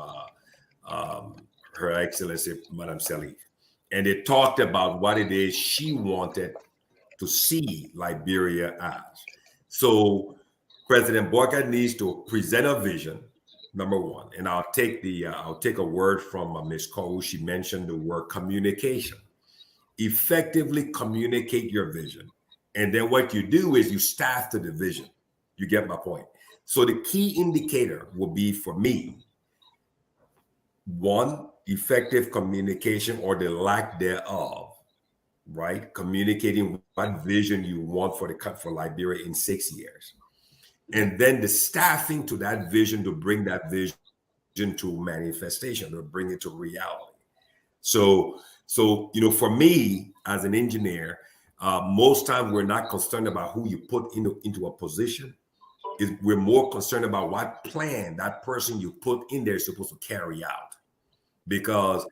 S6: Her Excellency, Madam Salih, and they talked about what it is she wanted to see Liberia as. So President Boakai needs to present a vision, number one. And I'll take a word from Ms. Cole. She mentioned the word communication. Effectively communicate your vision. And then what you do is you staff to the vision. You get my point. So the key indicator will be, for me, one, effective communication or the lack thereof, right? Communicating what vision you want for Liberia in 6 years. And then the staffing to that vision to bring that vision to manifestation, to bring it to reality. So for me as an engineer, Most times we're not concerned about who you put into a position. We're more concerned about what plan that person you put in there is supposed to carry out. Because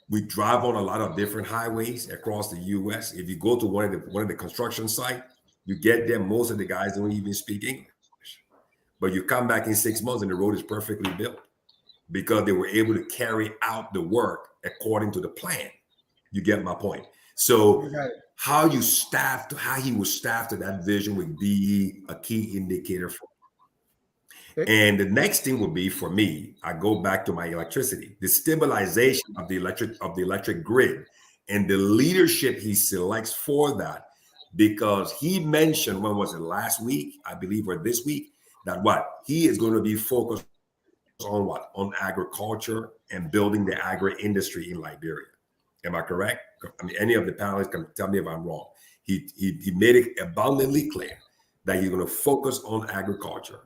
S6: we drive on a lot of different highways across the U.S. If you go to one of the construction sites, you get there, most of the guys don't even speak English. But you come back in 6 months and the road is perfectly built because they were able to carry out the work according to the plan. You get my point. So how he was staffed to that vision would be a key indicator for me. And the next thing would be for me, I go back to my electricity, the stabilization of the electric grid and the leadership he selects for that, because he mentioned, when was it, last week, I believe, or this week, that he is going to be focused on on agriculture and building the agri industry in Liberia. Am I correct? I mean, any of the panelists can tell me if I'm wrong. He made it abundantly clear that he's going to focus on agriculture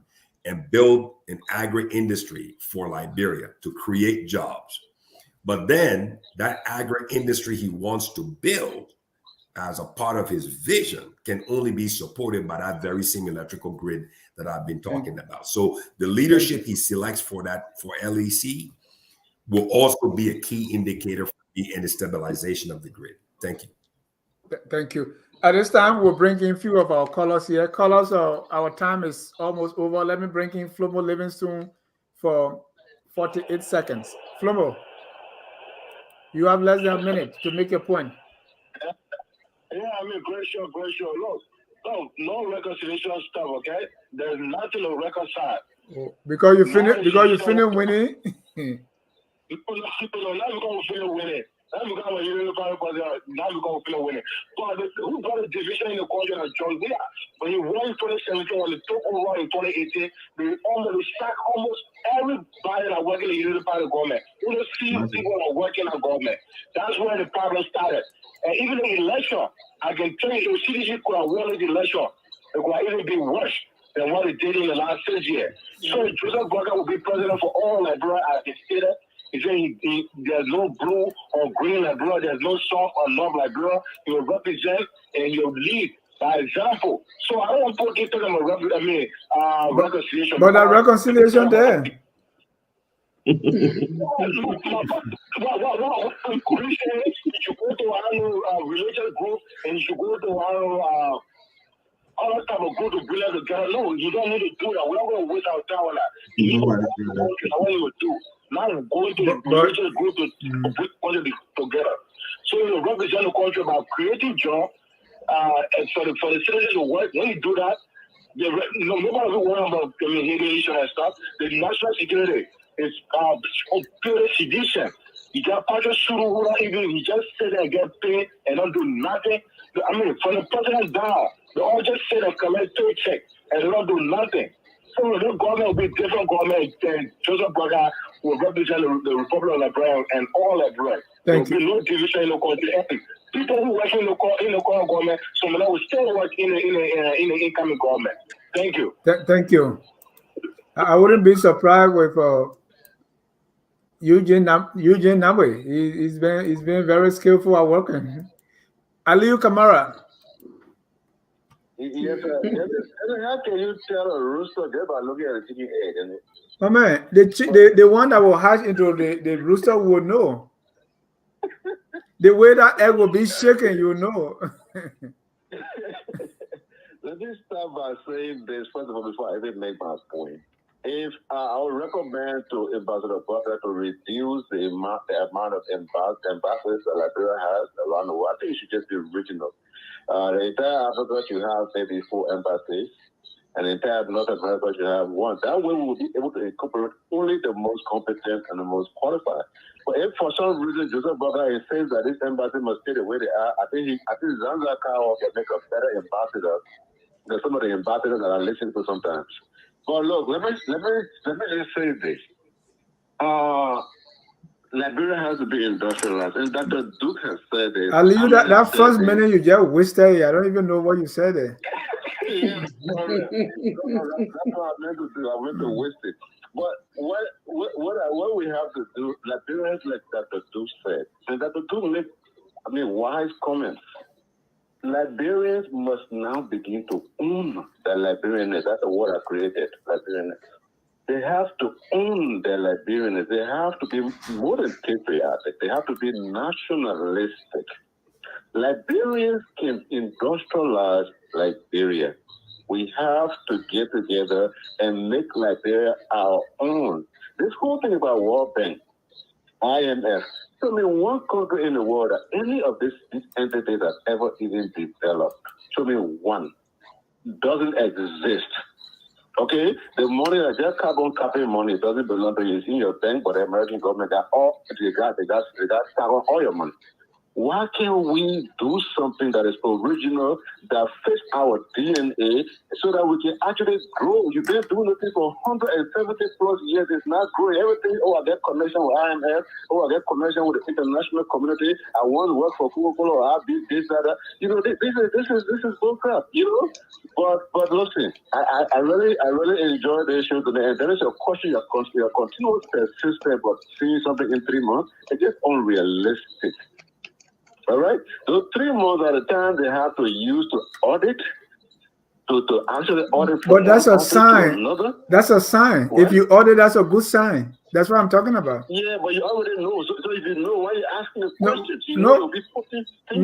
S6: and build an agri industry for Liberia to create jobs. But then that agri industry he wants to build as a part of his vision can only be supported by that very same electrical grid that I've been talking about. So the leadership he selects for LEC will also be a key indicator for me in the stabilization of the grid. Thank you.
S2: Thank you. At this time, we'll bring in a few of our callers here. Callers, our time is almost over. Let me bring in Flomo Livingston for 48 seconds. Flomo, you have less than a minute to make your point.
S11: Yeah, I mean, great show. Look, no reconciliation stuff, okay? There's nothing to reconcile.
S2: Because you finish winning.
S11: Now we're going to finish winning. Now we're going to finish winning. But who got a division in the country of John Weir? When he won in 2017, when he took over in 2018, they sacked almost everybody that working in the unified government. You don't see people that are working in government. That's where the problem started. And even the election, I can tell you, if CDC could have won the election, it would have even been worse than what it did in the last 6 years. So Joseph Boakai will be president for all Liberia, as he stated. He said there's no blue or green Liberia, there's no south or north Liberia. He will represent and he will lead by example. So I don't want to keep talking about reconciliation.
S2: But that reconciliation there.
S11: You should go to our religious group and you should go to our other type of group to bring us together. No, you don't need to do that. We're not going to waste our time on that. You know what you would do. Not going to the religious group to bring us together. So you represent the country about creating jobs and for the citizens to work. When you do that, nobody will worry about immigration and stuff. The national security is pure sedition. You got Patrick Suru, even he just sit there and get paid and don't do nothing. I mean, from the president down, they all just sit and collect paycheck and they don't do nothing. So the government will be different government, and Joseph Boakai will represent the Republic of Liberia and all Liberia. There will be no division in the country. People who work in the current government, some of them will still work in the incoming government. Thank you.
S2: Thank you. I wouldn't be surprised with Eugene Nabwe. He's been very skillful at working. Aliu Kamara.
S11: Yes, sir. How can you tell a rooster just by looking at the chicken egg?
S2: Oh man, the one that will hatch into the rooster will know. The way that egg will be shaken, you know.
S11: Let me start by saying this first of all before I even make my point. If I would recommend to Ambassador Boakai to reduce the amount of ambassadors that Liberia has around the world, I think it should just be regional. The entire Africa should have maybe 4 embassies, and the entire North America should have 1. That way, we will be able to incorporate only the most competent and the most qualified. But if for some reason Joseph Boakai says that this embassy must stay the way they are, I think Zanzibar can make a better ambassador than some of the ambassadors that I listen to sometimes. But look, let me just say this. Liberia has to be industrialized, and Dr. Duke has said this.
S2: Aliu, that first minute you just wasted, I don't even know what you said there.
S11: Yeah, that's what I meant to do. I meant to waste it. But what we have to do, Liberia, like Dr. Duke said, and Dr. Duke made, wise comments. Liberians must now begin to own their Liberianness. That's the word I created, Liberianness. They have to own their Liberianness. They have to be more than patriotic. They have to be nationalistic. Liberians can industrialize Liberia. We have to get together and make Liberia our own. This whole thing about World Bank, IMF, tell me one country in the world that any of these entities have ever even developed. Show me one. Doesn't exist. Okay? The money that just carbon copy money doesn't belong to you. It's in your bank, but the American government got they got carbon all your money. Why can't we do something that is original, that fits our DNA, so that we can actually grow? You've been doing this for 170 plus years. It's not growing. Everything, I get connection with IMF, I get connection with the international community. I want to work for Google or I be this, that. This is bullcrap, But listen, I really enjoy this show today. And there is a question, your continuous persistent, but seeing something in 3 months, it's just unrealistic. All right. So 3 months at a time they have to use to audit, to actually audit.
S2: But that's a sign. That's a sign.
S11: What?
S2: If you audit, that's a good sign. That's what I'm talking about.
S11: Yeah, but you already know. So if you know, why are you asking the questions?
S2: I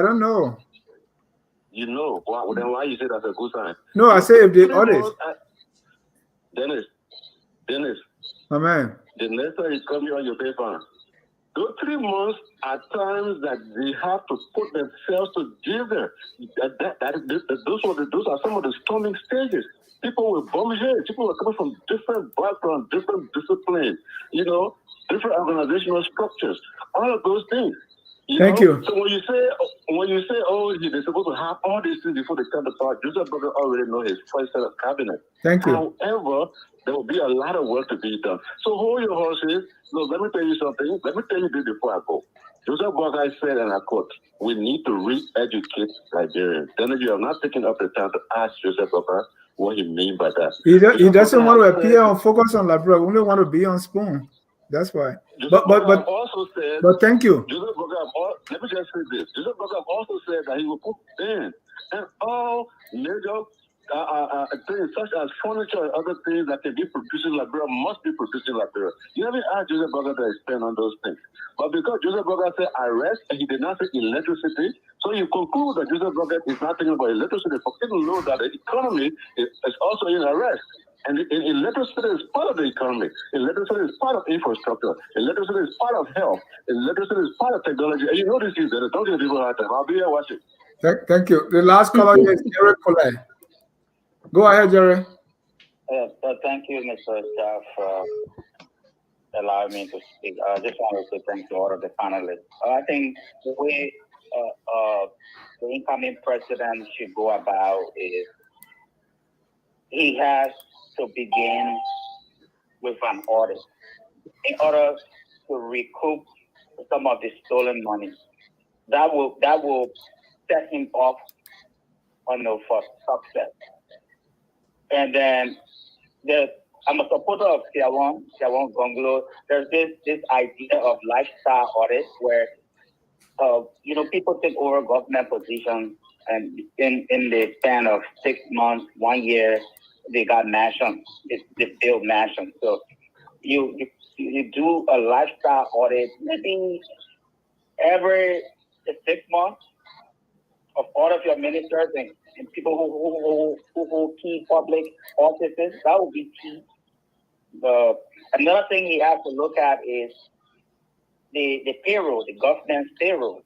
S2: don't know.
S11: You know. Well, then why you say that's a good sign?
S2: No, I say if they audit.
S11: Dennis.
S2: Amen.
S11: The next time you come here on your paper. Those 3 months are times that they have to put themselves together. Those are some of the storming stages. People with bum heads, people are coming from different backgrounds, different disciplines, different organizational structures, all of those things.
S2: Thank you.
S11: So when you say, oh, they're supposed to have all these things before they come to power, Joseph Boakai already know his first set of cabinet.
S2: Thank you.
S11: However, there will be a lot of work to be done. So hold your horses. Look, let me tell you something. Let me tell you this before I go. Joseph Boakai said, and I quote, "We need to re-educate Liberians." Then you have not taken up the time to ask Joseph Boakai what he means by that.
S2: He doesn't want to appear on Focus on Liberia. We only want to be on Spoon. That's why. But
S11: also said,
S2: but thank you.
S11: Joseph Boakai, let me just say this. Joseph Boakai also said that he will put ban and all major things such as furniture and other things that can be produced in Liberia must be produced in Liberia. You haven't asked Joseph Boakai to expand on those things. But because Joseph Boakai said arrest and he did not say electricity, so you conclude that Joseph Boakai is not thinking about electricity, for people know that the economy is also in arrest. And electricity is part of the economy. Electricity is part of infrastructure. Electricity is part of health. Electricity is part of technology. And you know this is there. Don't give people hard time. I'll be here watching.
S2: Thank you. The last caller is Jerry Collet. Go ahead, Jerry.
S12: Thank you, Mr. Staff, for allowing me to speak. I just wanted to thank all of the panelists. I think the way the incoming president should go about is he has to begin with an audit in order to recoup some of the stolen money. That will set him off for success. And then I'm a supporter of Siawon Gonglo. There's this idea of lifestyle audit where people take over government positions, and in the span of 6 months, 1 year, they got mansions. They build mansions. So you do a lifestyle audit maybe every 6 months of all of your ministers and people who key public offices. That would be key. Another thing he has to look at is the payroll, the government's payroll.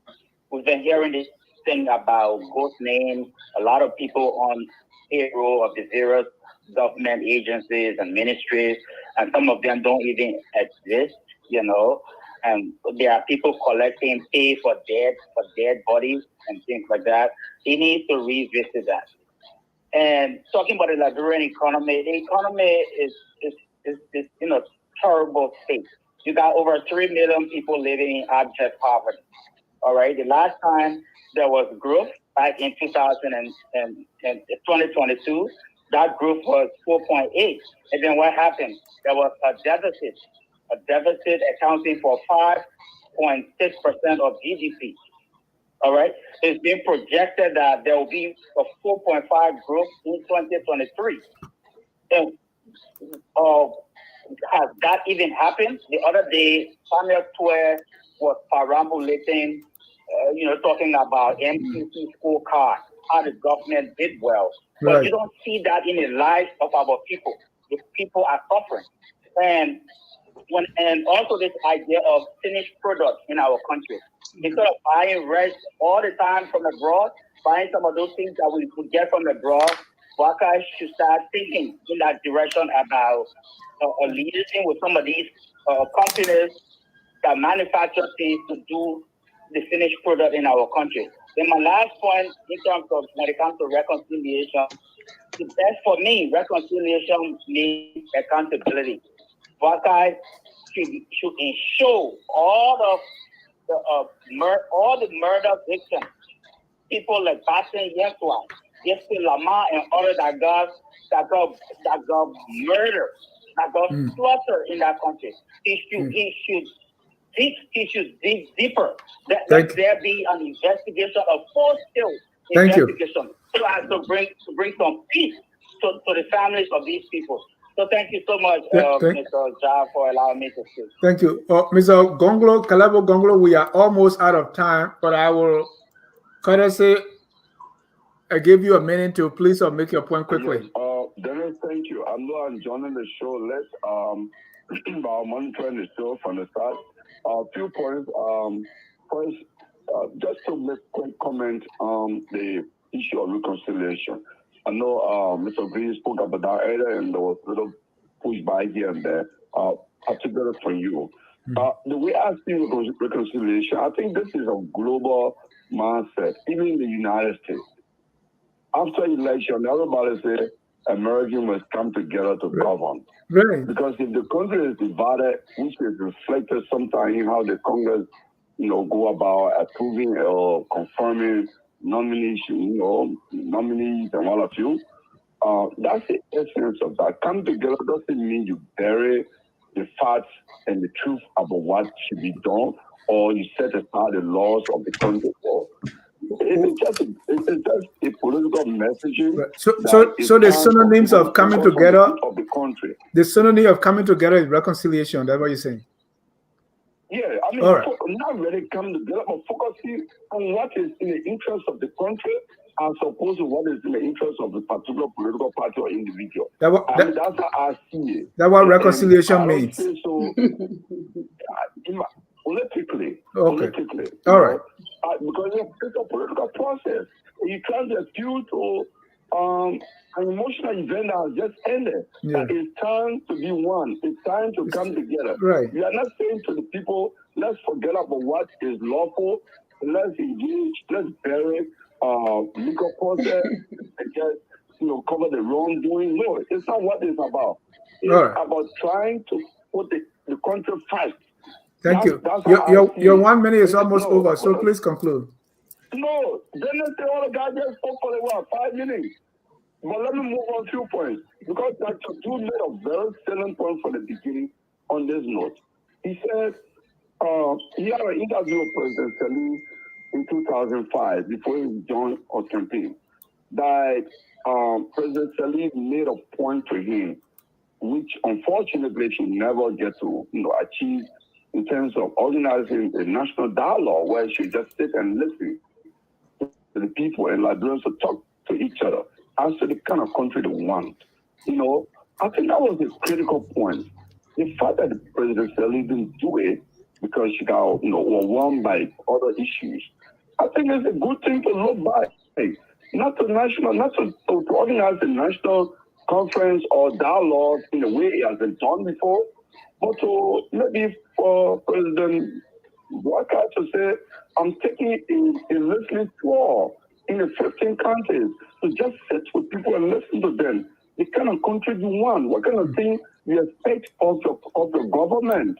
S12: We've been hearing this thing about ghost names, a lot of people on payroll of the various government agencies and ministries, and some of them don't even exist, and there are people collecting pay for dead bodies and things like that. He needs to revisit that. And talking about the Liberian economy, the economy is in a terrible state. You got over 3 million people living in abject poverty. All right. The last time there was growth back in 2022, that growth was 4.8. And then what happened? There was a deficit accounting for 5.6% of GDP. All right. It's being projected that there will be a 4.5 growth in 2023. And has that even happened? The other day, Samuel Twer was perambulating, talking about MCC scorecard, how the government did well. But
S2: Right.
S12: you don't see that in the lives of our people. The people are suffering. And also this idea of finished products in our country. Instead of buying rice all the time from abroad, buying some of those things that we could get from abroad, Boakai should start thinking in that direction about liaising with some of these companies that manufacture things to do the finished product in our country. Then my last point, in terms of when it comes to reconciliation, the best for me, reconciliation means accountability. Boakai should ensure all the murder victims, people like Basin Yeswa, Jesse Lamar, and others that got murdered, that got slaughtered in that country. He should dig deeper. Let there be an investigation, a full-scale investigation, so as to bring some peace to the families of these people. So thank you so much, Mr. Ja, for allowing me to speak.
S2: Thank you. Mr. Gonglo, Kalabo Gonglo, we are almost out of time, but I will courtesy I give you a minute to please make your point quickly.
S13: Yes, Dennis, thank you. I know I'm joining the show late, about monitoring the show from the start. A few points. First, just to make a quick comment on the issue of reconciliation. I know Mr. Green spoke about that earlier, and there was a little pushback here and there, particularly from you. The way I see reconciliation, I think this is a global mindset, even in the United States. After election, everybody says Americans must come together to govern.
S2: Right.
S13: Because if the country is divided, which is reflected sometimes in how the Congress, go about approving or confirming nomination, nominees and all of you, that's the essence of that. Come together doesn't mean you bury the facts and the truth about what should be done, or you set aside the laws of the country for. It's just a political messaging.
S2: Right. So the synonyms of coming together
S13: of the country.
S2: The synonym of coming together is reconciliation. That's what you're saying.
S13: Yeah, I mean, not really coming together, but focusing on what is in the interest of the country as opposed to what is in the interest of a particular political party or individual. That's how I see it.
S2: That's what reconciliation means.
S13: So, politically.
S2: All right.
S13: Because it's a political process. You can't appeal to an emotional event that has just ended.
S2: Yeah.
S13: It's time to be one. It's time to come together.
S2: Right.
S13: We are not saying to the people, let's forget about what is lawful. Let's engage. Let's bury legal process and just cover the wrongdoing. No, it's not what it's about. It's about trying to put the country first.
S2: Thank you. Your 1 minute is almost over, so please conclude.
S13: No, Dennis, the other guy just spoke for 5 minutes. But let me move on a few points. Because Dr. Du made a very salient point from the beginning on this note. He said he had an interview with President Salih in 2005 before he joined our campaign. That President Salih made a point to him, which unfortunately he never get to achieve in terms of organizing a national dialogue where he should just sit and listen to the people and Liberians to talk to each other as to the kind of country they want. I think that was a critical point. The fact that President Salih didn't do it because she got overwhelmed by other issues, I think it's a good thing to look back. Not to organize a national conference or dialogue in a way it has been done before, but to maybe for President Boakai to say, I'm taking a listening tour in the 15 countries to just sit with people and listen to them. The kind of country you want, what kind of thing you expect of the government.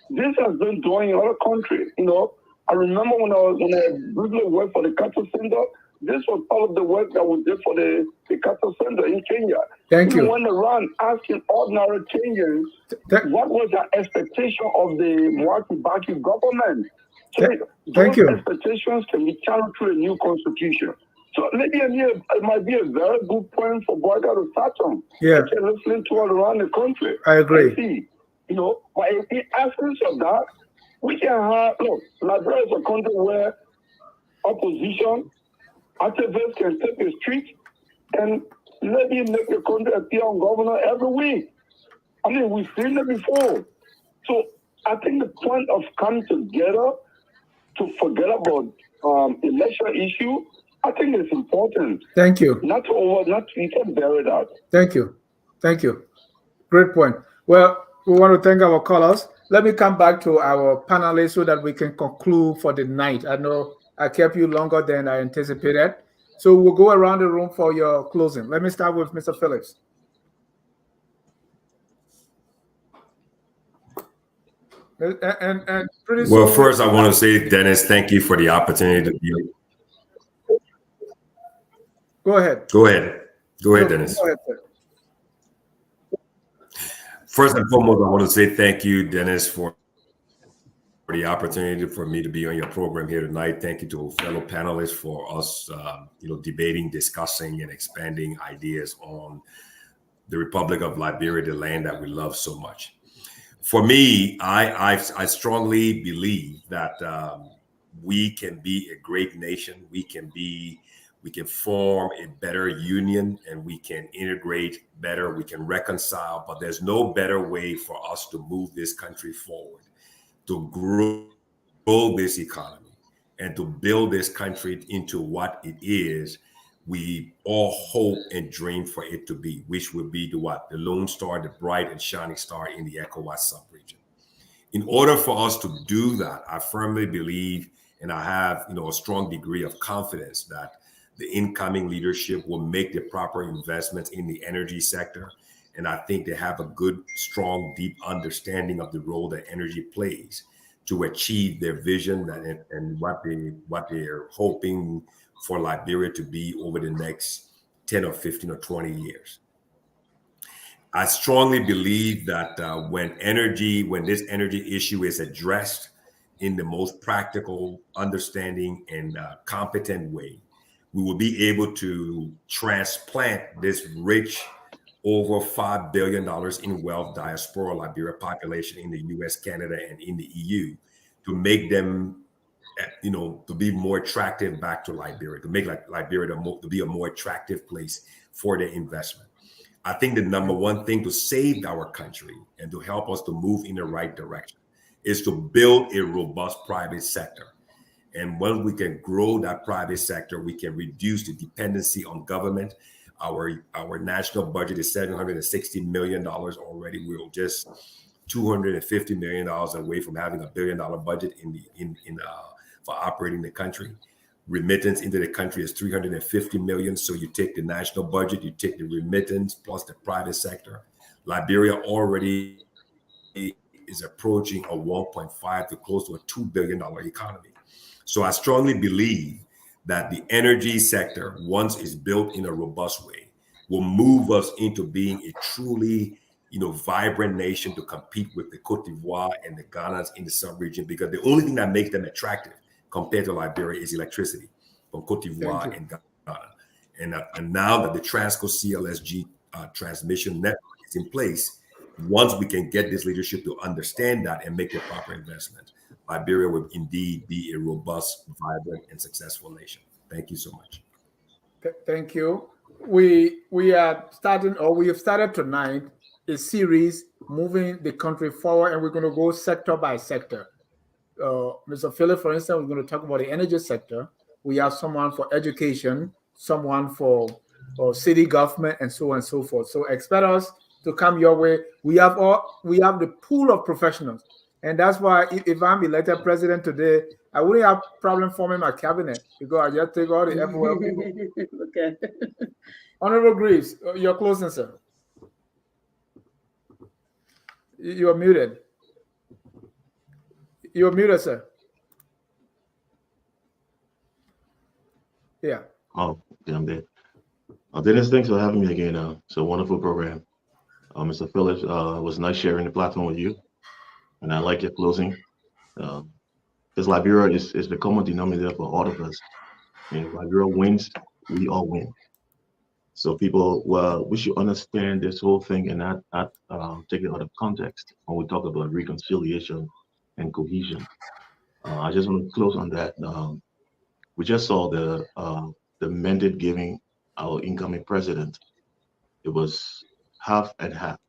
S13: This has been done in other countries. I remember when I briefly worked for the cattle center, this was part of the work that we did for the cattle center in Kenya.
S2: Thank you.
S13: We went around asking ordinary Kenyans what was their expectation of the Mwaki Baki government.
S2: Thank you.
S13: Expectations can be channeled through a new constitution. So maybe it might be a very good point for Boakai to start on.
S2: Yeah.
S13: Okay, listening to all around the country.
S2: I agree.
S13: See, but in the absence of that, we can have, look, Liberia is a country where opposition activists can take the street and maybe make the country appear on governor every week. I mean, we've seen it before. So I think the point of coming together to forget about election issue, I think it's important.
S2: Thank you.
S13: Not to bury that.
S2: Thank you. Thank you. Great point. Well, we want to thank our callers. Let me come back to our panelists so that we can conclude for the night. I know I kept you longer than I anticipated. So we'll go around the room for your closing. Let me start with Mr. Phillips. And pretty soon,
S6: well, first I want to say, Dennis, thank you for the opportunity to be.
S2: Go ahead.
S6: Go ahead. Go ahead, Dennis.
S2: Go ahead, sir.
S6: First and foremost, I want to say thank you, Dennis, for the opportunity for me to be on your program here tonight. Thank you to fellow panelists for us, debating, discussing, and expanding ideas on the Republic of Liberia, the land that we love so much. For me, I strongly believe that we can be a great nation. We can form a better union, and we can integrate better. We can reconcile, but there's no better way for us to move this country forward, to grow this economy, and to build this country into what it is we all hope and dream for it to be, which would be the Lone Star, the bright and shining star in the ECOWAS sub-region. In order for us to do that, I firmly believe, and I have a strong degree of confidence that the incoming leadership will make the proper investments in the energy sector. And I think they have a good, strong, deep understanding of the role that energy plays to achieve their vision and what they're hoping for Liberia to be over the next 10 or 15 or 20 years. I strongly believe that when this energy issue is addressed in the most practical, understanding, and competent way, we will be able to transplant this rich, over $5 billion in wealth diaspora Liberia population in the US, Canada, and in the EU, to make them, to be more attractive back to Liberia, to make Liberia to be a more attractive place for their investment. I think the number one thing to save our country and to help us to move in the right direction is to build a robust private sector. And when we can grow that private sector, we can reduce the dependency on government. Our national budget is $760 million already. We're just $250 million away from having $1 billion budget for operating the country. Remittance into the country is $350 million. So you take the national budget, you take the remittance plus the private sector. Liberia already is approaching a 1.5 to close to a $2 billion economy. So I strongly believe that the energy sector, once it's built in a robust way, will move us into being a truly, vibrant nation to compete with the Cote d'Ivoire and the Ghanas in the sub-region, because the only thing that makes them attractive compared to Liberia is electricity from Cote d'Ivoire and Ghana. And now that the Transco CLSG transmission network is in place, once we can get this leadership to understand that and make the proper investment, Liberia will indeed be a robust, vibrant, and successful nation. Thank you so much.
S2: Thank you. We have started tonight a series moving the country forward, and we're going to go sector by sector. Mr. Philip, for instance, we're going to talk about the energy sector. We have someone for education, someone for city government, and so on and so forth. So expect us to come your way. We have the pool of professionals. And that's why if I'm elected president today, I wouldn't have problem forming my cabinet, because I just take all the FOL people.
S5: Okay.
S2: Honorable Greaves, you're closing, sir. You are muted. You're muted, sir. Yeah.
S7: Oh, yeah, I'm there. Dennis, thanks for having me again. It's a wonderful program. Mr. Phillips, it was nice sharing the platform with you. And I like your closing. because Liberia is the common denominator for all of us. And if Liberia wins, we all win. So people, well, we should understand this whole thing and not take it out of context when we talk about reconciliation and cohesion. I just want to close on that. We just saw the mandate giving our incoming president. It was half and half.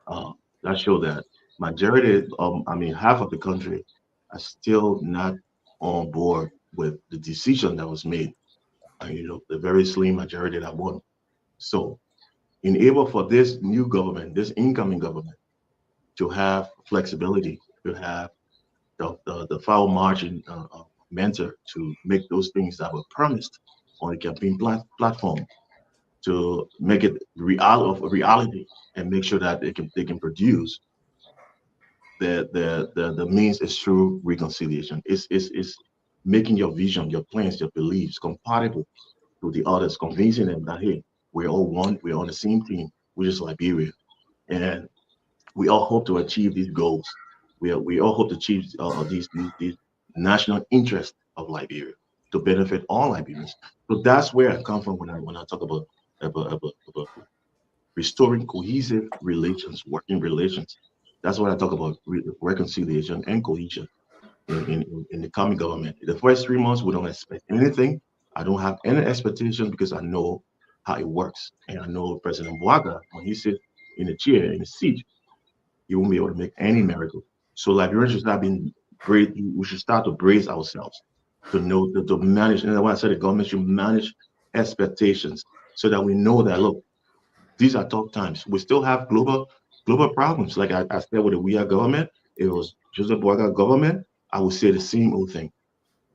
S7: Uh, that showed that majority, I mean, half of the country are still not on board with the decision that was made. The very slim majority that won. So, enable for this new government, this incoming government, to have flexibility, to have the foul margin mentor to make those things that were promised on the campaign platform to make it reality and make sure that they can produce the means is through reconciliation. It's making your vision, your plans, your beliefs compatible to the others, convincing them that hey, we're all one, we're on the same team, which is Liberia, and we all hope to achieve these goals. We all hope to achieve these national interests of Liberia to benefit all Liberians. So that's where I come from when I talk about restoring cohesive relations, working relations. That's what I talk about reconciliation and cohesion in the coming government. The first 3 months, we don't expect anything. I don't have any expectation because I know how it works. And I know President Boakai, when he sits in the chair, in the seat, he won't be able to make any miracle. So Liberians should start being brave. We should start to brace ourselves to know to manage. And that's why I said the government should manage expectations so that we know that look, these are tough times. We still have global problems. Like I said with the We Are government, it was Joseph Boakai government. I would say the same old thing.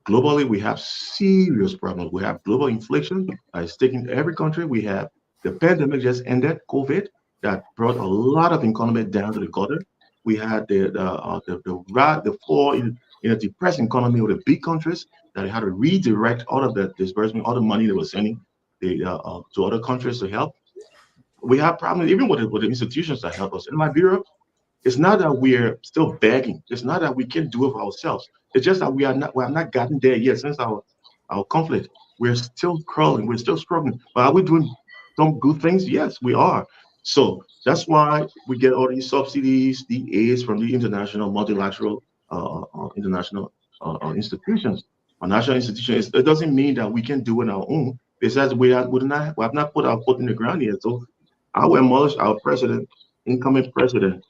S7: Globally, we have serious problems. We have global inflation it's taking every country. We have the pandemic just ended, COVID, that brought a lot of economy down to the gutter. We had the fall in a depressed economy of the big countries that had to redirect all of the disbursement, all the money they were sending to other countries to help. We have problems even with the institutions that help us. In Liberia, it's not that we're still begging. It's not that we can't do it for ourselves. It's just that we have not gotten there yet since our conflict. We're still crawling. We're still struggling. But are we doing some good things? Yes, we are. So that's why we get all these subsidies, the aids from the international, multilateral, international institutions, or national institutions. It doesn't mean that we can do it on our own. Besides, we have not put our foot in the ground yet. So I will admonish our president, incoming president,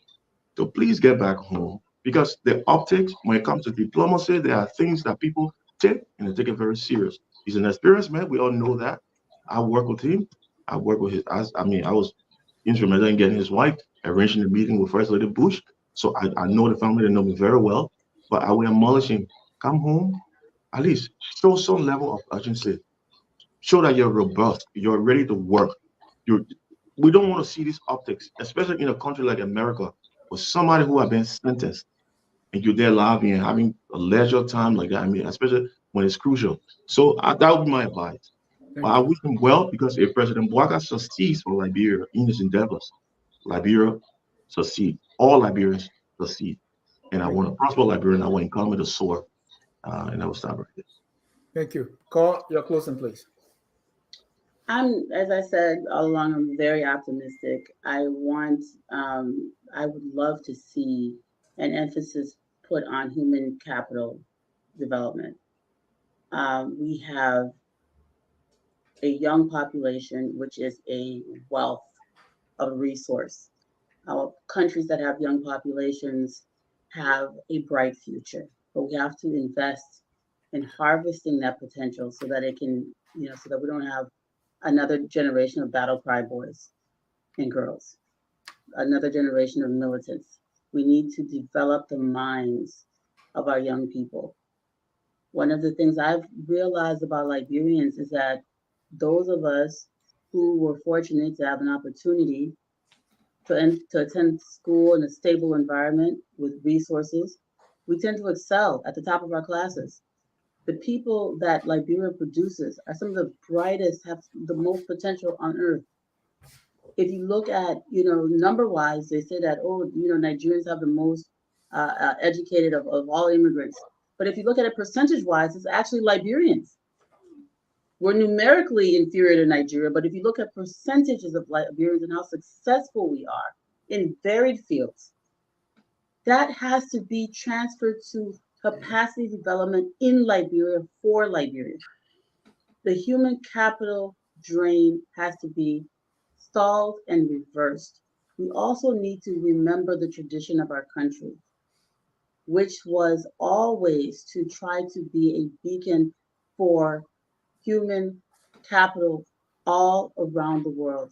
S7: to please get back home because the optics, when it comes to diplomacy, there are things that people take and they take it very serious. He's an experienced man. We all know that. I work with him. I work with his. I was instrumental in getting his wife arranging the meeting with First Lady Bush. So I know the family. They know me very well. But I will admonish him. Come home. At least show some level of urgency. Show that you're robust. You're ready to work. We don't want to see these optics, especially in a country like America, for somebody who have been sentenced and you're there lobbying and having a leisure time like that. I mean, especially when it's crucial. So that would be my advice. But I wish him well because if President Boakai succeeds for Liberia in his endeavors, Liberia succeed. All Liberians succeed. And I want to prosper Liberia and I want economy to soar. And I will stop right there.
S2: Thank you. Call your closing, please.
S5: As I said all along, I'm very optimistic. I would love to see an emphasis put on human capital development. We have a young population, which is a wealth of resource. Our countries that have young populations have a bright future, but we have to invest in harvesting that potential so that it can, so that we don't have another generation of battle cry boys and girls, another generation of militants. We need to develop the minds of our young people. One of the things I've realized about Liberians is that those of us who were fortunate to have an opportunity to attend school in a stable environment with resources, we tend to excel at the top of our classes. The people that Liberia produces are some of the brightest, have the most potential on earth. If you look at, number-wise, they say that, Nigerians have the most educated of all immigrants. But if you look at it percentage-wise, it's actually Liberians. We're numerically inferior to Nigeria, but if you look at percentages of Liberians and how successful we are in varied fields, that has to be transferred to capacity development in Liberia for Liberia. The human capital drain has to be stalled and reversed. We also need to remember the tradition of our country, which was always to try to be a beacon for human capital all around the world.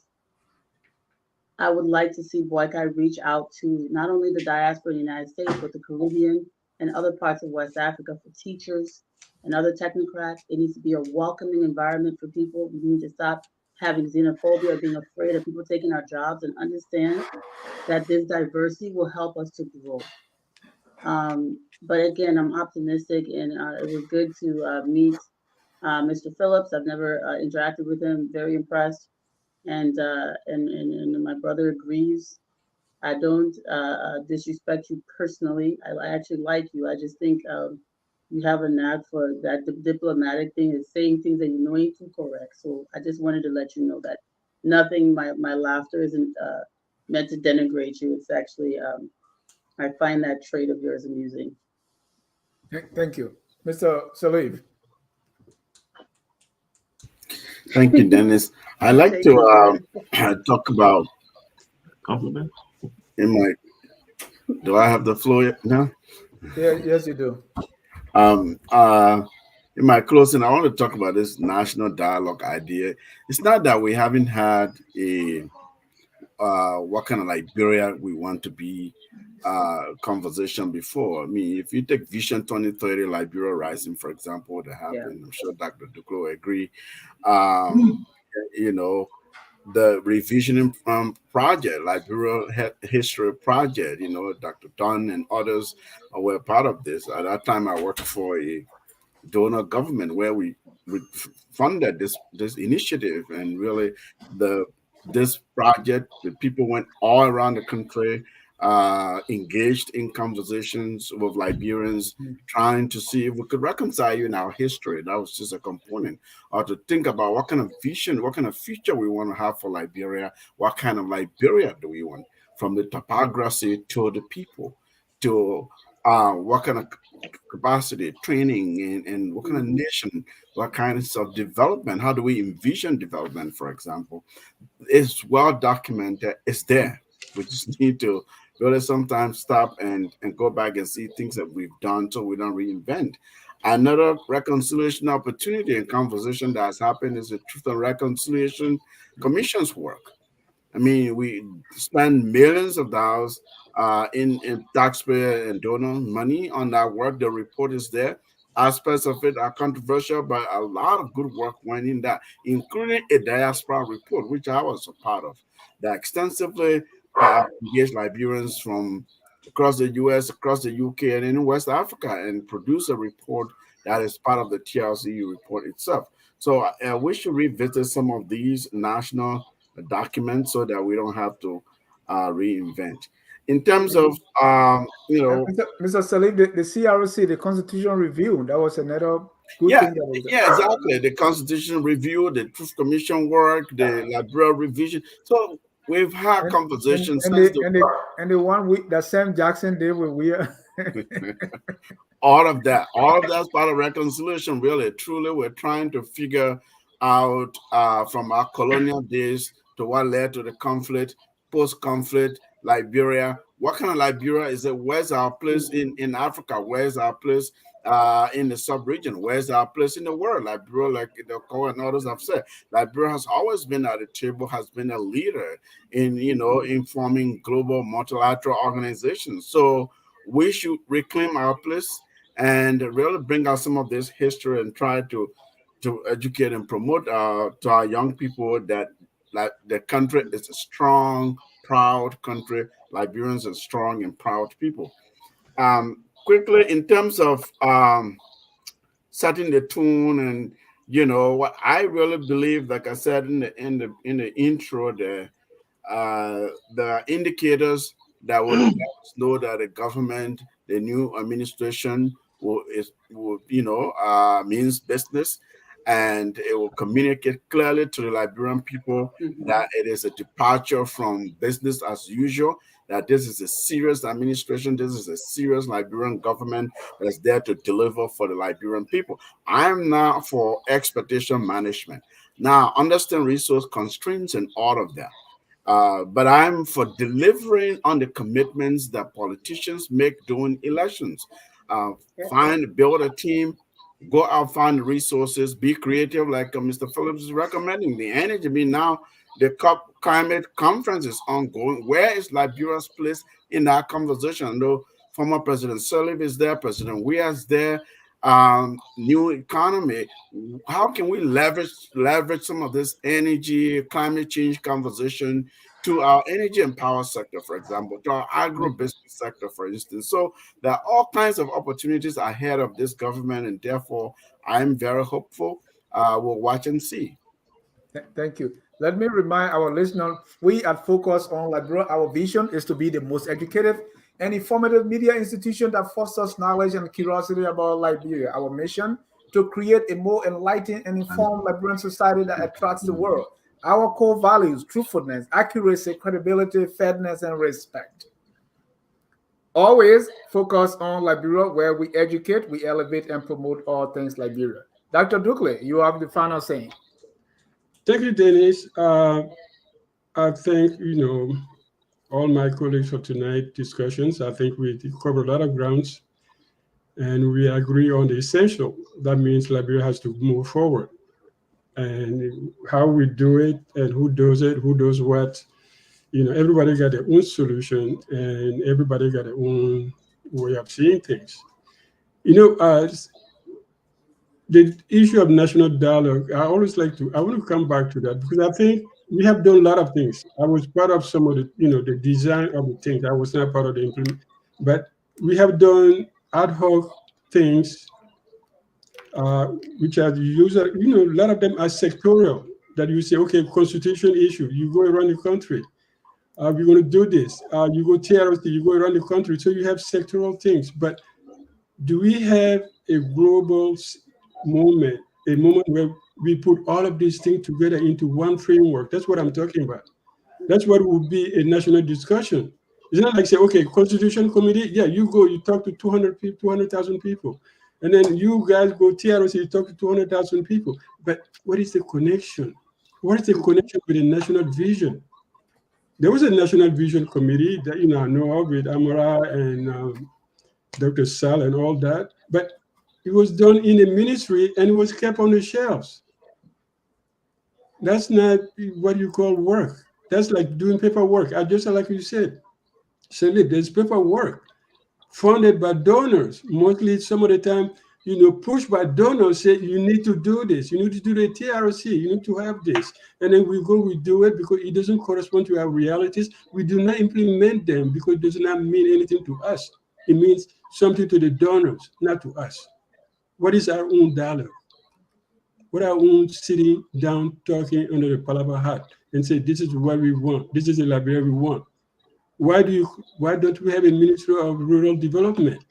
S5: I would like to see Boakai reach out to not only the diaspora in the United States, but the Caribbean and other parts of West Africa for teachers and other technocrats. It needs to be a welcoming environment for people. We need to stop having xenophobia or being afraid of people taking our jobs and understand that this diversity will help us to grow. But again, I'm optimistic, and it was good to meet Mr. Phillips. I've never interacted with him. Very impressed, and my brother agrees. I don't disrespect you personally. I actually like you. I just think you have a knack for that diplomatic thing, is saying things that you know ain't too correct. So I just wanted to let you know that nothing. My laughter isn't meant to denigrate you. It's actually I find that trait of yours amusing.
S2: Thank you. Mr. Salif.
S3: Thank you, Dennis. I like to talk about
S7: compliment.
S3: Do I have the floor now?
S2: Yeah, yes, you do.
S3: In my closing, I want to talk about this national dialogue idea. It's not that we haven't had a what kind of Liberia we want to be conversation before. I mean, if you take Vision 2030, Liberia Rising, for example, that happened, I'm sure Dr. Duklo will agree. You know, the revisioning project, Liberia History Project, you know, Dr. Dunn and others were part of this. At that time, I worked for a donor government where we funded this initiative, and really this project, the people went all around the country, engaged in conversations with Liberians, trying to see if we could reconcile in our history. That was just a component, or to think about what kind of vision, what kind of future we want to have for Liberia, what kind of Liberia do we want, from the topography to the people, to what kind of capacity, training, and what kind of nation, what kinds of development, how do we envision development, for example. It's well documented, it's there. We just need to really sometimes stop and go back and see things that we've done so we don't reinvent. Another reconciliation opportunity and conversation that has happened is the Truth and Reconciliation Commission's work. I mean, we spend millions of dollars in taxpayer and donor money on that work. The report is there. Aspects of it are controversial, but a lot of good work went in that, including a diaspora report, which I was a part of, that extensively engaged Liberians from across the US, across the UK, and in West Africa, and produce a report that is part of the TRCU report itself. So we should revisit some of these national documents so that we don't have to reinvent. In terms of,
S2: Mr. Salif, the CRC, the Constitution Review, that was another good thing.
S3: Exactly. The Constitution Review, the Truth Commission work, the Liberia revision. So we've had conversations.
S2: And the 1 week that Sam Jackson did with Weir.
S3: all of that's part of reconciliation. Really, truly, we're trying to figure out from our colonial days to what led to the conflict, post-conflict Liberia. What kind of Liberia is it? Where's our place in Africa? Where's our place in the sub-region? Where's our place in the world? Liberia, like the core and others have said, Liberia has always been at the table, has been a leader in forming global multilateral organizations. So we should reclaim our place and really bring out some of this history and try to educate and promote to our young people that the country is a strong, proud country. Liberians are strong and proud people. Quickly, in terms of setting the tune, and what I really believe, like I said in the intro, there are indicators that will let us know that the government, the new administration, means business, and it will communicate clearly to the Liberian people that it is a departure from business as usual, that this is a serious administration, this is a serious Liberian government that's there to deliver for the Liberian people. I'm now for expectation management. Now, understand resource constraints and all of that. But I'm for delivering on the commitments that politicians make during elections. Build a team, go out, find resources, be creative, like Mr. Phillips is recommending. The energy, now the COP climate conference is ongoing. Where is Liberia's place in that conversation? I know former President Sirleaf is there, President Weah is there. New economy. How can we leverage some of this energy, climate change conversation to our energy and power sector, for example, to our agro-business sector, for instance? So there are all kinds of opportunities ahead of this government, and therefore I'm very hopeful. We'll watch and see.
S2: Thank you. Let me remind our listeners, we at Focus on Liberia, our vision is to be the most educative and informative media institution that fosters knowledge and curiosity about Liberia. Our mission, to create a more enlightened and informed Liberian society that attracts the world. Our core values: truthfulness, accuracy, credibility, fairness, and respect. Always focus on Liberia, where we educate, we elevate, and promote all things Liberia. Dr. Dukley, you have the final saying.
S4: Thank you, Dennis. I think, all my colleagues for tonight's discussions, I think we covered a lot of grounds, and we agree on the essential. That means Liberia has to move forward. And how we do it, and who does it, who does what, everybody got their own solution, and everybody got their own way of seeing things. The issue of national dialogue, I want to come back to that, because I think we have done a lot of things. I was part of some of the, the design of the things. I was not part of the implement, but we have done ad hoc things, which are used, a lot of them are sectorial, that you say, okay, constitution issue, you go around the country. We're going to do this. You go TRC, you go around the country. So you have sectoral things. But do we have a global moment, a moment where we put all of these things together into one framework? That's what I'm talking about. That's what would be a national discussion. It's not like say, okay, Constitution Committee, yeah, you go, you talk to 200,000 people. And then you guys go TRC, you talk to 200,000 people. But what is the connection? What is the connection with the national vision? There was a National Vision Committee that, I know of, with Amara and Dr. Sal and all that. But it was done in a ministry and it was kept on the shelves. That's not what you call work. That's like doing paperwork. Just like you said, there's paperwork funded by donors. Mostly some of the time, pushed by donors, say you need to do this, you need to do the TRC, you need to have this. And then we do it because it doesn't correspond to our realities. We do not implement them because it does not mean anything to us. It means something to the donors, not to us. What is our own dialogue? What are our own sitting down talking under the Palava hat and say, this is what we want, this is the Liberia we want? Why don't we have a Ministry of Rural Development?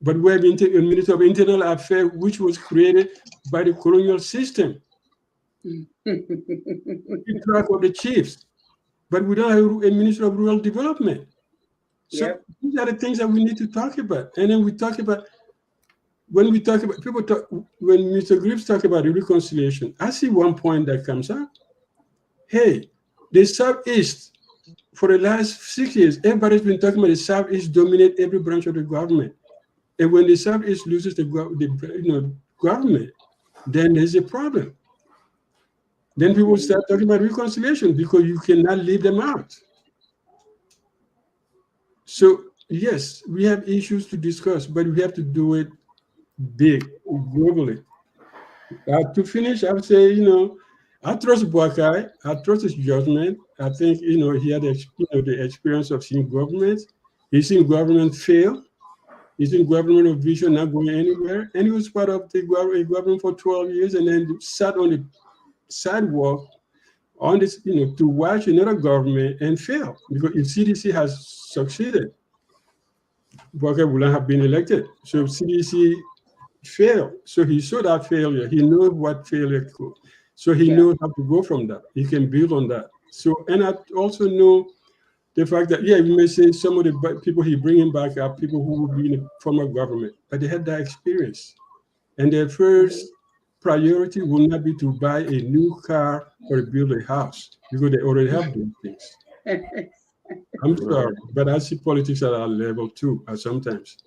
S4: But we have a Ministry of Internal Affairs, which was created by the colonial system. In track of the chiefs. But we don't have a Ministry of Rural Development. So these are the things that we need to talk about. And then when Mr. Grips talk about the reconciliation, I see one point that comes up. Hey, the Southeast, for the last 6 years, everybody's been talking about the Southeast dominate every branch of the government. And when the Southeast loses the government, then there's a problem. Then people start talking about reconciliation because you cannot leave them out. So yes, we have issues to discuss, but we have to do it big, globally. To finish, I would say, I trust Boakai. I trust his judgment. I think, he had the experience of seeing governments. He's seen government fail. He's in government of vision, not going anywhere. And he was part of the government for 12 years and then sat on the sidewalk on this, to watch another government and fail because if CDC has succeeded. Boakai wouldn't have been elected. So CDC failed. So he saw that failure. He knows what failure could. So he knows how to go from that. He can build on that. So, and I also know the fact that, yeah, you may say some of the people he bringing back are people who would be in the former government, but they had that experience. And their first priority will not be to buy a new car or build a house because they already have those things. I'm sorry, but I see politics at our level too, sometimes.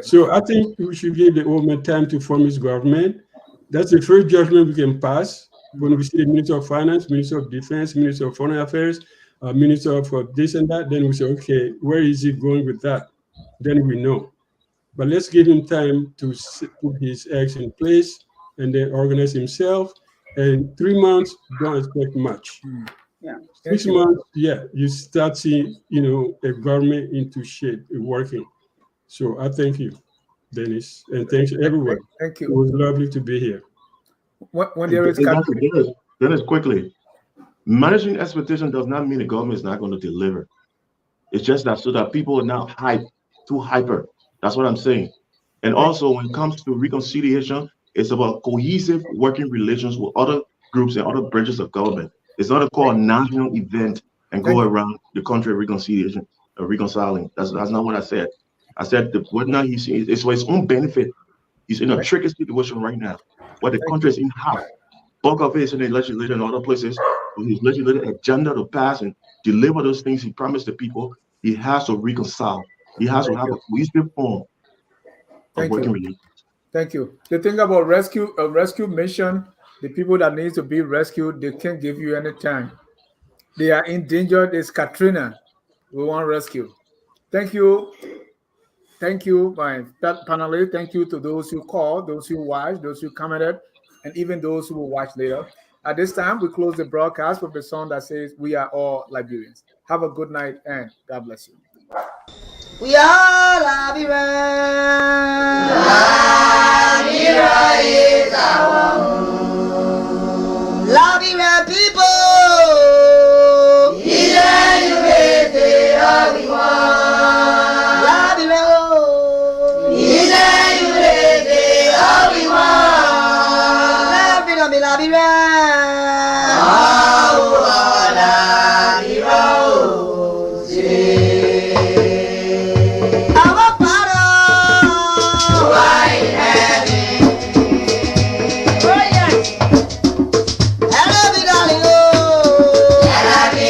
S4: So I think we should give the old man time to form his government. That's the first judgment we can pass when we see the Minister of Finance, Minister of Defense, Minister of Foreign Affairs, Minister of this and that. Then we say, okay, where is he going with that? Then we know. But let's give him time to put his eggs in place and then organize himself. And 3 months, don't expect much.
S5: Yeah.
S4: 6 months, yeah, you start seeing, a government into shape, working. So I thank you, Dennis, and thanks everyone.
S2: Thank you.
S4: It was lovely to be here.
S2: When there is
S7: Dennis, quickly, managing expectation does not mean the government is not going to deliver. It's just that so that people are not too hyper. That's what I'm saying. And also, when it comes to reconciliation, it's about cohesive working relations with other groups and other branches of government. It's not a national event and go around the country reconciliation or reconciling. That's not what I said. I said what now he's it's for his own benefit. He's in a tricky situation right now, where the country is in half. Bulk of it is in the legislature and other places. With his legislative agenda to pass and deliver those things he promised the people, he has to reconcile. He has to have a cohesive form of working relations.
S2: Thank you. The thing about rescue mission, the people that need to be rescued, they can't give you any time. They are endangered. It's Katrina. We want rescue. Thank you. Thank you, my panelists. Thank you to those who called, those who watched, those who commented, and even those who will watch later. At this time, we close the broadcast with the song that says, "We are all Liberians." Have a good night, and God bless you.
S14: We are Liberians. Liberia is our home.